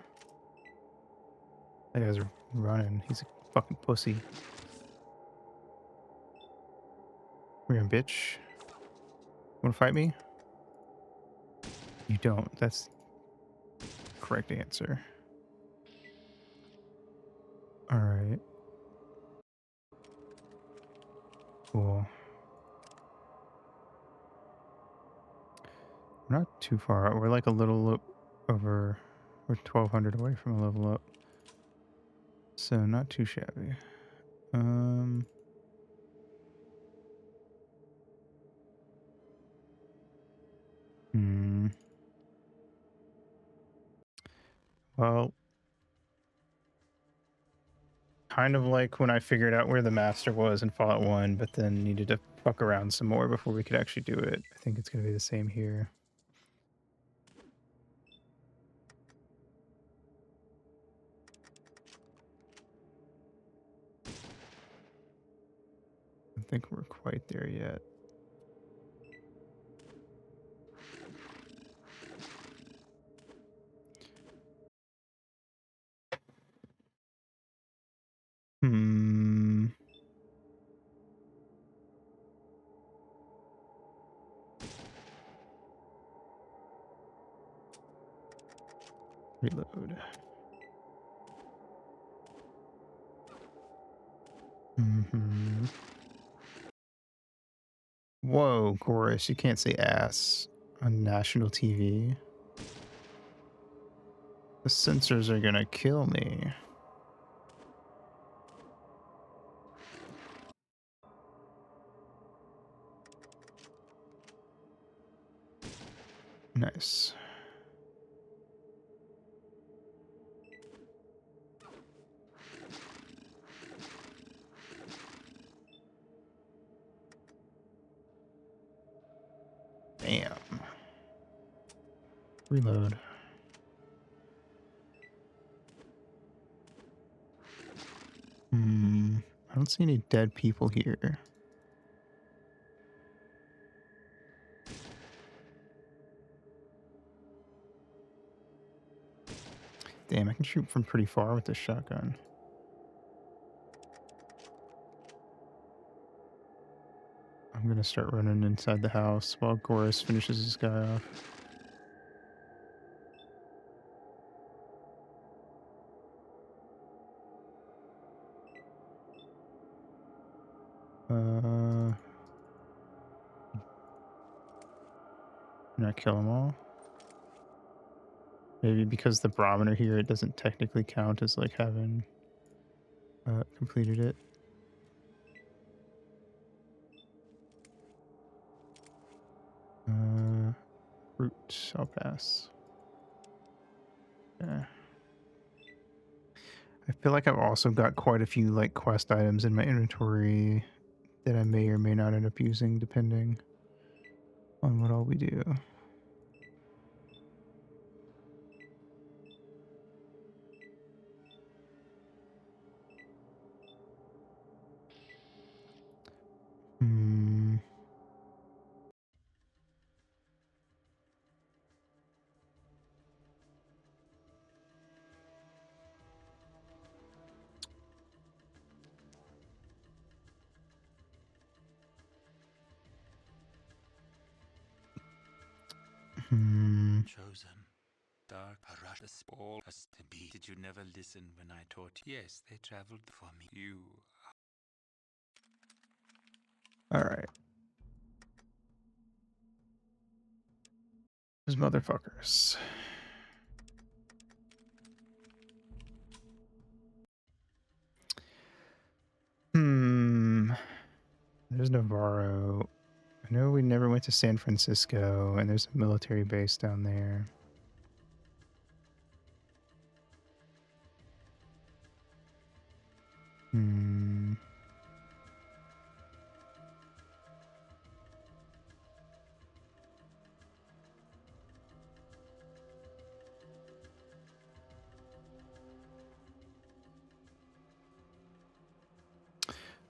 That guy's running. He's a fucking pussy. We're gonna bitch. Wanna fight me? You don't. That's the correct answer. Alright. Cool. We're not too far out. We're like a little over. We're 1200 away from a level up. So not too shabby. Hmm. Well, kind of like when I figured out where the master was in Fallout 1, but then needed to fuck around some more before we could actually do it. I think it's going to be the same here. don't think we're quite there yet. Hmm. Reload. Mm-hmm. Whoa, Chorus, you can't say ass on national TV. The censors are gonna kill me. Nice. Damn. Reload. I don't see any dead people here. Damn, I can shoot from pretty far with this shotgun. I'm gonna start running inside the house while Goris finishes this guy off. Not kill them all. Maybe because the barometer here, it doesn't technically count as like having completed it. Route, I'll pass. Yeah. I feel like I've also got quite a few like quest items in my inventory that I may or may not end up using depending on what all we do. Hmm. Chosen. Dark Harash the Spall as to be. Did you never listen when I taught you? Yes, they traveled for me. You. All right. Those motherfuckers. There's Navarro. I know we never went to San Francisco, and there's a military base down there.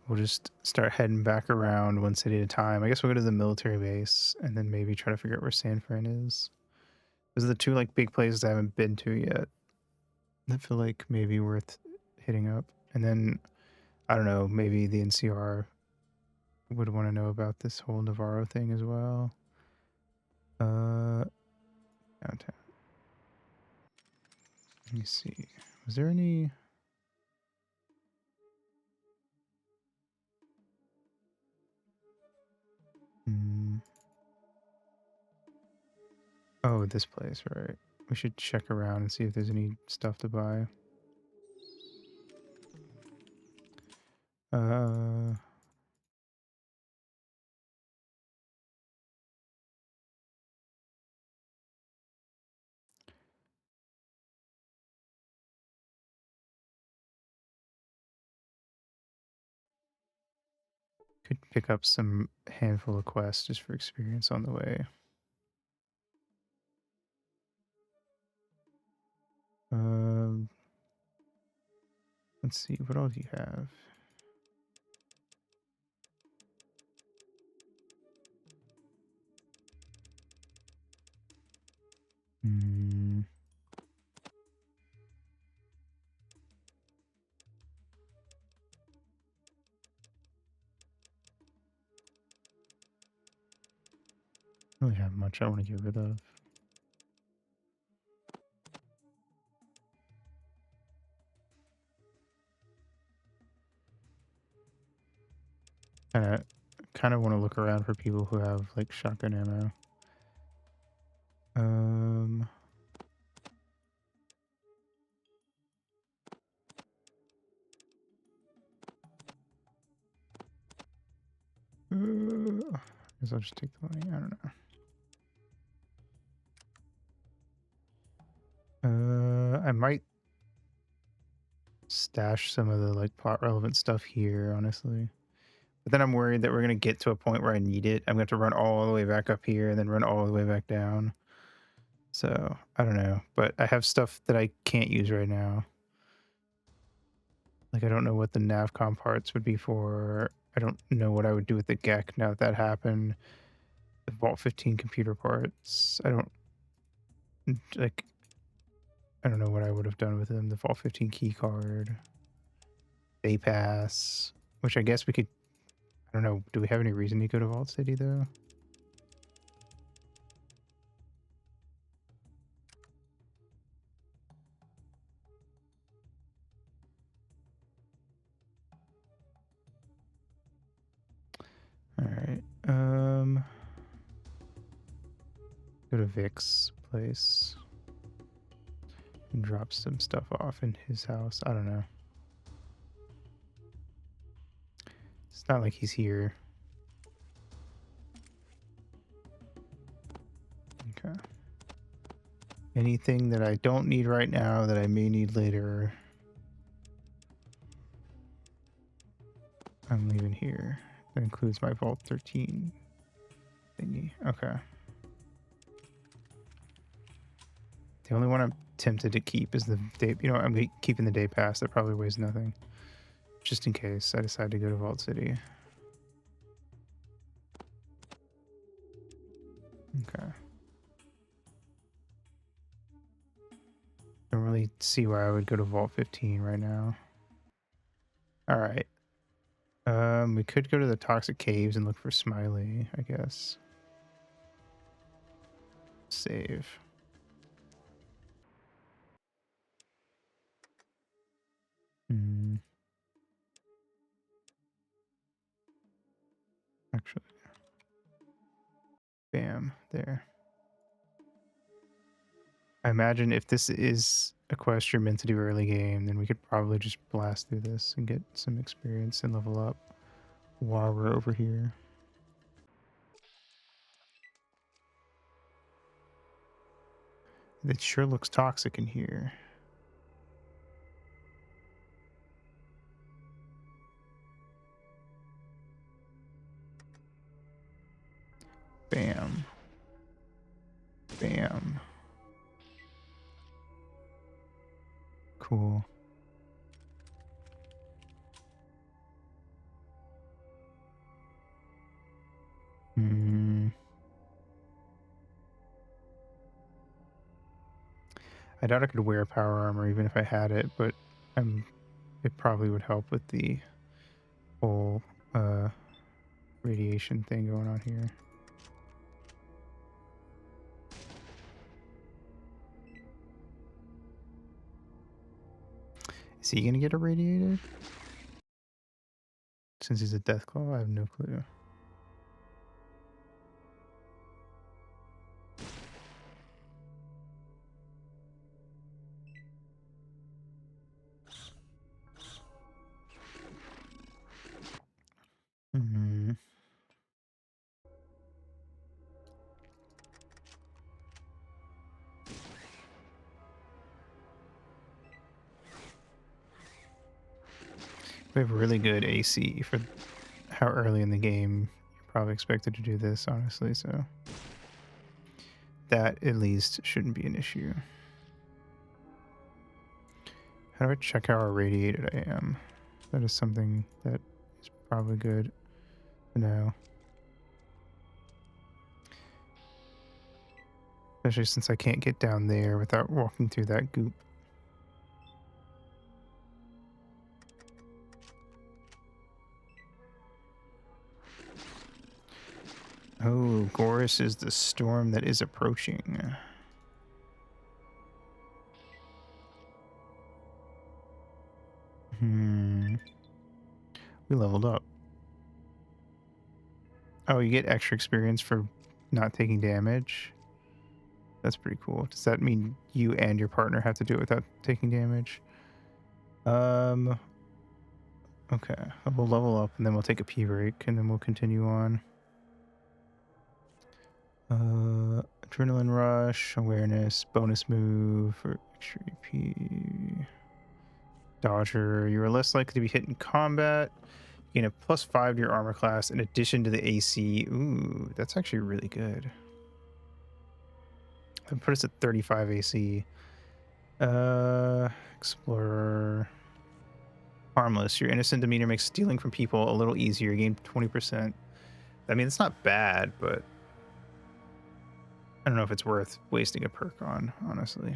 We'll just start heading back around one city at a time. I guess we'll go to the military base and then maybe try to figure out where San Fran is. Those are the two like big places I haven't been to yet. That feel like maybe worth hitting up. And then I don't know, maybe the NCR would want to know about this whole Navarro thing as well. Downtown. Let me see. Was there any? Oh, this place, right? We should check around and see if there's any stuff to buy. Could pick up some handful of quests just for experience on the way. Let's see, what all do you have? Hmm. Don't really have much I want to get rid of. Kind of want to look around for people who have like shotgun ammo. I guess I'll just take the money. I don't know. I might stash some of the like plot relevant stuff here, honestly. But then I'm worried that we're gonna get to a point where I need it. I'm gonna have to run all the way back up here and then run all the way back down. So I don't know. But I have stuff that I can't use right now. Like I don't know what the Navcom parts would be for. I don't know what I would do with the GEC now that that happened. The Vault 15 computer parts. I don't know what I would have done with them. The Vault 15 key card. Day pass. Which I guess we could, I don't know, do we have any reason to go to Vault City though? Alright. Go to Vic's place. And drop some stuff off in his house. I don't know. It's not like he's here. Okay. Anything that I don't need right now that I may need later, I'm leaving here. That includes my Vault 13 thingy. Okay. The only one I'm tempted to keep is the day. You know, I'm keeping the day pass. That probably weighs nothing. Just in case I decide to go to Vault City. Okay. Don't really see why I would go to Vault 15 right now. All right. We could go to the Toxic Caves and look for Smiley, I guess. Save. Actually. Bam. There. I imagine if this is a quest you're meant to do early game, then we could probably just blast through this and get some experience and level up while we're over here. It sure looks toxic in here. Bam. Bam. Cool. I doubt I could wear power armor even if I had it, but it probably would help with the whole radiation thing going on here. Is he gonna get irradiated? Since he's a Deathclaw, I have no clue. We have really good AC for how early in the game you're probably expected to do this, honestly, so that at least shouldn't be an issue. How do I check how irradiated I am? That is something that is probably good to know. Especially since I can't get down there without walking through that goop. Oh, Gorus is the storm that is approaching. We leveled up. Oh, you get extra experience for not taking damage. That's pretty cool. Does that mean you and your partner have to do it without taking damage? Okay. We'll level up and then we'll take a pee break and then we'll continue on. Adrenaline rush, awareness, bonus move for extra EP. Dodger, you are less likely to be hit in combat. You gain a +5 to your armor class in addition to the AC. Ooh, that's actually really good. That put us at 35 AC. Explorer. Harmless. Your innocent demeanor makes stealing from people a little easier. You gain 20%. I mean, it's not bad, but I don't know if it's worth wasting a perk on, honestly.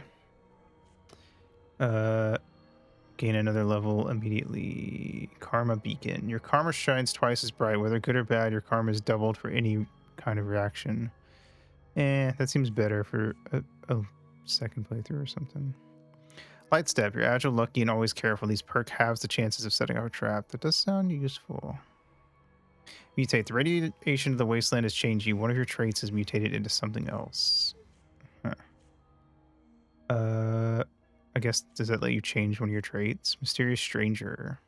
Gain another level immediately. Karma Beacon. Your karma shines twice as bright. Whether good or bad, your karma is doubled for any kind of reaction. That seems better for a second playthrough or something. Light Step. You're agile, lucky, and always careful. These perk halves the chances of setting up a trap. That does sound useful. Mutate. The radiation of the wasteland has changed you. One of your traits is mutated into something else. Huh. I guess, does that let you change one of your traits? Mysterious Stranger.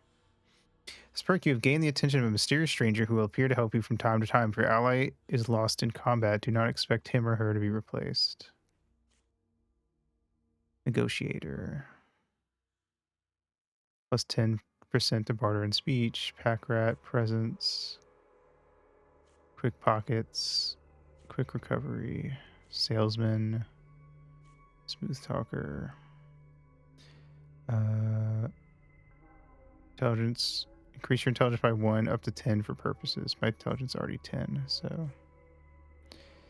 This perk, you have gained the attention of a mysterious stranger who will appear to help you from time to time. If your ally is lost in combat, do not expect him or her to be replaced. Negotiator. +10% to barter and speech. Pack rat. Presence. Quick pockets. Quick recovery. Salesman. Smooth talker. Intelligence. Increase your intelligence by 1 up to 10 for purposes. My intelligence is already 10, so.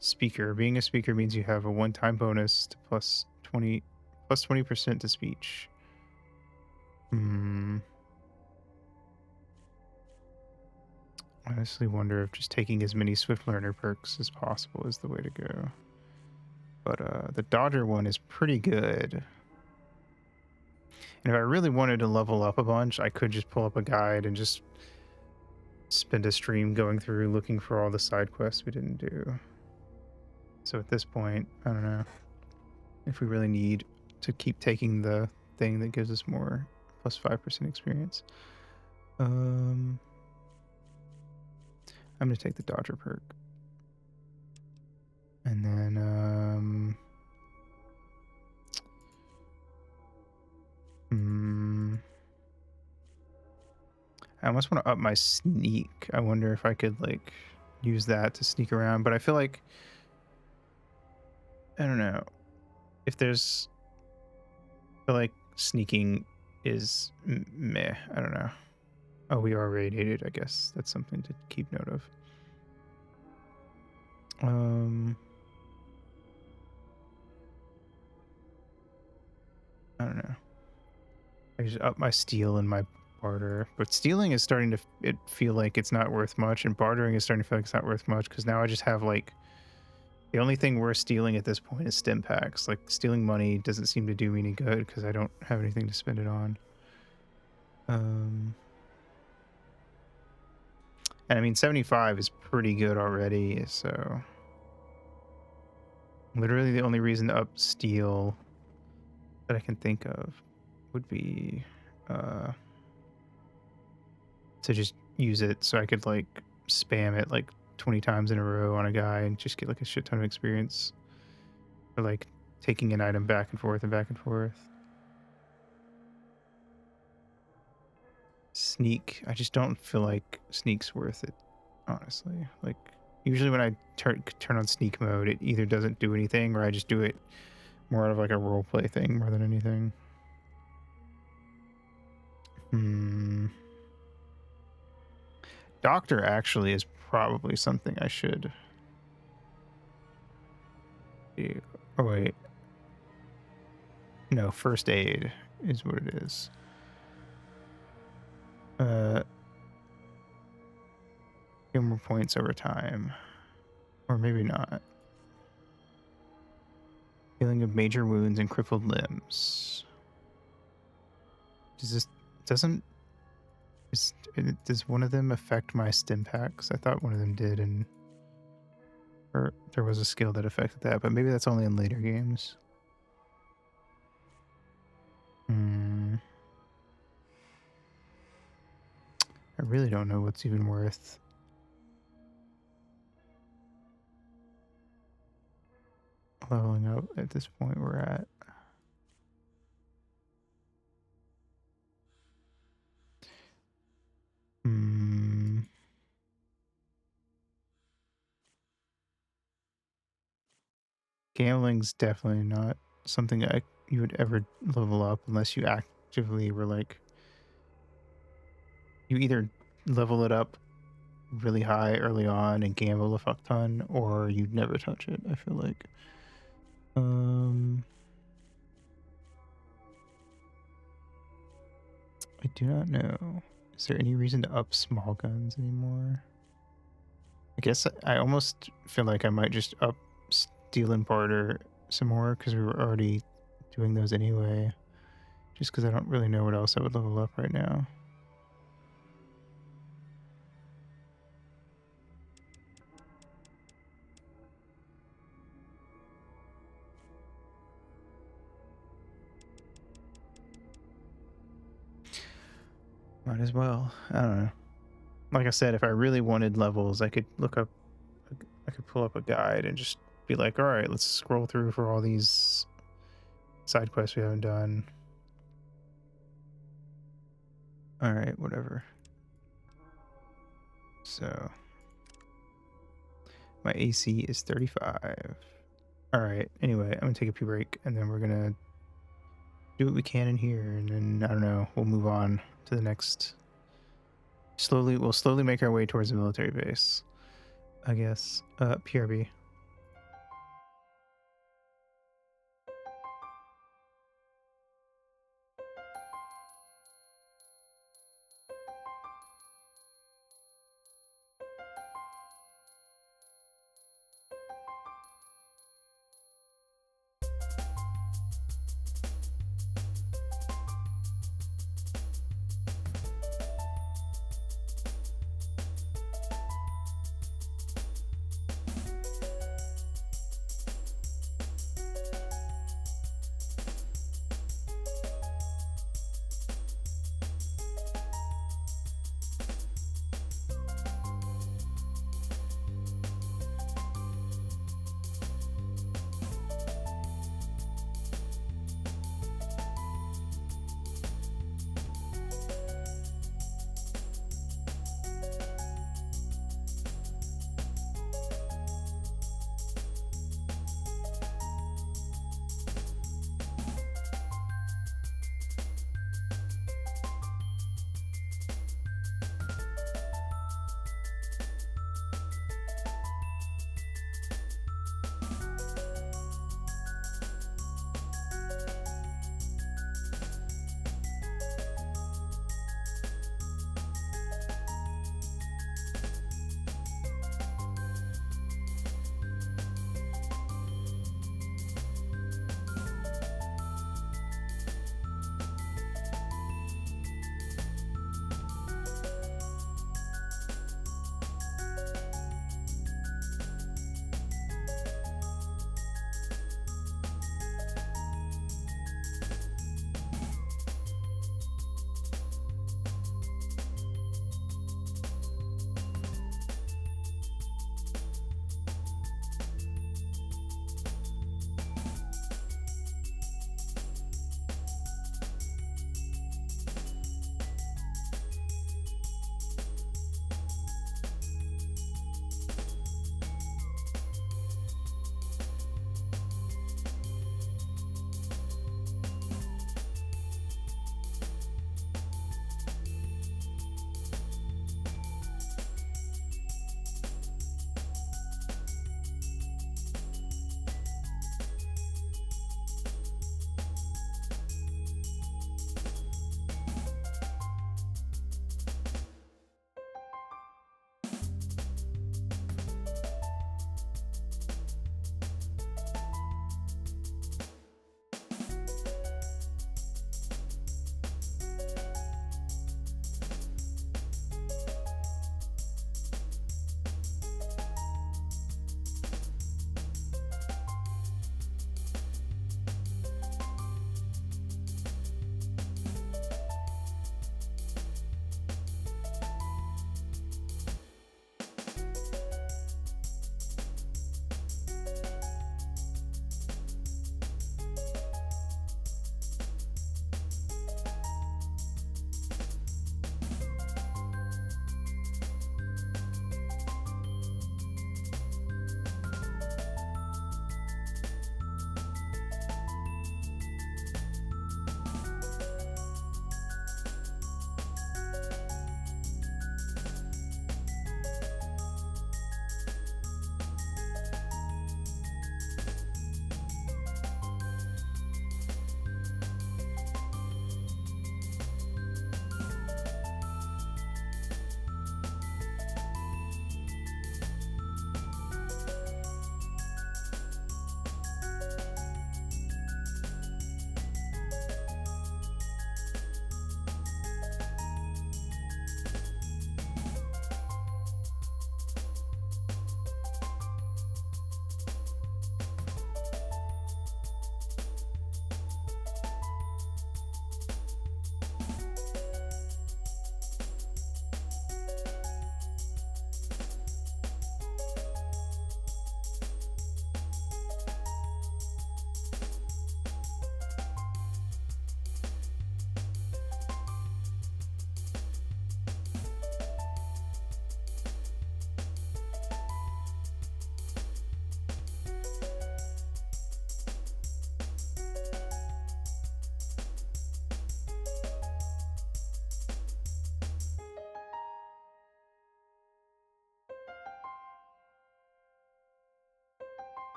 Speaker. Being a speaker means you have a one-time bonus to +20% to speech. I honestly wonder if just taking as many Swift Learner perks as possible is the way to go. But the Dodger one is pretty good. And if I really wanted to level up a bunch, I could just pull up a guide and just spend a stream going through looking for all the side quests we didn't do. So at this point, I don't know if we really need to keep taking the thing that gives us more +5% experience. I'm going to take the Dodger perk. And then, I almost want to up my sneak. I wonder if I could, like, use that to sneak around. But I feel like, I don't know. If there's, I feel like sneaking is meh. I don't know. Oh, we are radiated. I guess that's something to keep note of. I don't know. I just up my steal and my barter, but stealing is starting to feel like it's not worth much, and bartering is starting to feel like it's not worth much because now I just have, like, the only thing worth stealing at this point is stim packs. Like, stealing money doesn't seem to do me any good because I don't have anything to spend it on. And I mean, 75 is pretty good already, so literally the only reason to up steal that I can think of would be to just use it so I could, like, spam it like 20 times in a row on a guy and just get, like, a shit ton of experience for, like, taking an item back and forth and back and forth. Sneak, I just don't feel like sneak's worth it, honestly. Like, usually when I turn on sneak mode, it either doesn't do anything or I just do it more out of, like, a roleplay thing more than anything. Doctor actually is probably something I should Oh wait, no, first aid is what it is. Get more points over time, or maybe not. Healing of major wounds and crippled limbs. Does one of them affect my stim packs? I thought one of them did, or there was a skill that affected that, but maybe that's only in later games. I really don't know what's even worth. Leveling up at this point we're at. Gambling's definitely not something you would ever level up unless you actively were like, you either level it up really high early on and gamble a fuck ton, or you'd never touch it, I feel like. I do not know. Is there any reason to up small guns anymore? I guess I almost feel like I might just up Steel and Barter some more because we were already doing those anyway. Just because I don't really know what else I would level up right now. Might as well. I don't know. Like I said, if I really wanted levels, I could pull up a guide and just be like, all right, let's scroll through for all these side quests we haven't done. All right, whatever. So my AC is 35. All right. Anyway, I'm gonna take a pee break, and then we're gonna do what we can in here, and then I don't know. We'll move on to the next. We'll slowly make our way towards the military base, I guess. PRB.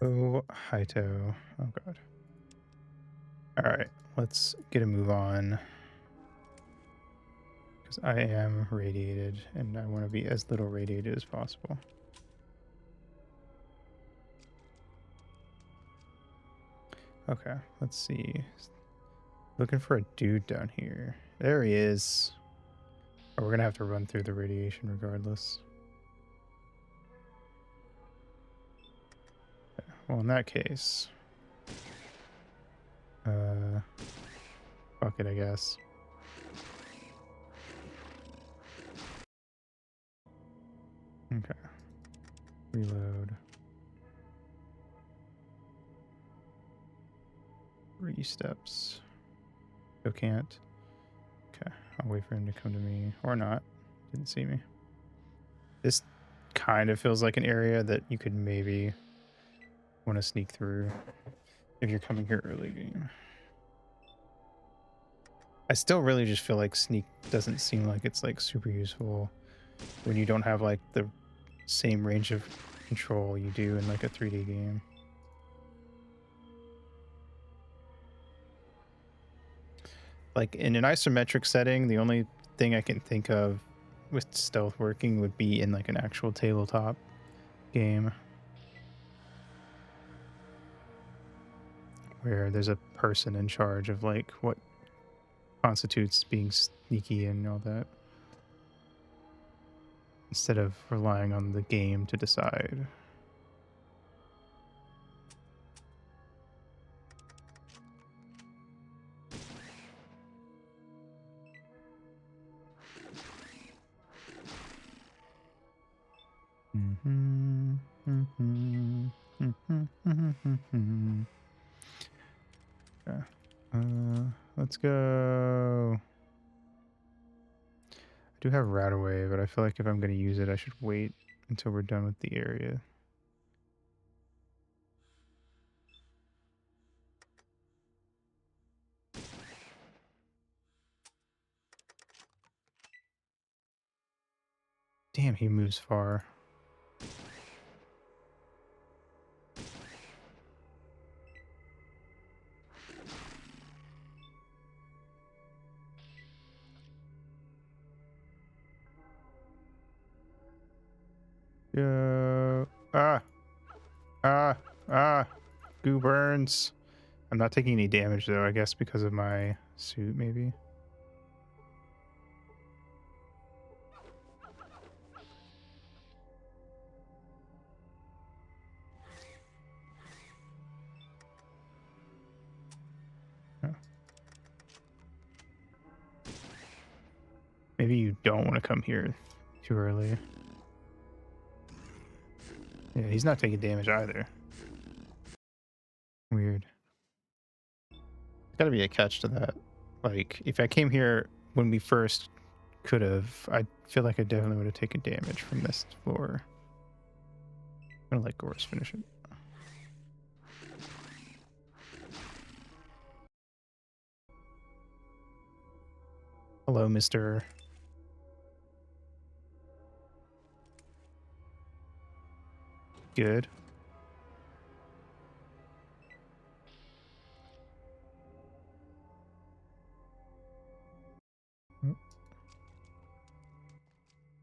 Oh, Haito. Oh, God. All right, let's get a move on. Because I am radiated, and I want to be as little radiated as possible. Okay, let's see. Looking for a dude down here. There he is. Oh, we're going to have to run through the radiation regardless. Okay, well, in that case... fuck it, I guess. Okay. Reload. 3 steps. Still can't. Okay. I'll wait for him to come to me. Or not. Didn't see me. This kind of feels like an area that you could maybe want to sneak through if you're coming here early game. I still really just feel like sneak doesn't seem like it's like super useful when you don't have like the same range of control you do in like a 3D game. Like in an isometric setting, the only thing I can think of with stealth working would be in like an actual tabletop game where there's a person in charge of like what constitutes being sneaky and all that, instead of relying on the game to decide. Okay. Let's go. I do have Radaway, but I feel like if I'm going to use it, I should wait until we're done with the area. Damn, he moves far. Yeah. Goo burns. I'm not taking any damage though, I guess because of my suit maybe. Oh. Maybe you don't want to come here too early. Yeah, he's not taking damage either. Weird. There's gotta be a catch to that. Like, if I came here when we first could have, I feel like I definitely would have taken damage from this floor. I'm gonna let Gorus finish it. Hello, Mr. Good.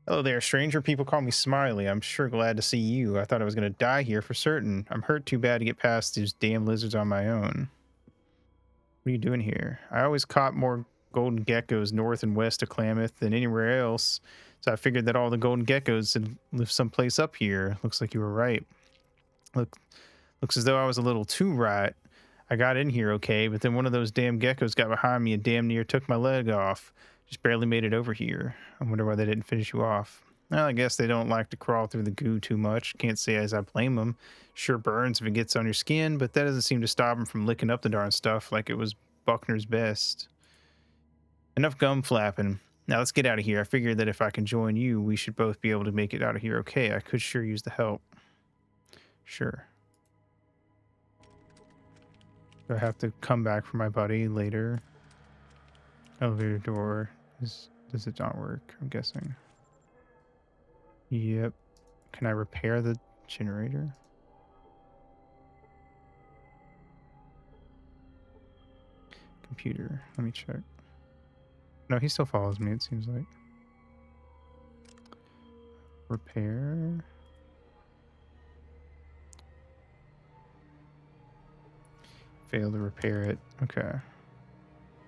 Hello there, stranger. People call me Smiley. I'm sure glad to see you. I thought I was going to die here for certain. I'm hurt too bad to get past these damn lizards on my own. What are you doing here? I always caught more golden geckos north and west of Klamath than anywhere else, so I figured that all the golden geckos had lived someplace up here. Looks like you were right. Looks as though I was a little too right. I got in here okay, but then one of those damn geckos got behind me and damn near took my leg off. Just barely made it over here. I wonder why they didn't finish you off. Well, I guess they don't like to crawl through the goo too much. Can't say as I blame them. Sure burns if it gets on your skin, but that doesn't seem to stop them from licking up the darn stuff like it was Buckner's best. Enough gum flapping. Now let's get out of here. I figure that if I can join you, we should both be able to make it out of here okay. I could sure use the help. Sure. Do I have to come back for my buddy later? Elevator door. Does it not work? I'm guessing. Yep. Can I repair the generator? computer? Let me check. No, he still follows me, it seems like. Repair. Failed to repair it. Okay.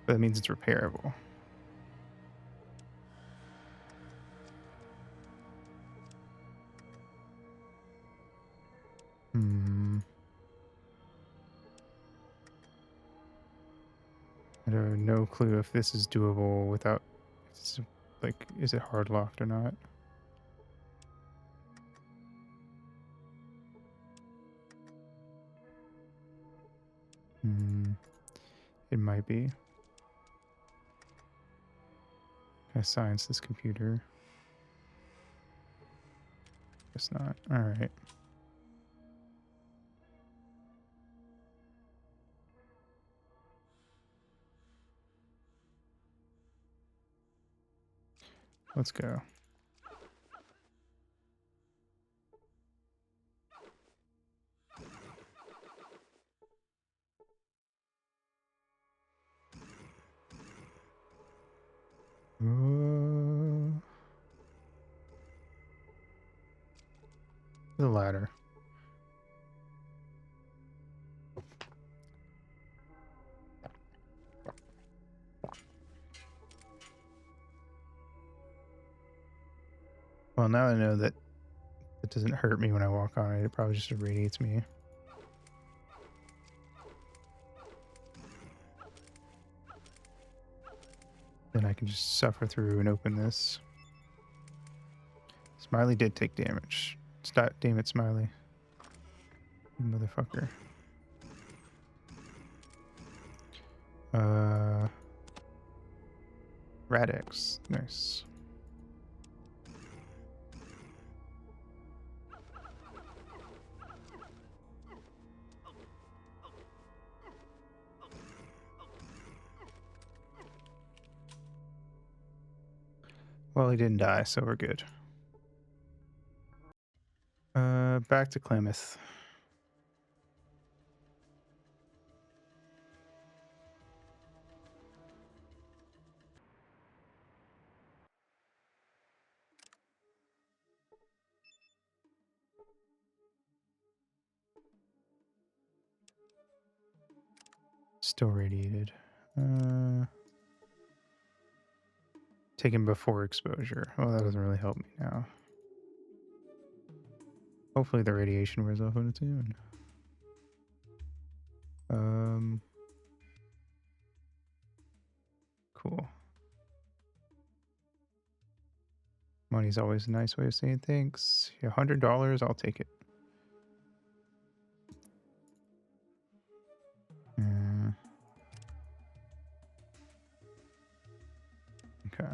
That means it's repairable. I have no clue if this is doable without, like, is it hard locked or not? It might be. Can I science this computer? Guess not. Alright. Let's go. The ladder. Well, now I know that it doesn't hurt me when I walk on it. It probably just irradiates me. Then I can just suffer through and open this. Smiley did take damage. Stop, damn it, Smiley. You motherfucker. Radix. Nice. Well, he didn't die, so we're good. Back to Klamath. Still radiated. Taken before exposure. Well, that doesn't really help me now. Hopefully the radiation wears off on its own. Cool. Money's always a nice way of saying thanks. $100, I'll take it. Okay.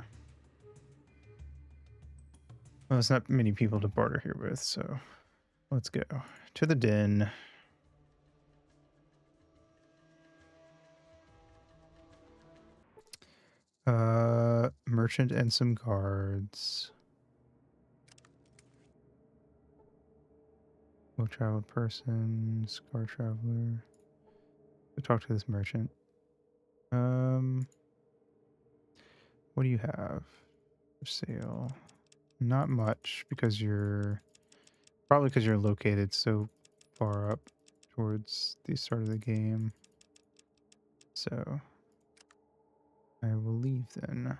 Well, there's not many people to barter here with, so let's go to the den. Merchant and some guards. Well-traveled person, scar traveler. Go talk to this merchant. What do you have for sale? Not much, because you're located so far up towards the start of the game. So I will leave then.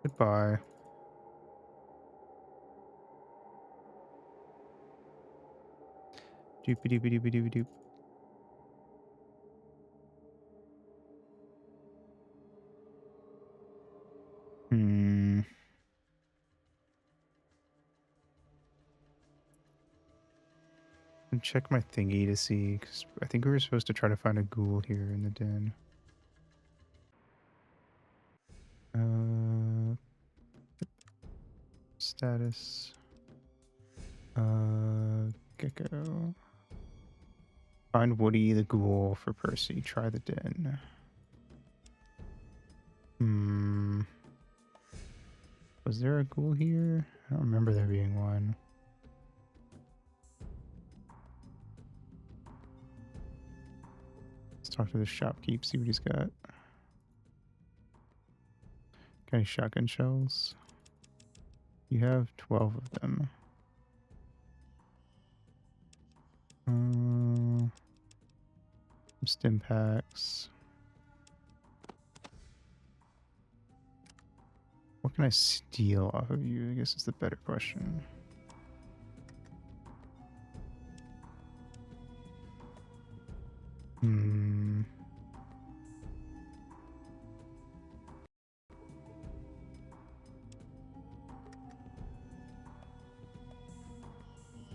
Goodbye. Doopy doopy doopy doopy doop. Check my thingy to see, because I think we were supposed to try to find a ghoul here in the den. Status. Gecko. Find Woody the ghoul for Percy. Try the den. Was there a ghoul here? I don't remember there being one. talk to the shopkeep, see what he's got. Got any shotgun shells? You have 12 of them. Some stim packs. What can I steal off of you? I guess is the better question.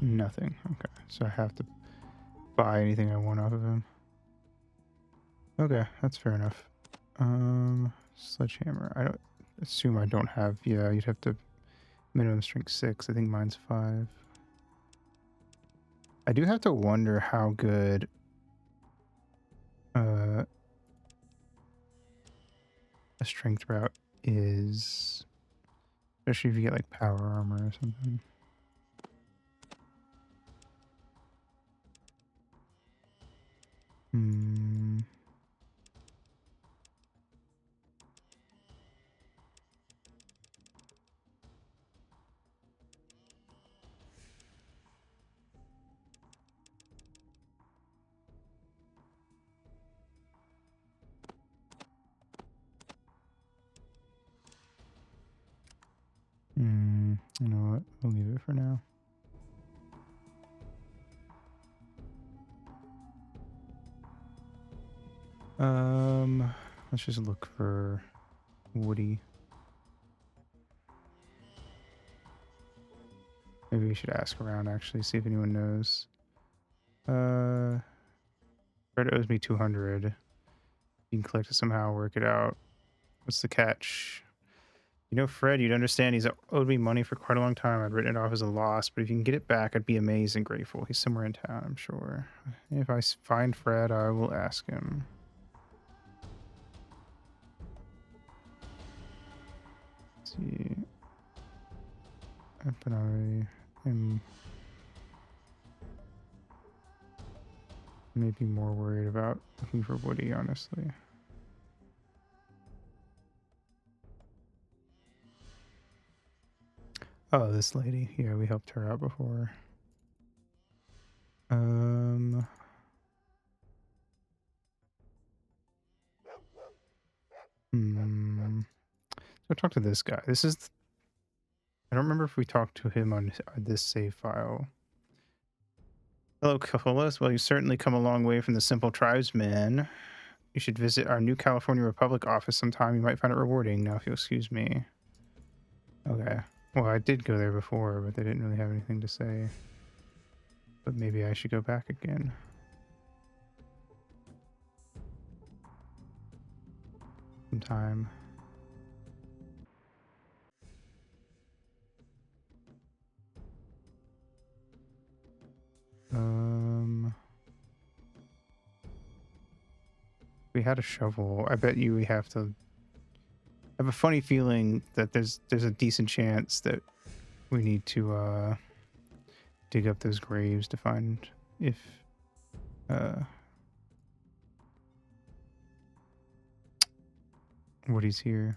Nothing. Okay, so I have to buy anything I want off of him. Okay, that's fair enough. Sledgehammer. I don't assume I don't have. Yeah, you'd have to minimum strength 6. I think mine's 5. I do have to wonder how good a strength route is, especially if you get like power armor or something. You know what? We'll leave it for now. Let's just look for Woody. Maybe we should ask around, actually, see if anyone knows. Fred owes me 200. You can collect it somehow, work it out. What's the catch? You know, Fred, you'd understand he's owed me money for quite a long time. I'd written it off as a loss, but if you can get it back, I'd be amazed and grateful. He's somewhere in town, I'm sure. If I find Fred, I will ask him. Let's see. But I am maybe more worried about looking for Woody, honestly. Oh, this lady. Yeah, we helped her out before. So talk to this guy. This is... I don't remember if we talked to him on this save file. Hello, Capolas. Well, you certainly come a long way from the simple tribesman. You should visit our New California Republic office sometime. You might find it rewarding. Now, if you'll excuse me. Okay. Well, I did go there before, but they didn't really have anything to say. But maybe I should go back again. Sometime. We had a shovel. I bet you we have to... I have a funny feeling that there's a decent chance that we need to dig up those graves to find if Woody's here.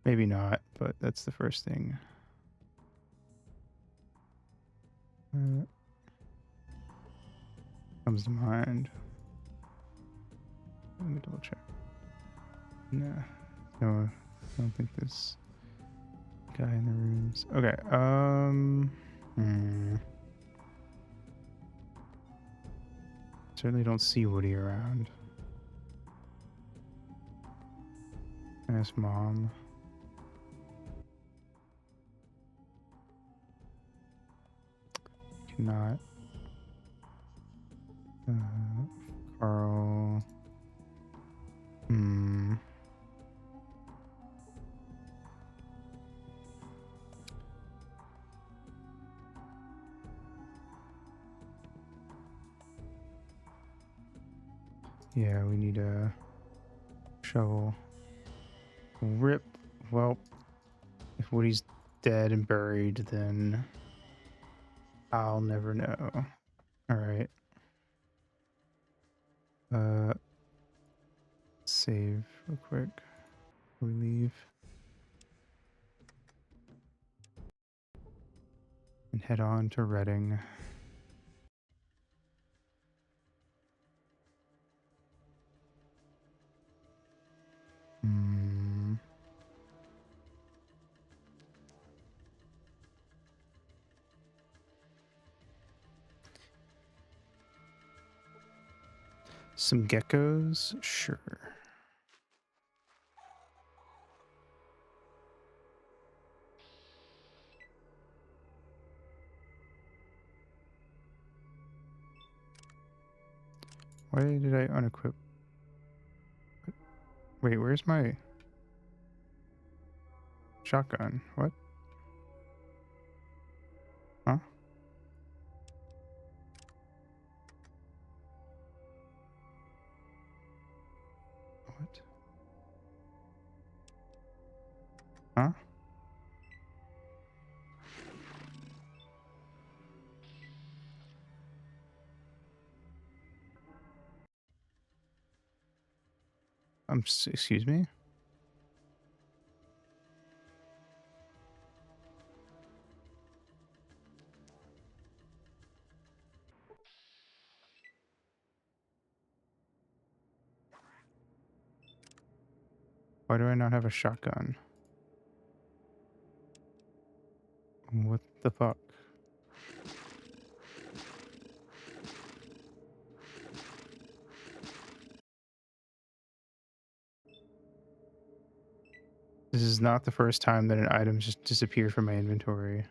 Maybe not, but that's the first thing. Comes to mind. Let me double check. No, I don't think this guy in the rooms. Okay. Certainly don't see Woody around. Ask Mom. Cannot. Carl. Yeah, we need a shovel. Rip. Well, if Woody's dead and buried, then I'll never know. All right. Uh, save real quick before we leave. And head on to Reading. Hmm. Some geckos? Sure. Why did I unequip? Wait, where's my shotgun? What? Huh? What? Huh? Excuse me? Why do I not have a shotgun? What the fuck? This is not the first time that an item just disappeared from my inventory.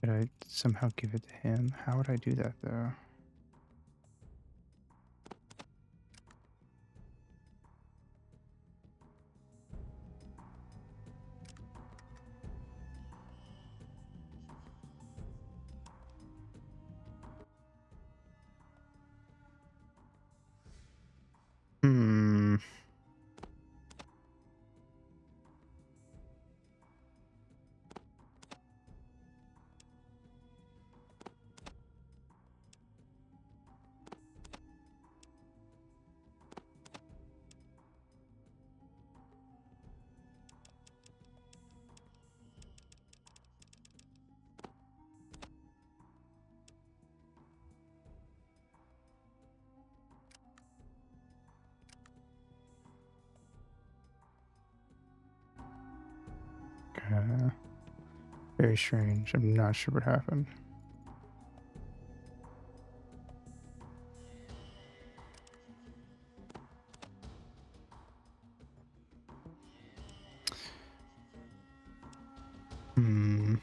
Did I somehow give it to him? How would I do that though? Hmm. Very strange. I'm not sure what happened. Hmm.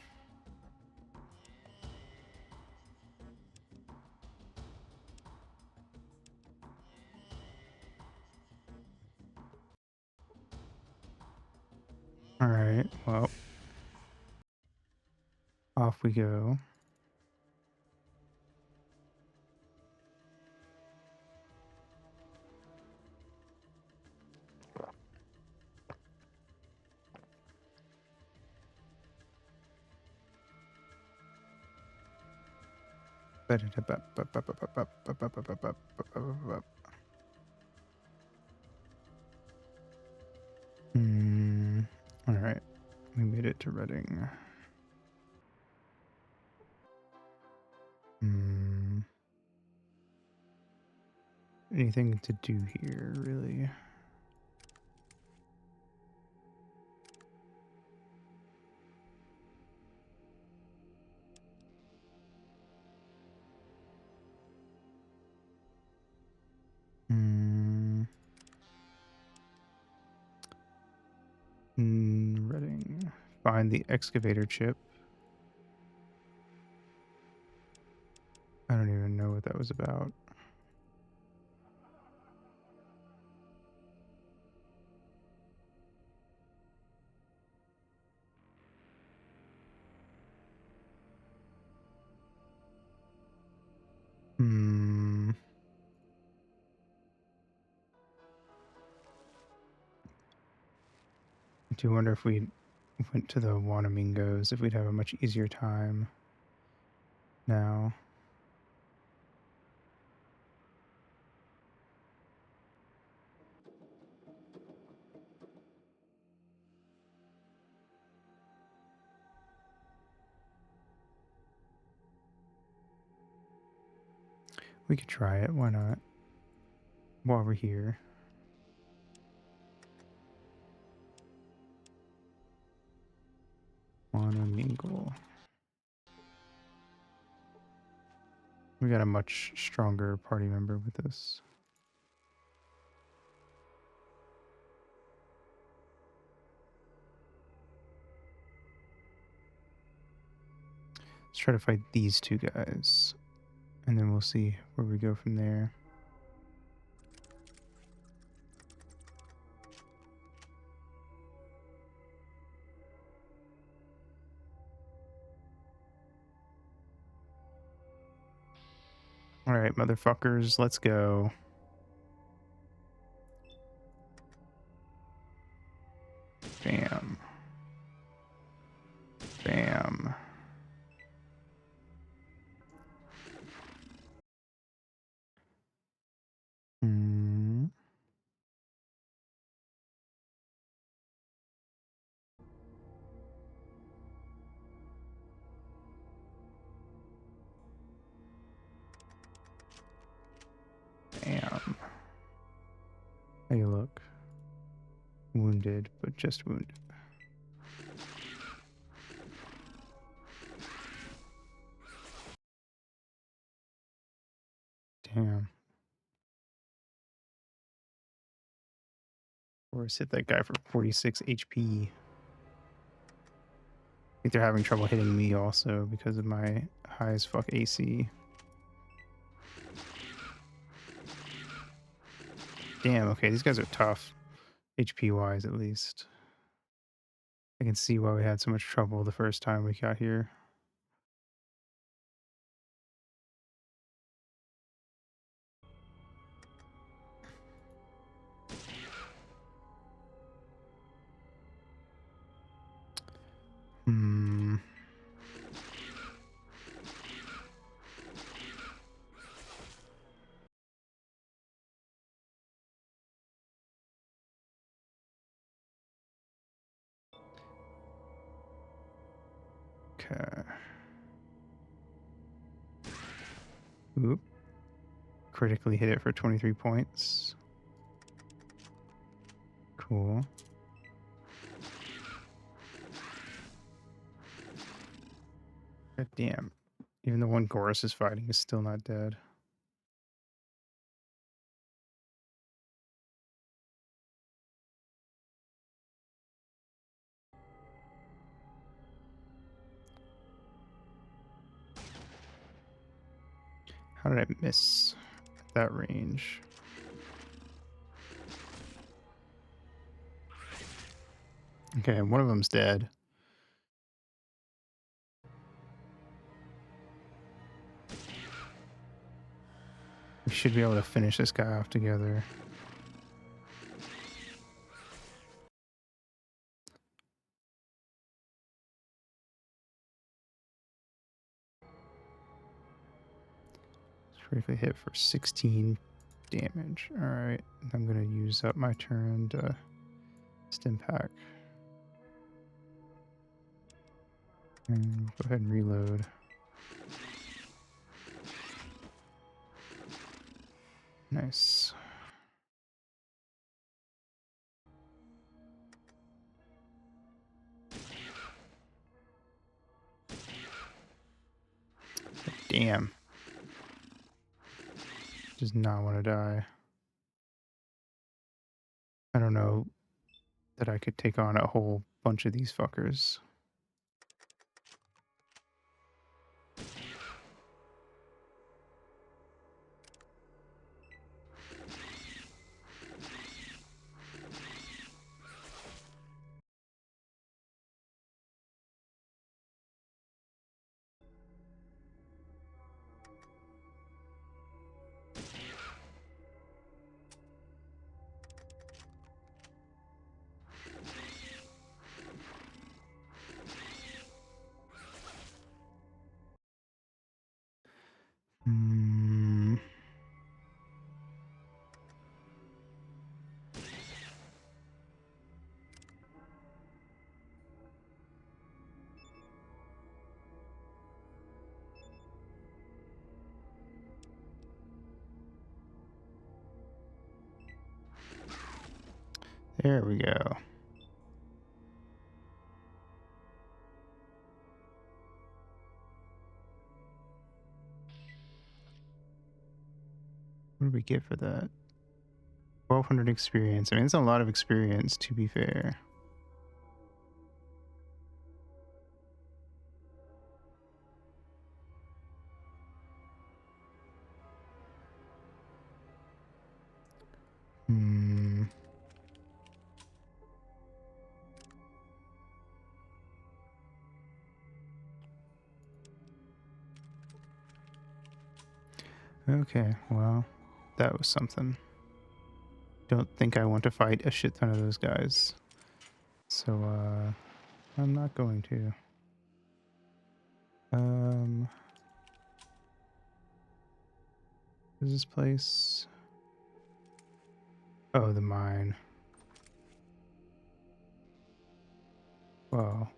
All right. Well, off we go. Hmm. All right. We made it to Reading. Hmm. Anything to do here, really? Hmm. Reading. Find the excavator chip. I don't even know what that was about. Hmm. I do wonder if we went to the Wanamingos, if we'd have a much easier time now. We could try it. Why not? While we're here. Wanamingle. We got a much stronger party member with us. Let's try to fight these two guys. And then we'll see where we go from there. Alright, motherfuckers, let's go. Bam. Bam. Hmm. Bam. How you look? Wounded, but just wounded. Damn. Force hit that guy for 46 HP. I think they're having trouble hitting me also because of my high as fuck AC. Damn, okay, these guys are tough. HP wise, at least. I can see why we had so much trouble the first time we got here. Hmm. Okay. Oop. Critically hit it for 23 points. Cool. God damn. Even the one Gorus is fighting is still not dead. How did I miss at that range? Okay, one of them's dead. We should be able to finish this guy off together. Critically hit for 16 damage. Alright, I'm going to use up my turn to stim pack. And go ahead and reload. Nice. Damn. Does not want to die. I don't know that I could take on a whole bunch of these fuckers. There we go. What did we get for that? 1,200 experience. I mean, it's a lot of experience, to be fair. Hmm. Okay, well, that was something. Don't think I want to fight a shit ton of those guys. So, I'm not going to. What is this place? Oh, the mine. Well,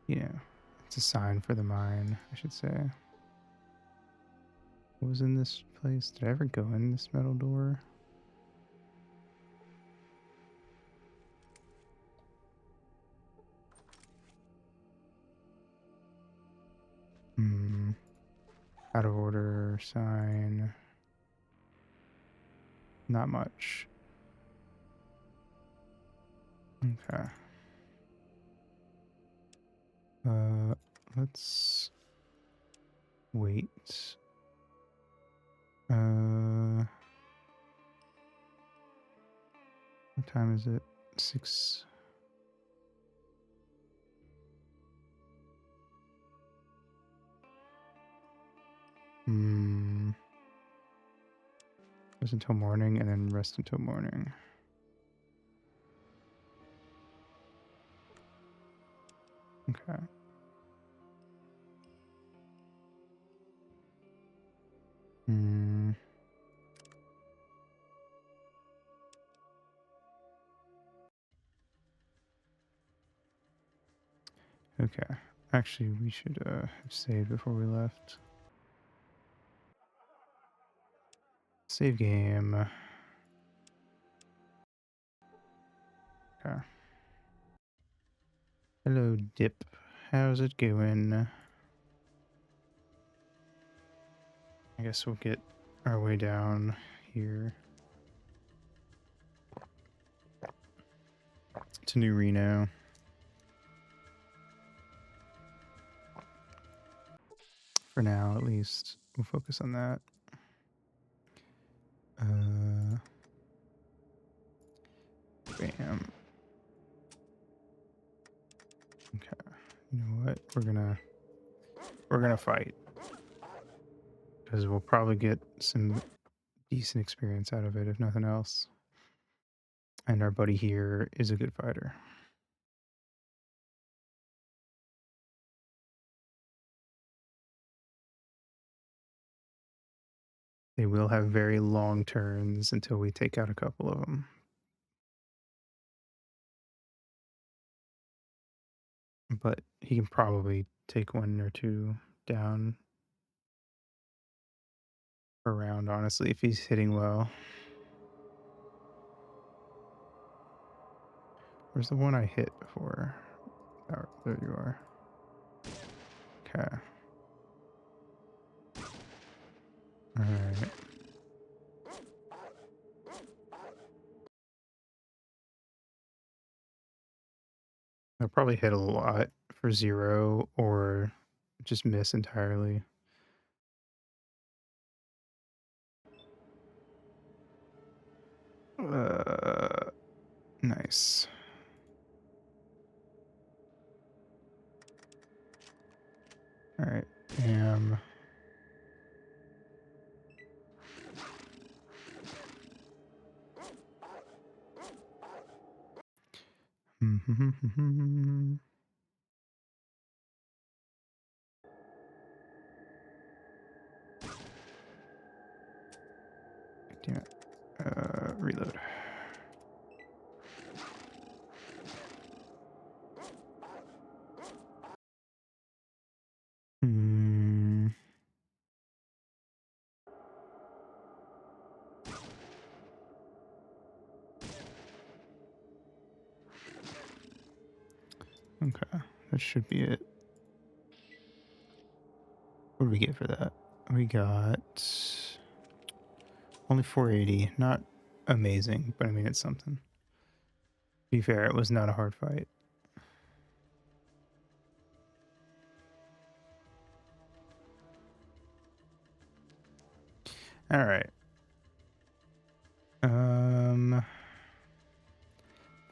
you know, it's a sign for the mine, I should say. What was in this place? Did I ever go in this metal door? Hmm. Out of order sign. Not much. Okay. Let's wait. What time is it? 6. Rest until morning and then rest until morning. Okay. Okay. Actually, we should have saved before we left. Save game. Okay. Hello, Dip. How's it going? I guess we'll get our way down here to New Reno. For now, at least. We'll focus on that. Bam. Okay. You know what? We're gonna fight. Because we'll probably get some decent experience out of it, if nothing else. And our buddy here is a good fighter. They will have very long turns until we take out a couple of them. But he can probably take 1 or 2 down per round, honestly, if he's hitting well. Where's the one I hit before? Oh, there you are. Okay. Alright. I'll probably hit a lot for 0 or just miss entirely. Nice. Alright. Damn it. Reload. Okay, that should be it. What did we get for that? We got only 480. Not amazing, but I mean, it's something. To be fair, it was not a hard fight. All right.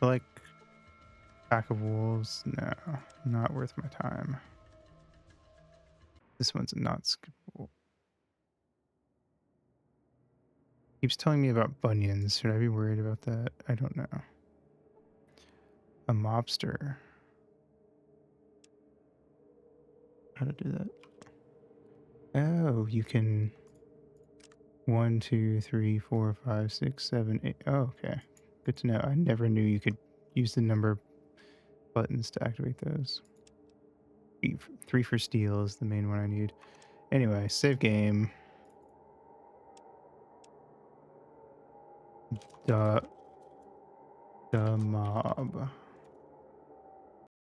Feel like Pack of Wolves. No, not worth my time. This one's not skippable. Keeps telling me about bunions. Should I be worried about that? I don't know. A mobster. How to do that? Oh, you can 1, 2, 3, 4, 5, 6, 7, 8. Oh, okay. Good to know. I never knew you could use the number buttons to activate those. Three for steel is the main one I need. Anyway, save game. The mob.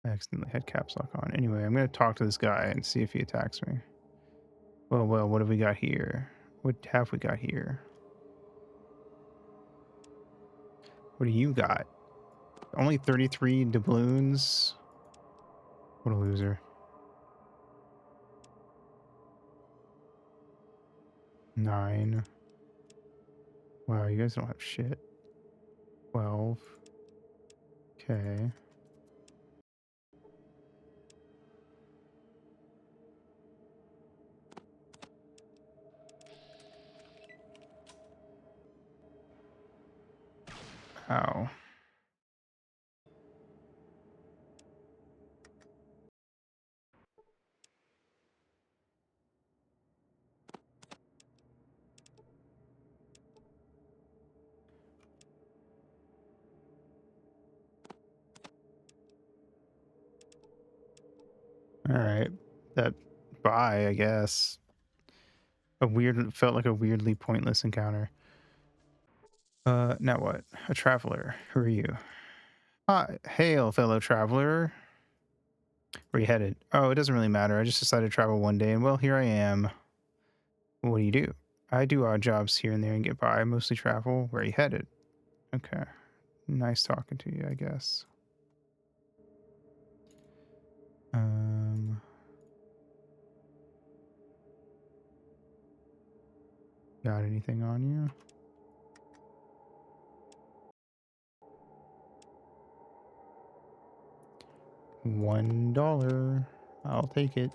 I accidentally had caps lock on. Anyway, I'm going to talk to this guy and see if he attacks me. Well, what have we got here? What have we got here? What do you got? Only 33 doubloons? What a loser. 9. Wow, you guys don't have shit. 12. Okay. Ow. Alright. That bye, I guess. Felt like a weirdly pointless encounter. Now what? A traveler. Who are you? Hi, hail, fellow traveler. Where are you headed? Oh, it doesn't really matter. I just decided to travel one day, and well, here I am. What do you do? I do odd jobs here and there and get by. I mostly travel. Where are you headed? Okay. Nice talking to you, I guess. Got anything on you? $1. I'll take it.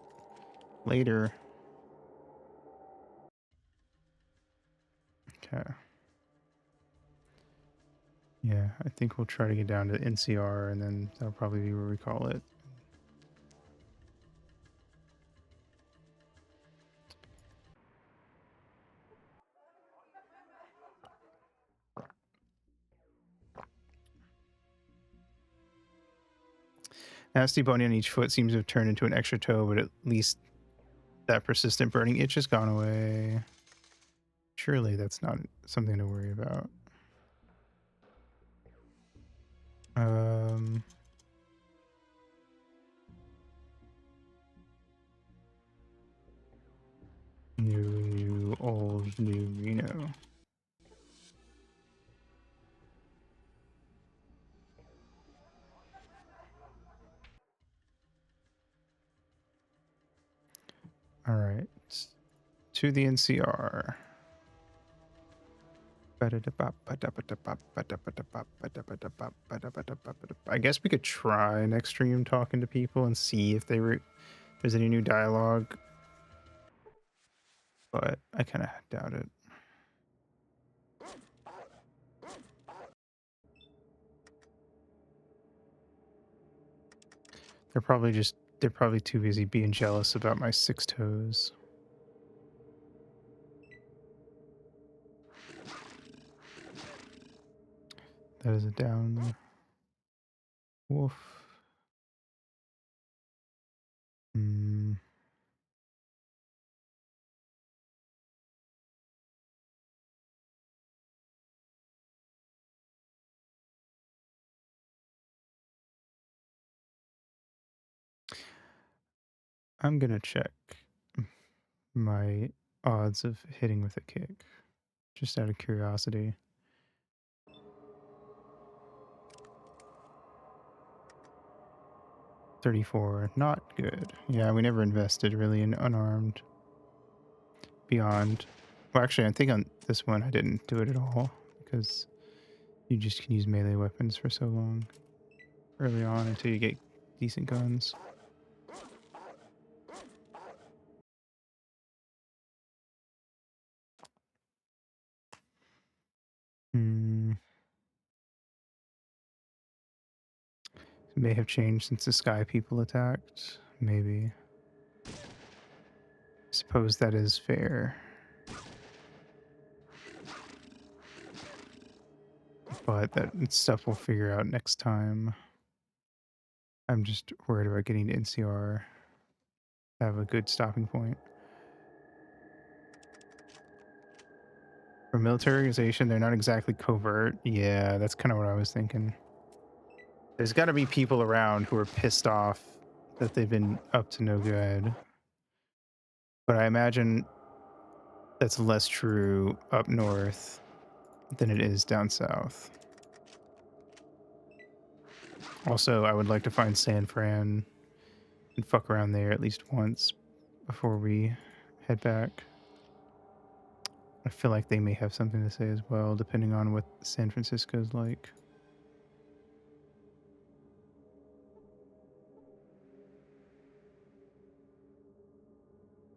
Later. Okay. Yeah, I think we'll try to get down to NCR and then that'll probably be where we call it. Nasty bony on each foot seems to have turned into an extra toe, but at least that persistent burning itch has gone away. Surely that's not something to worry about. New, old, new Reno. All right. To the NCR. I guess we could try next stream talking to people and see if there's any new dialogue, but I kind of doubt it. They're probably too busy being jealous about my 6 toes. That is a down wolf. I'm gonna check my odds of hitting with a kick, just out of curiosity. $34, not good. Yeah, we never invested really in unarmed beyond. Well, actually, I think on this one I didn't do it at all because you just can use melee weapons for so long early on until you get decent guns. Hmm. May have changed since the Sky People attacked. Maybe. Suppose that is fair. But that stuff we'll figure out next time. I'm just worried about getting to NCR. Have a good stopping point. For military organization, they're not exactly covert. Yeah, that's kind of what I was thinking. There's got to be people around who are pissed off that they've been up to no good. But I imagine that's less true up north than it is down south. Also, I would like to find San Fran and fuck around there at least once before we head back. I feel like they may have something to say as well, depending on what San Francisco's like.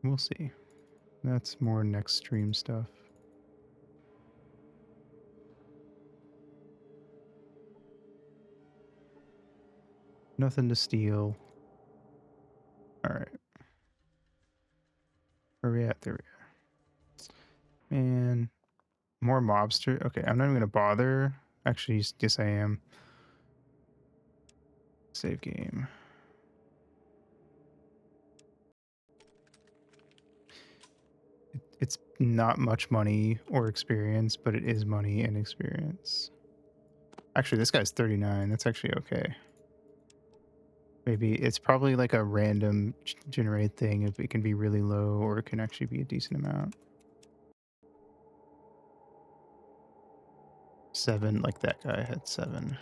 We'll see. That's more next stream stuff. Nothing to steal. Alright. Where are we at? There we are. Man. More mobster. Okay, I'm not even going to bother. Actually, yes I am. Save game. It's not much money or experience, but it is money and experience. Actually, this guy's 39. That's actually okay. Maybe it's probably like a random generate thing. If it can be really low or it can actually be a decent amount. 7, like that guy had 7.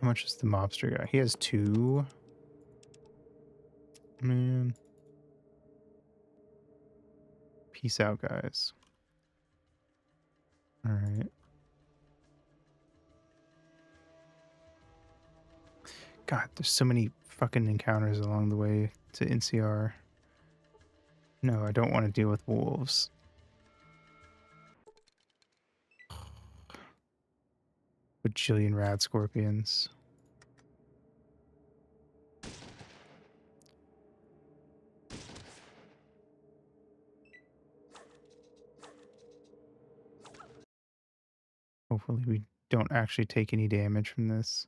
How much is the mobster guy? He has 2. Man. Peace out, guys. All right. God, there's so many fucking encounters along the way to NCR. No, I don't want to deal with wolves. Bajillion rad scorpions. Hopefully we don't actually take any damage from this.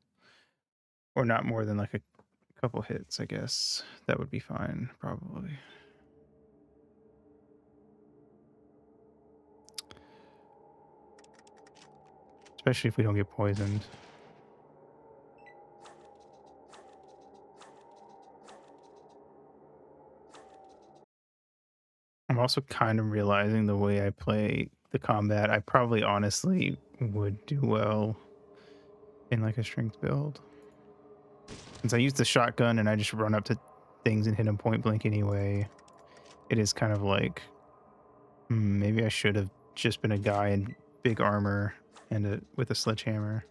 Or not more than like a couple hits, I guess. That would be fine, probably. Especially if we don't get poisoned. I'm also kind of realizing the way I play the combat, I probably honestly would do well in like a strength build. Since I use the shotgun and I just run up to things and hit them point blank anyway, it is kind of like, maybe I should have just been a guy in big armor and with a sledgehammer.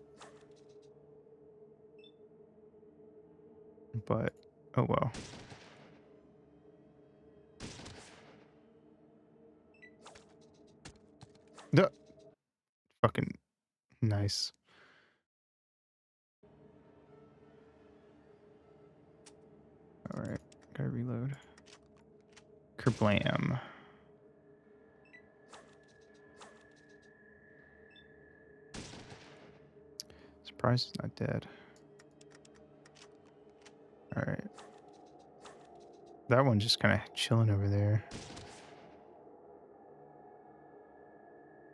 But, oh well. Duh. Fucking nice. Alright, gotta reload. Kerblam. Surprised he's not dead. Alright. That one just kind of chilling over there.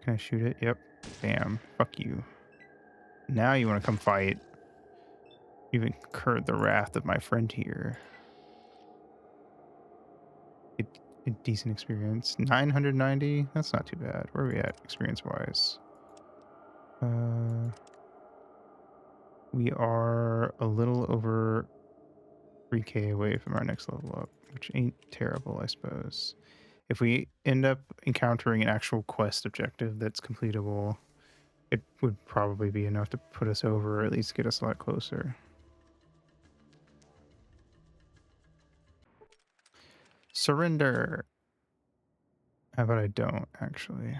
Can I shoot it? Yep. Bam. Fuck you. Now you want to come fight. You've incurred the wrath of my friend here. A decent experience. 990? That's not too bad. Where are we at experience-wise? We are a little over 3k away from our next level up, which ain't terrible, I suppose. If we end up encountering an actual quest objective that's completable, it would probably be enough to put us over, or at least get us a lot closer. Surrender. How about I don't, actually?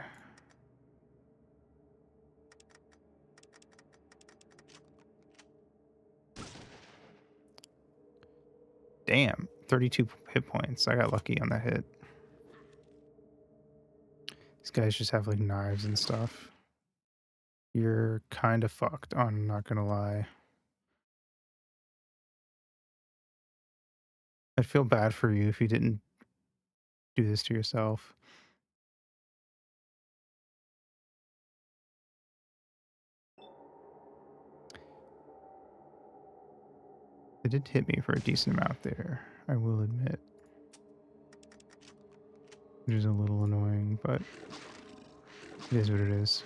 Damn, 32 hit points. I got lucky on that hit. These guys just have, like, knives and stuff. You're kind of fucked, I'm not gonna lie. I'd feel bad for you if you didn't do this to yourself. It did hit me for a decent amount there, I will admit. Which is a little annoying, but it is what it is.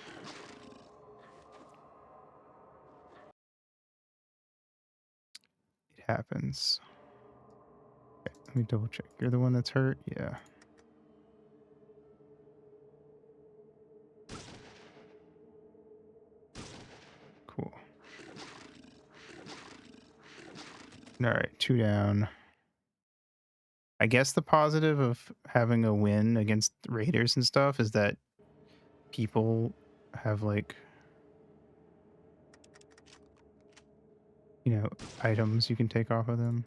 It happens. Okay, let me double check. You're the one that's hurt? Yeah. Cool. Alright, 2 down. I guess the positive of having a win against raiders and stuff is that people have, like, you know, items you can take off of them.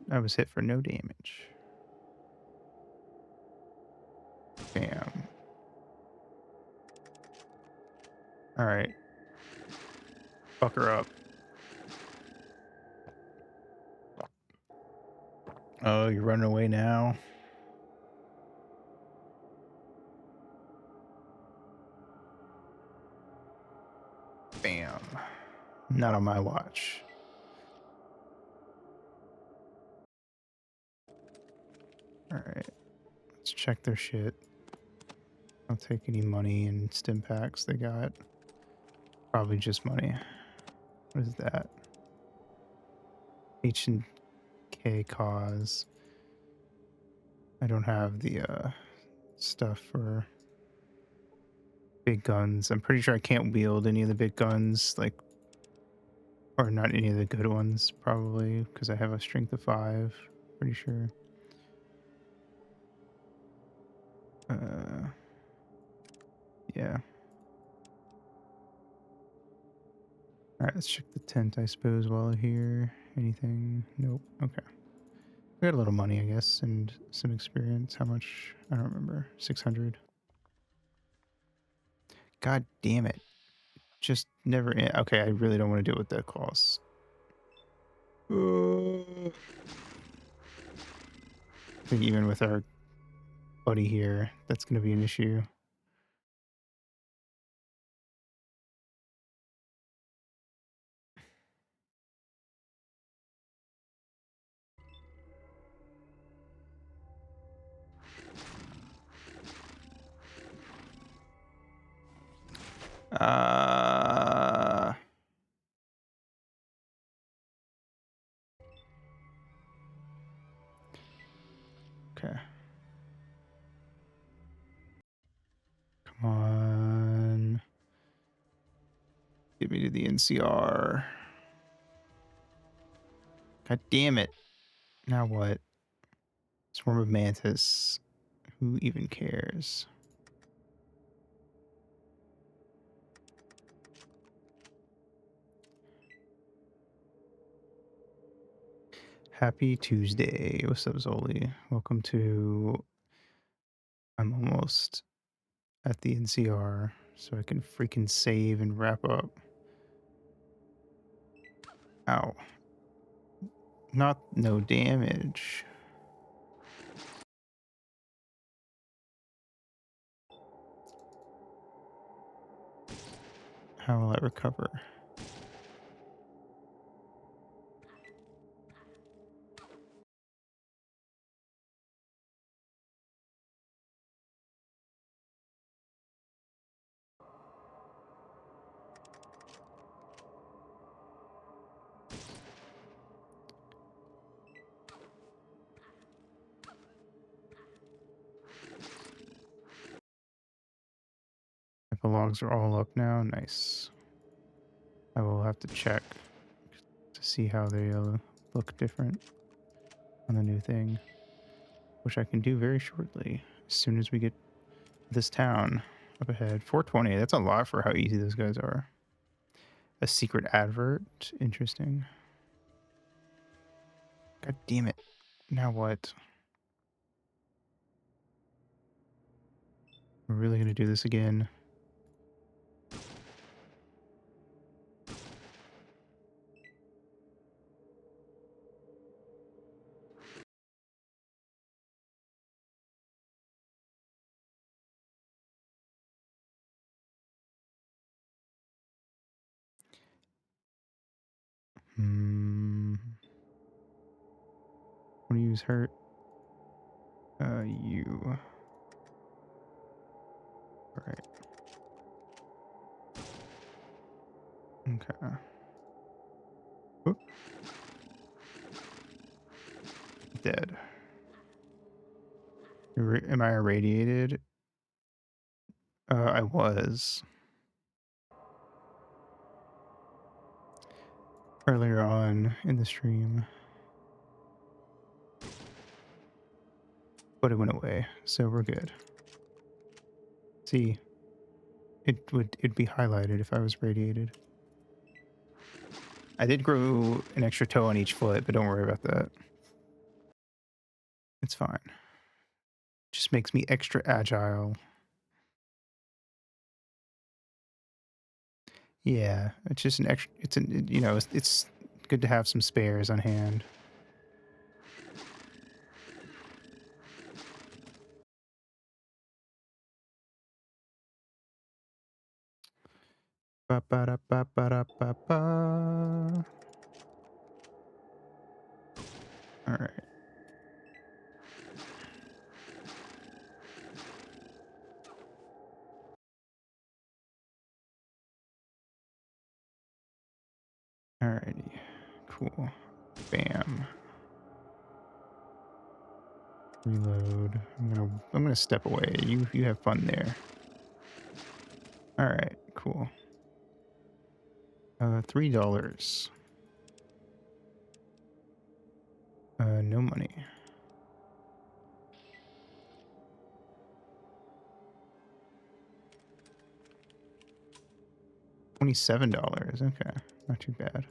I was hit for no damage. Bam. Alright. Fuck her up. Oh, you're running away now? Bam. Not on my watch. Alright. Let's check their shit. I'll take any money and stim packs they got. Probably just money. What is that? H&K cause. I don't have the stuff for big guns. I'm pretty sure I can't wield any of the big guns, like, or not any of the good ones, probably, because I have a strength of 5. Pretty sure. Yeah. Alright, let's check the tent, I suppose, while we're here. Anything? Nope. Okay. We got a little money, I guess, and some experience. How much? I don't remember. 600. God damn it. Just never... Okay, I really don't want to deal with that clause. I think even with our buddy here, that's going to be an issue. Okay. Come on. Get me to the NCR. God damn it. Now what? Swarm of mantis. Who even cares? Happy Tuesday. What's up, Zoli? Welcome to I'm almost at the NCR, so I can freaking save and wrap up. Ow. Not no damage. How will I recover? The logs are all up now. Nice. I will have to check to see how they look different on the new thing, which I can do very shortly as soon as we get this town up ahead. 420. That's a lot for how easy those guys are. A secret advert. Interesting. God damn it. Now what? We're really going to do this again. Want to use hurt? You. All right. Okay. Oop. Dead. Am I irradiated? I was. Earlier on in the stream. But it went away, so we're good. See, it'd be highlighted if I was radiated. I did grow an extra toe on each foot, but don't worry about that. It's fine. Just makes me extra agile. Yeah, it's just an extra. It's an you know it's good to have some spares on hand. Ba ba da ba ba da ba ba. All right. Alrighty. Cool. Bam. Reload. I'm gonna step away. You have fun there. Alright, cool. $3. No money. $27. Okay, not too bad. I'm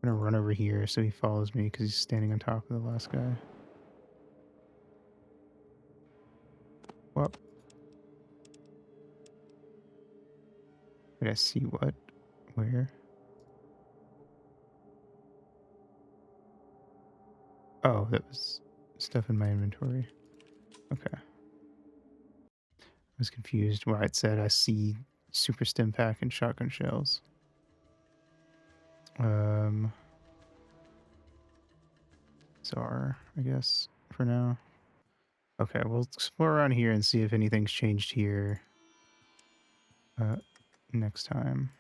gonna run over here so he follows me because he's standing on top of the last guy. Well, did I see what? Where? Oh, that was stuff in my inventory. Okay. I was confused why it said I see super stim pack and shotgun shells. Czar, I guess, for now. Okay, we'll explore around here and see if anything's changed here next time.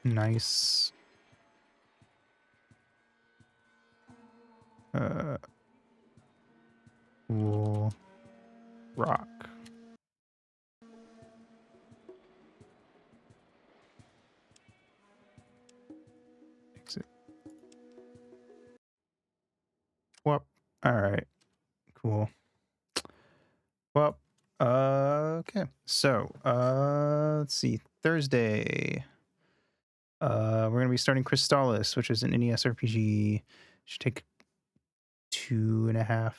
Nice. Cool rock. Exit. Whoop. All right. Cool. Well, okay. So, let's see. Thursday. We're gonna be starting Crystallis, which is an NES RPG. Should take 2.5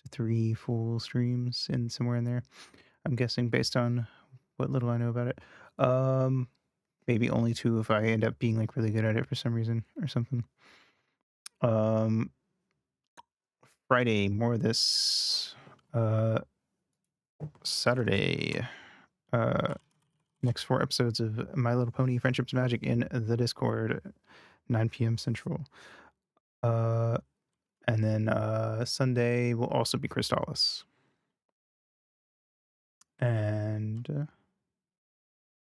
to 3 full streams in somewhere in there. I'm guessing based on what little I know about it. Maybe only 2 if I end up being like really good at it for some reason or something. Friday, more of this. Saturday, next 4 episodes of My Little Pony Friendship's Magic in the Discord, 9 p.m. Central. And then Sunday will also be Crystallis. And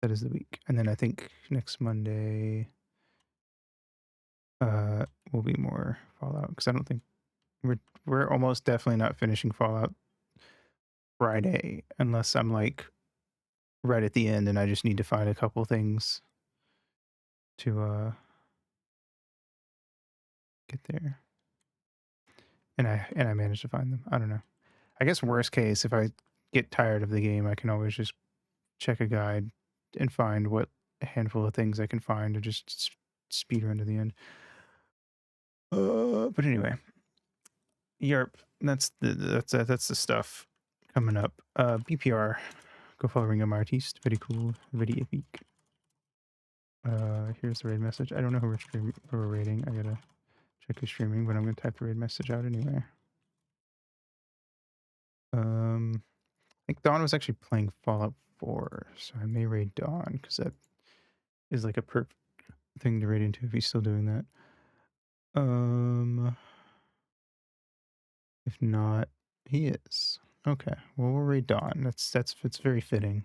that is the week. And then I think next Monday will be more Fallout, because I don't think we're almost definitely not finishing Fallout Friday unless I'm like right at the end and I just need to find a couple things to get there. And I managed to find them. I don't know. I guess worst case, if I get tired of the game, I can always just check a guide and find what a handful of things I can find to just speed run to the end. But anyway, Yarp. That's the stuff coming up. BPR. Go follow Ringo Martiste. Very cool. Very epic. Here's the raid message. I don't know who we're raiding. I gotta check who's streaming, but I'm gonna type the raid message out anyway. I think Dawn was actually playing Fallout 4, so I may raid Dawn because that is like a perfect thing to raid into if he's still doing that. If not, he is. Okay, well we'll raid Dawn. It's very fitting.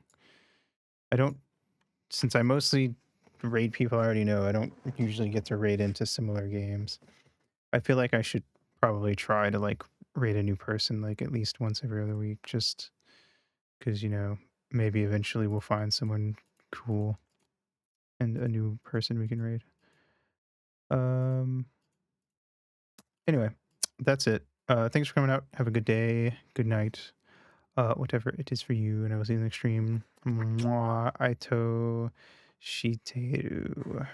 Since I mostly raid people I already know, I don't usually get to raid into similar games. I feel like I should probably try to like raid a new person like at least once every other week, just because maybe eventually we'll find someone cool and a new person we can raid. Anyway, that's it. Thanks for coming out. Have a good day, good night, whatever it is for you, and I will see you in the next stream. Mwah, Aito Shiteru.